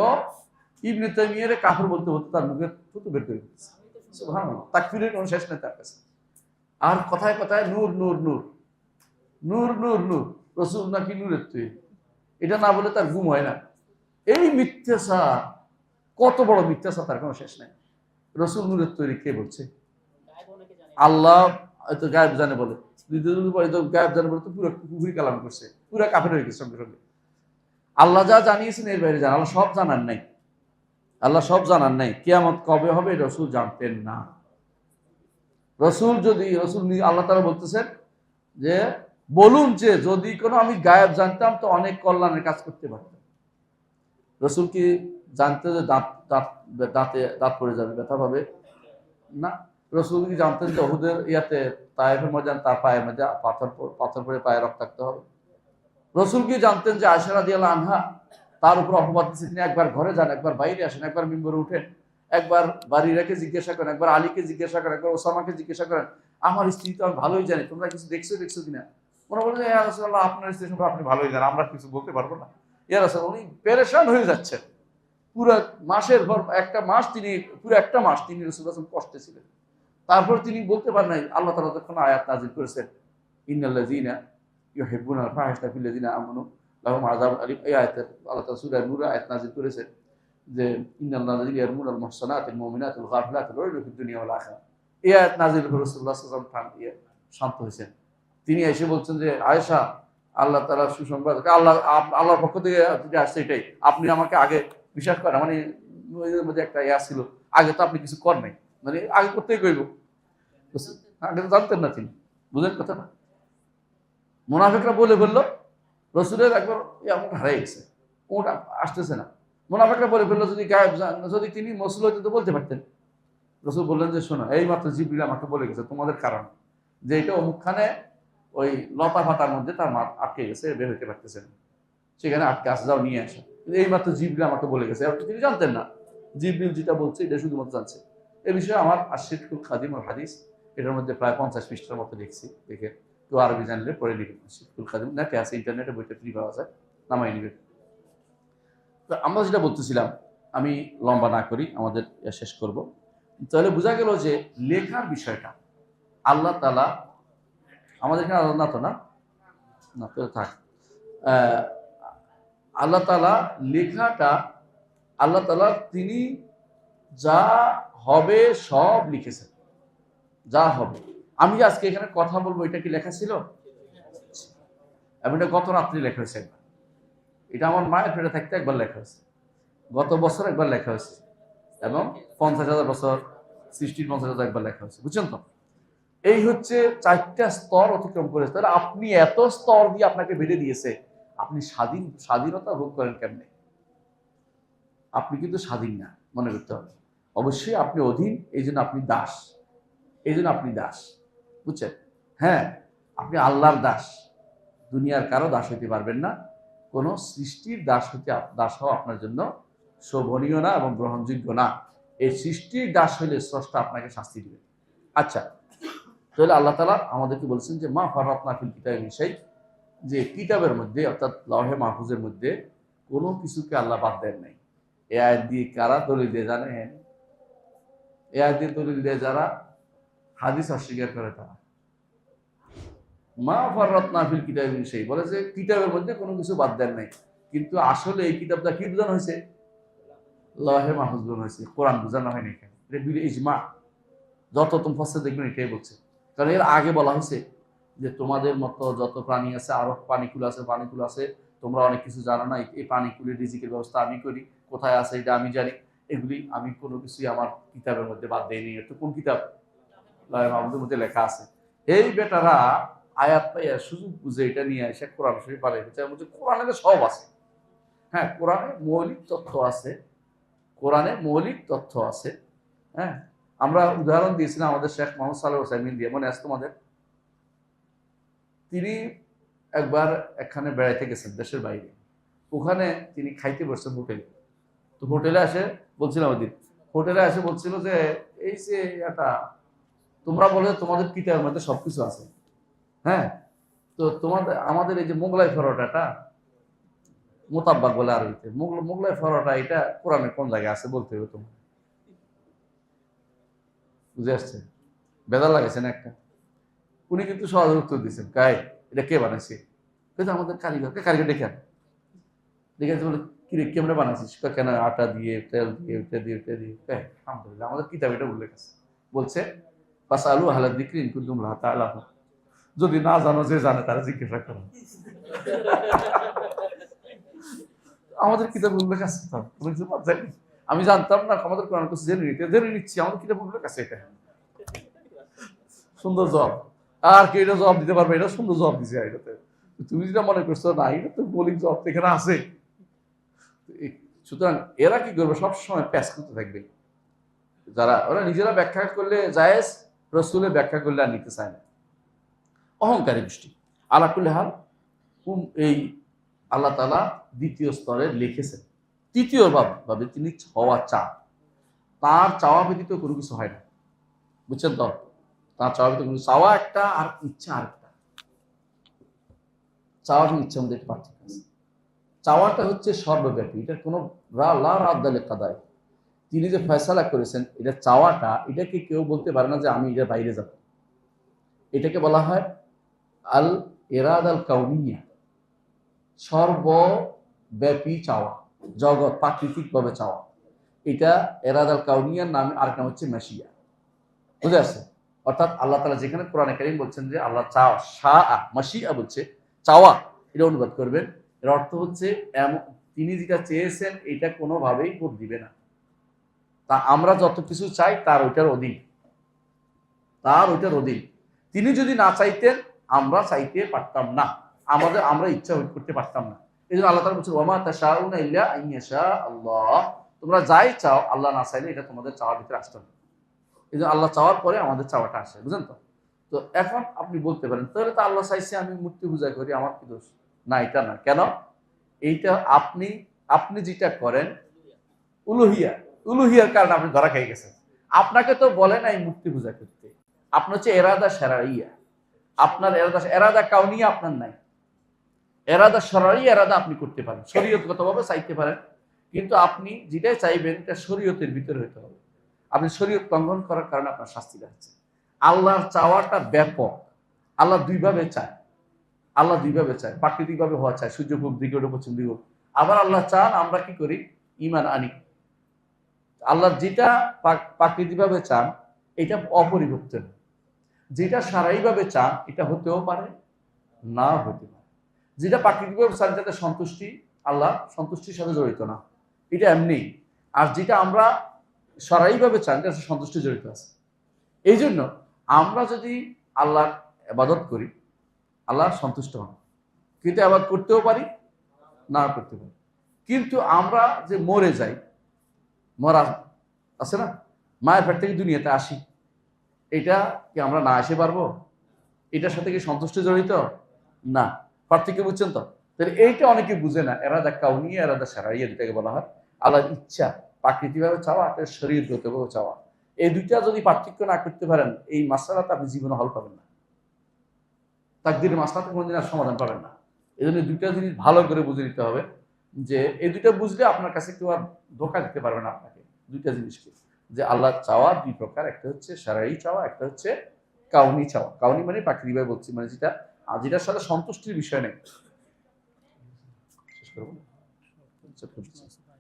S1: ইবনে তাইমিয়ার কাফের বলতে বলতে তার মুখে থুতু বের করে দিচ্ছে। সুবহানাল্লাহ, তাকফীরের কোনো শেষ নেই তার কাছে। আর কথায় কথায় নূর নূর নূর নূর নূর নূর, রসুল নাকি নূরের তৈরি, এটা না বলে তার ঘুম হয় না। এই মিথ্যাচার, কত বড় মিথ্যাচার, তার কোনো শেষ নাই। রসুল নূরের তৈরি কে বলছে? আল্লাহ হয়তো গায়েব জানে বলে, গায়েব জানে বলে তো পুরো পুকুরি কালাম করছে, পুরো কাফের হয়ে গেছে সঙ্গে সঙ্গে। আল্লাহ যা জানিয়েছেন এর বাইরে জান, আল্লাহ সব জানার নাই। আল্লাহ সব জানার নাই, কিয়ামত কবে হবে রসুল জানতেন না। রসুল আল্লাহ তাআলা বলতেছেন যে বলুন যে যদি কোনো আমি গায়েব জানতাম তো অনেক কল্যাণের কাজ করতে পারতাম। রসুল কি জানতে যে দাঁত পড়ে যাবে, ব্যথা পাবে? না। রসুল কি জানতেন যে উহুদের ইয়াতে তায়েফের ময়দান তার পায়ের মধ্যে পাথর পড়ে পায়ে রক্তাক্ত হবে? রসুল কি জানতেন যে আয়েশা রাদিয়াল্লাহু আনহা তার উপর অপবাদ দিচ্ছে, তিনি একবার ঘরে যান, একবার বাইরে আসেন, একবার মিম্বরে উঠেন, একবার বাড়িরাকে জিজ্ঞাসা করেন, একবার আলীকে জিজ্ঞাসা করেন, একবার ওসামাকে জিজ্ঞাসা করেন, আমার স্ত্রী তো আমি ভালোই জানি, তোমরা কিছু দেখছো কিনা? ওরা বলে ইয়া রাসূলুল্লাহ, আপনার স্ত্রী সম্পর্কে আপনি ভালোই জানেন, আমরা কিছু বলতে পারবো না। ইয়া রাসূলুল্লাহ, উনি পেরেশান হয়ে যাচ্ছেন। পুরো মাসের পর একটা মাস তিনি রাসূলুল্লাহ কষ্টে ছিলেন। তারপর তিনি বলতে পারেন নাই। আল্লাহ তাআলা তখন আয়াত নাযিল করেছেন, ইন্নাল্লাযীনা ইউহিব্বুনাল ফাহিশাতা ফিল্লাযীনা আমানু লাহুম আযাবুন আলীম। এই আয়াতে আল্লাহ তাআলা সূরা নূর আয়াত নাযিল করেছেন যে ইন্নাল্লাযীনা ইয়ারমুনাল মুহসানাতিল মুমিনাতিল গাফিলাতিল উইলু ফিদ দুনিয়া ওয়াল আখিরাহ। এই আয়াত নাজিল করে রাসূলুল্লাহ সাল্লাল্লাহু আলাইহি ওয়াসাল্লাম শান্ত হয়েছেন। তিনি এসে বলছেন যে আয়েশা, আল্লাহ তাআলা সুসংবাদ, আল্লাহর পক্ষ থেকে যেটা আসছে এটাই, আপনি আমাকে আগে বিশ্বাস করেন, মানে ওই মধ্যে একটা ইয়া ছিল, আগে তো আপনি কিছু করেন নাই, মানে আগে করতেই কইব, আগে তো জানতেন না তিনি, বুঝেন কথা না? মুনাফিকরা বলে ফেললো, রসুলের একবার এমন হারাই গেছে, ওটা আসতেছে না। মুনাফিকরা বলে ফেললো, যদি তিনি মসুল হইতে তো বলতে পারতেন। রসুল বললেন যে শোনো, এই মাত্র জিবরিল আমাকে বলে গেছে তোমাদের কারণ, যে এটা অমুকখানে ওই লতা পাতার মধ্যে তার মা আটকে গেছে, বের হইতে পারতেছেন, সেখানে আটকে আসে, যাও নিয়ে আসো। এই মাত্র জিবরিল আমাকে বলে গেছে, তিনি জানতেন না। জিবরিল যেটা বলছে এটা শুধুমাত্র জানছে। এ বিষয়ে আমার আশিকুল খাদিম ও হাদিস, এটার মধ্যে প্রায় 50 পৃষ্ঠার মতো লিখছি, দেখে কেউ আরবি জানলে পড়ে লিখবেন। আশিকুল খাদিম নাকি আছে ইন্টারনেটে, বইটা ফ্রি পাওয়া যায়, নামাই নিবেন। তো আমরা যেটা বলতেছিলাম, আমি লম্বা না করি, আমাদের শেষ করব। তাহলে বোঝা গেল যে লেখার বিষয়টা আল্লাহ তাআলা আমাদের এখানে আল্লাহ তো না, না তো থাক, আল্লাহ তাআলা লেখাটা, আল্লাহ তাআলা তিনি যা হবে সব লিখেছেন, যা হবে। আমি যে আজকে এখানে কথা বলবো, এটা কি লেখা ছিল? এবং এটা গত রাত্রি লেখা হয়েছে একবার, এটা আমার মায়ের পেটে থাকতে একবার লেখা হয়েছে, গত বছর একবার লেখা হয়েছে, এবং 50,000 বছর সৃষ্টির 50,000 একবার লেখা হয়েছে, বুঝছেন তো? এই হচ্ছে 4টা স্তর অতিক্রম করেছে। তাহলে আপনি এত স্তর দিয়ে আপনাকে বেঁধে দিয়েছে, আপনি স্বাধীনতা ভোগ করেন কেমনে? আপনি কিন্তু স্বাধীন না, মনে করতে হবে। অবশ্যই আপনি অধীন, এই জন্য আপনি দাস, এই জন্য আপনি দাস, বুঝছেন? হ্যাঁ, আপনি আল্লাহর দাস, দুনিয়ার কারো দাস হইতে পারবেন না। কোনো সৃষ্টির দাস হওয়া আপনার জন্য শোভনীয় না এবং গ্রহণযোগ্য না। এই সৃষ্টির দাস হইলে স্রষ্টা আপনাকে শাস্তি দিবে। আচ্ছা, তাহলে আল্লাহ তাআলা আমাদেরকে বলছেন যে মা ফাররাতনা ফিল কিতাবি মিন শাই, যে কিতাবের মধ্যে অর্থাৎ লাওহে মাহফুজের মধ্যে কোনো কিছুকে আল্লাহ বাদ দেন নাই। এই আয়াত দিয়ে কারা দলিল দিয়ে জানেন? এই আয়াত দিয়ে দলিল দিয়ে যারা হাদিস অস্বীকার করে তারা। মা ফাররাতনা ফিল কিতাবি মিন শাই বলে যে কিতাবের মধ্যে কোনো কিছু বাদ দেন নাই, কিন্তু আসলে এই কিতাবটা কি বোঝানো হয়েছে? লাওহে মাহফুজ বোঝানো হয়েছে, কোরআন বোঝানো হয়নি এখানে। এটা বিল ইজমা, যত মুফাসসির দেখবেন এটাই বলছে। কারণ এর আগে বলা হয়েছে যে তোমাদের মতো যত প্রাণী আছে, আরো প্রাণীকুল আছে, তোমরা অনেক কিছু জানো না, এই প্রাণীকুলের রিজিকের ব্যবস্থা আমি করি, কোথায় আছে এটা আমি জানি, এগুলি আমি কোনো কিছুই আমার কিতাবের মধ্যে বাদ দেয়নি। এটা কোন কিতাব? লাওহে মাহফুজের মধ্যে লেখা আছে। এই বেটারা আয়াত পাইয়া সুযোগ বুঝে এটা নিয়ে এসে কোরআন শরীফ পারে, কোরআনে সব আছে। হ্যাঁ, কোরআনে মৌলিক তথ্য আছে, কোরআনে মৌলিক তথ্য আছে। হ্যাঁ, আমরা উদাহরণ দিয়েছিলাম আমাদের শেখ মোহাম্মদ সালেহ ওসাইমিন দিয়ে, মনে আছে তোমাদের? তিনি একবার এখানে বেড়াইতে গেছেন দেশের বাইরে, ওখানে তিনি খাইতে বসছেন হোটেলে। তো হোটেলে আসে বলছিলাম ওই দিন, হোটেলে এসে বলছিল যে এই যে এটা তোমরা বলে তোমাদের কিতাবের মধ্যে সবকিছু আছে, হ্যাঁ, তো আমাদের এই যে মোগলাই পরোটাটা, মোতাব্বাক বলে আরবিতে, মোগলাই পরোটা, এটা কোরআনে কোন জায়গায় আছে বলতে হবে তোমার? বুঝে আসছে? বেজার লাগেছে না একটা? উনি কিন্তু সহজ উত্তর দিচ্ছেন, এটা কে বানাইছে? কিন্তু আমাদের কারিগর দেখেন, বলে কিরে কেমনে বানাইছিস? কেন আটা দিয়ে, তেল দিয়ে, ওটা দিয়ে, ওটা দিয়ে। আলহামদুলিল্লাহ, আমাদের কিতাব এটা উল্লেখ আছে, বলছে ফাসআলু আহলা যিকরি ইন কুনতুম লা তা'লামুন, যদি না জানো, যে জানে তারা জিজ্ঞাসা করো। আমাদের কিতাব উল্লেখ আছে, আমি জানতাম না, আমাদের কোরআন কাছে জেনে নিচ্ছি, আমাদের কিতাব উল্লেখ আছে। এটা সুন্দর জবাব, আর কি এটা জবাব দিতে পারবে? এটা সুন্দর জবাব দিছে। এটাতে তুমি যেটা মনে করছো না, এটা তো মৌলিক জবাব এখানে আছে। সুতরাং এরা কি করবে? সবসময় প্যাচ করতে থাকবে। যারা ওরা নিজেরা ব্যাখ্যা করলে জায়েজ, রসুলের ব্যাখ্যা করলে আর নিতে চায় না, অহংকারী গোষ্ঠী। আলা কুল্লি হাল, এই আল্লাহ তাআলা দ্বিতীয় স্তরে লিখেছেন, তৃতীয় ভাবে তিনি হওয়া চান, তার চাওয়া ব্যতীত কোনো কিছু হয় না, বুঝছেন তো? তার চাওয়া ব্যতীত কোনো, চাওয়া একটা আর ইচ্ছা আরেকটা। চাওয়া এবং ইচ্ছার মধ্যে একটা পার্থক্য আছে। চাওয়াটা হচ্ছে সর্বব্যাপী, এটার কোনো কাদায়, তিনি যে ফয়সালা করেছেন, এটা চাওয়াটা, এটাকে কেউ বলতে পারে না যে আমি এটার বাইরে যাব। এটাকে বলা হয় আল ইরাদা আল কাউনিয়া, সর্বব্যাপী চাওয়া, জগৎ প্রাকৃতিকভাবে চাওয়া। এটা ইরাদা আল কাউনিয়ার নামে আরেক নাম হচ্ছে মাশিয়া, বুঝে আসছে? অর্থাৎ আল্লাহ তাআলা যেখানে কোরআনে কারীম বলছেন যে আল্লাহ চাওয়া, শাআ মাশিআ বলছে চাওয়া, এটা অনুবাদ করবেন। এর অর্থ হচ্ছে তিনি যেটা চেয়েছেন এটা কোনোভাবেই ভোট দিবে না। তা আমরা যত কিছু চাই তার ওইটার অধীন, তিনি যদি না চাইতেন আমরা চাইতে পারতাম না, আমরা ইচ্ছা করতে পারতাম না। এই জন্য আল্লাহ তাআলা বলছেন ওয়ামা তাশাউনা ইল্লা আন ইয়াশা আল্লাহ, তোমরা যাই চাও আল্লাহ না চাইলে এটা তোমাদের চাওয়ার ভিতরে আসতে হবে। এই জন্য আল্লাহ চাওয়ার পরে আমাদের চাওয়াটা আসে, বুঝলেন তো? তো এখন আপনি বলতে পারেন তাহলে তো আল্লাহ চাইছে আমি মূর্তি পূজা করি, আমার কি দোষ? না, এটা না। কেন? এইটা আপনি যেটা করেন উলুহিয়ার কারণে আপনি ধরা খেয়ে গেছেন। আপনাকে তো বলে নাই মূর্তি পূজা করতে, আপনার হচ্ছে এরাদা শারঈয়া, আপনার এরাদা কাউনিয়া আপনার নাই। এরাদা শারঈ এরাদা আপনি করতে পারেন, শরীয়তগতভাবে চাইতে পারেন, কিন্তু আপনি যেটাই চাইবেন এটা শরীয়তের ভিতরে হতে হবে। আপনি শরীয়ত লঙ্ঘন করার কারণে আপনার শাস্তি হচ্ছে। আল্লাহর চাওয়াটা ব্যাপক। আল্লাহ দুইভাবে চায়, প্রাকৃতিকভাবে হওয়া চায়, সূর্য পূব দিকে ওঠে পশ্চিম দিকে। আবার আল্লাহ চান আমরা কি করি? ঈমান আনি। আল্লাহ যেটা প্রাকৃতিকভাবে চান এটা অপরিবর্তন, যেটা শারঈভাবে চান এটা হতেও পারে না হতে পারে। যেটা প্রাকৃতিকভাবে চান যাতে সন্তুষ্টি, আল্লাহ সন্তুষ্টির সাথে জড়িত না, এটা এমনি। আর যেটা আমরা শারঈভাবে চান যাতে সন্তুষ্টি জড়িত আছে। এই জন্য আমরা যদি আল্লাহর ইবাদত করি আল্লাহ সন্তুষ্ট হন, কিন্তু ইবাদত করতেও পারি না করতে পারি। কিন্তু আমরা যে মরে যাই, মরা আছে না, মায়ের পেট থেকে দুনিয়াতে আসি, এটা কি আমরা না আসে পারবো? এটার সাথে কি সন্তুষ্টি জড়িত? না। পার্থক্য বুঝছেন তো? তাহলে এইটা অনেকে বুঝে না। এরাদা কাউনিয়া এরাদা শারঈয়া যেটাকে বলা হয়, আল্লাহর ইচ্ছা প্রাকৃতিকভাবে চাওয়া আর শরীয়তগতভাবে চাওয়া, এই দুইটা যদি পার্থক্য না করতে পারেন এই মাসআলাটা আপনি জীবনে হল পাবেন না, তাকদীরের মাসআলাটা কোনোদিন আর সমাধান পাবেন না। এই জন্য দুইটা জিনিস ভালো করে বুঝে নিতে হবে, যে এই দুইটা বুঝলে আপনার কাছে কেউ আর ধোঁকা দিতে পারবে না আপনাকে। দুইটা জিনিসকে, যে আল্লাহ চাওয়া দুই প্রকার, একটা হচ্ছে শারঈ চাওয়া, একটা হচ্ছে কাউনি চাওয়া। কাউনি মানে প্রাকৃতিকভাবে বলছি, মানে যেটার সাথে সন্তুষ্টির বিষয় নেই। শেষ করবো?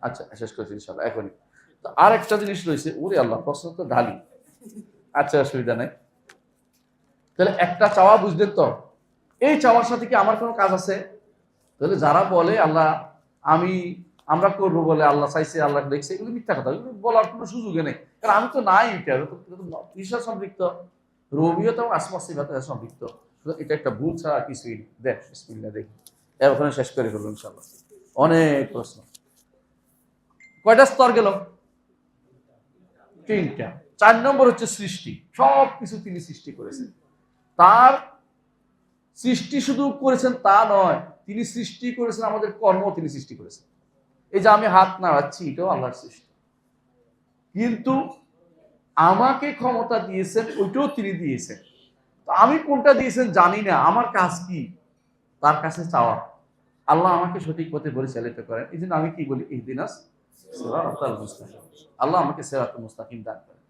S1: আচ্ছা শেষ করছি ইনশাআল্লাহ এখনই। তো আর একটা জিনিস রয়েছে, ওরে আল্লাহ প্রশ্ন তো ঢালি। আচ্ছা অসুবিধা নাই। তাহলে একটা চাওয়া বুঝলেন তো, এই চাওয়ার সাথে কি আমার কোনো কাজ আছে? তাহলে যারা বলে আল্লাহ আমরা করবো বলে আল্লাহ চাইছে আল্লাহ দেখছে, এগুলো মিথ্যা কথা, এগুলো বলার কোনো সুযোগে নেই। কারণ আমি তো নাই, এটা ঈশ্বর সম্পৃক্ত, রবিয়ত এবং আসমা সিফাতে সম্পৃক্ত। এটা একটা ভুল ছাড়া কিছুই নেই। দেখ বিসমিল্লাহ, দেখি ওখানে শেষ করে ফেলবো ইনশাআল্লাহ। অনেক প্রশ্ন। কয়টা স্তর গেল? 3টা। 4 নম্বর হচ্ছে সৃষ্টি। সব কিছু তিনি সৃষ্টি করেছেন। তার সৃষ্টি শুধু করেছেন তা নয়, তিনি সৃষ্টি করেছেন আমাদের কর্ম, তিনি সৃষ্টি করেছেন। এই যে আমি হাত নাড়াচ্ছি এটাও আল্লাহর সৃষ্টি। কিন্তু আমাকে ক্ষমতা দিয়েছেন ওইটাও তিনি দিয়েছেন। তো আমি কোনটা দিয়েছেন জানি না, আমার কাজ কি? তার কাছে চাওয়া। আল্লাহ আমাকে সঠিক পথে পরিচালিত করেন। এই জন্য আমি কি বলি? ইহদিনাস সিরাতাল মুস্তাকিম। আল্লাহ আমাকে সিরাতাল মুস্তাকিম দান করেন।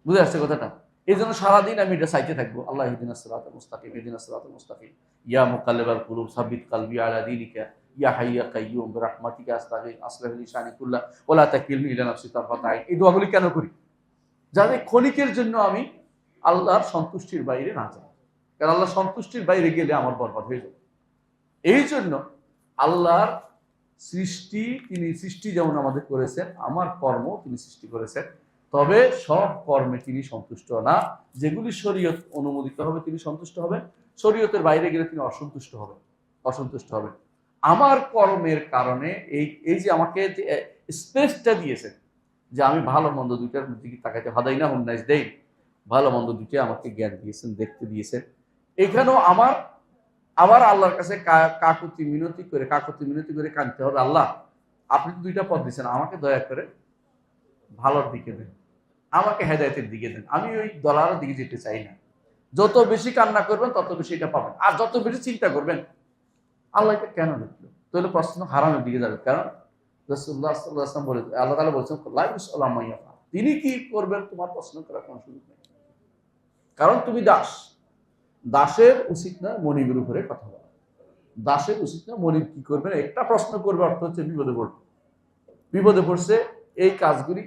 S1: বুঝে আসছে কথাটা? এই জন্য সারাদিন আমি এটা চাইতে থাকবো, আল্লাহ ইহদিনাস সিরাতাল মুস্তাকিম, ইহদিনাস সিরাতাল মুস্তাকিম, ইয়া মুকাল্লিবাল কুলুব সাব্বিত কালবি আলা দীনিকা, ইয়া হাইয়্যু ইয়া কাইয়্যুম বিরাহমাতিকা আস্তাগীথ আসলিহ লি শানি কুল্লা ওয়া লা তাকিলনি ইলা নাফসি তারফাতা আইন। এই দোয়াগুলি কেন করি? যাতে ক্ষণিকের জন্য আমি আল্লাহর সন্তুষ্টির বাইরে না যাই। কারণ আল্লাহর সন্তুষ্টির বাইরে গেলে আমার বরবাদ হয়ে যাবে। এই জন্য আল্লাহর সৃষ্টি, তিনি সৃষ্টি যেমন আমাদের করেছেন, আমার কর্ম তিনি সৃষ্টি করেছেন। তবে সব কর্মে তিনি সন্তুষ্ট না। যেগুলি শরীয়ত অনুমোদিত হবে তিনি সন্তুষ্ট হবেন, শরীয়তের বাইরে গেলে তিনি অসন্তুষ্ট হবেন। আমার কর্মের কারণে এই যে আমাকে যে স্পেসটা দিয়েছেন, যে আমি ভালো মন্দ দুইটার দিকে তাকাইতে, হাদাইনা হুম নাইস দেই, ভালো মন্দ দুইটা আমাকে জ্ঞান দিয়েছেন, দেখতে দিয়েছেন। এখানেও আবার আল্লাহর কাছে কাকুতি মিনতি করে কাঁদতে হবে, আল্লাহ আপনি তো দুইটা পথ দিয়েছেন, আমাকে দয়া করে ভালোর দিকে দেন, আমাকে হেদায়েতের দিকে দেন। আমি ওই দলারের দিকে যেতে চাই না। যত বেশি কান্না করবেন তত বেশি এটা পাবেন, আর যত বেশি চিন্তা করবেন আল্লাহ এটা কেন দেখলো, তাহলে প্রশ্ন হারামের দিকে যাবে। কারণ রাসূলুল্লাহ সাল্লাল্লাহু আলাইহি ওয়াসাল্লাম বলে, আল্লাহ তাআলা বলেছেন লা ইউসআলু মা ইয়াফআল, তিনি কি করবেন তোমার প্রশ্ন করার কোনো সুযোগ নেই। কারণ তুমি দাসের উচিত না মনিবের উপরে কথা বলা। দাসের উচিত না মনিব কি করবেন একটা প্রশ্ন করবে, অর্থ হচ্ছে বিপদে পড়ছে। এই কাজগুলি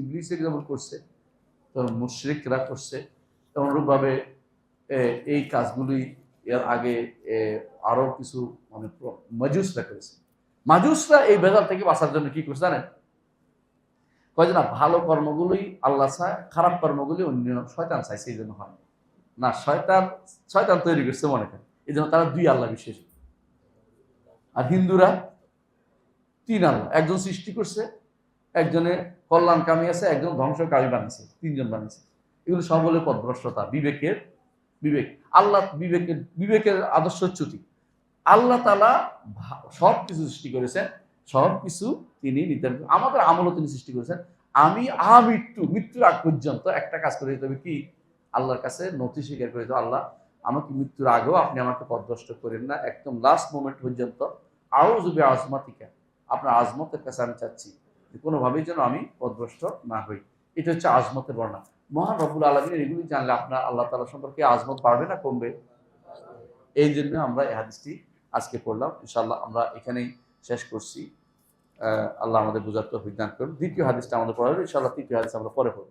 S1: ইবলিস যেমন করছে, তো মুশরিকরা করছে, অনুরূপভাবে এই কাজগুলি এর আগে আরো কিছু মানে মাজুসরা করেছে। মাজুসরা এই ভেজাল থেকে বাঁচার জন্য কি করছে জানেন? কয় যে না, ভালো কর্মগুলোই আল্লাহ চায়, খারাপ কর্মগুলি অন্য শয়তান চায়, সেই জন্য হয় না। শয়তান তৈরি করছে মনে করেন, এই জন্য তারা দুই আল্লাহ বিশেষ। আর হিন্দুরা তিন আল্লাহ, একজন সৃষ্টি করছে, একজনে কল্যাণকামী আছে, একজন ধ্বংসকারী বানিয়েছে, তিনজন বানিয়েছে। এগুলো সব হলে পথভ্রষ্টতা, বিবেক। আল্লাহ বিবেকের আদর্শচ্যুতি। আল্লাহ তাআলা সব কিছু সৃষ্টি করেছেন, সব কিছু তিনি নির্ধারণ, আমাদের আমলও তিনি সৃষ্টি করেছেন। আমি মৃত্যুর আগ পর্যন্ত একটা কাজ করে দিতে হবে, কি? আল্লাহর কাছে নথি স্বীকার করে দিতে, আল্লাহ আমাকে মৃত্যুর আগেও আপনি আমাকে পথভ্রষ্ট করেন না, একদম লাস্ট মোমেন্ট পর্যন্ত আউযু বিআজমাতিকা, আপনার আজমতের কাছে আমি চাচ্ছি যে কোনোভাবেই যেন আমি পথভ্রষ্ট না হই। এটা হচ্ছে আজমতের বর্ণনা। মহান রব্বুল আলামিনের এগুলি জানলে আপনার আল্লাহ তাআলা সম্পর্কে আজমত বাড়বে না কমবে? এই জন্য আমরা এই হাদিসটি আজকে পড়লাম। ইনশাআল্লাহ আমরা এখানেই শেষ করছি। আল্লাহ আমাদের বুঝার তৌফিক দান করুন। দ্বিতীয় হাদিসটা আমাদের পড়া হবে ইনশাআল্লাহ, তৃতীয় হাদিস আমরা পরে পড়ব।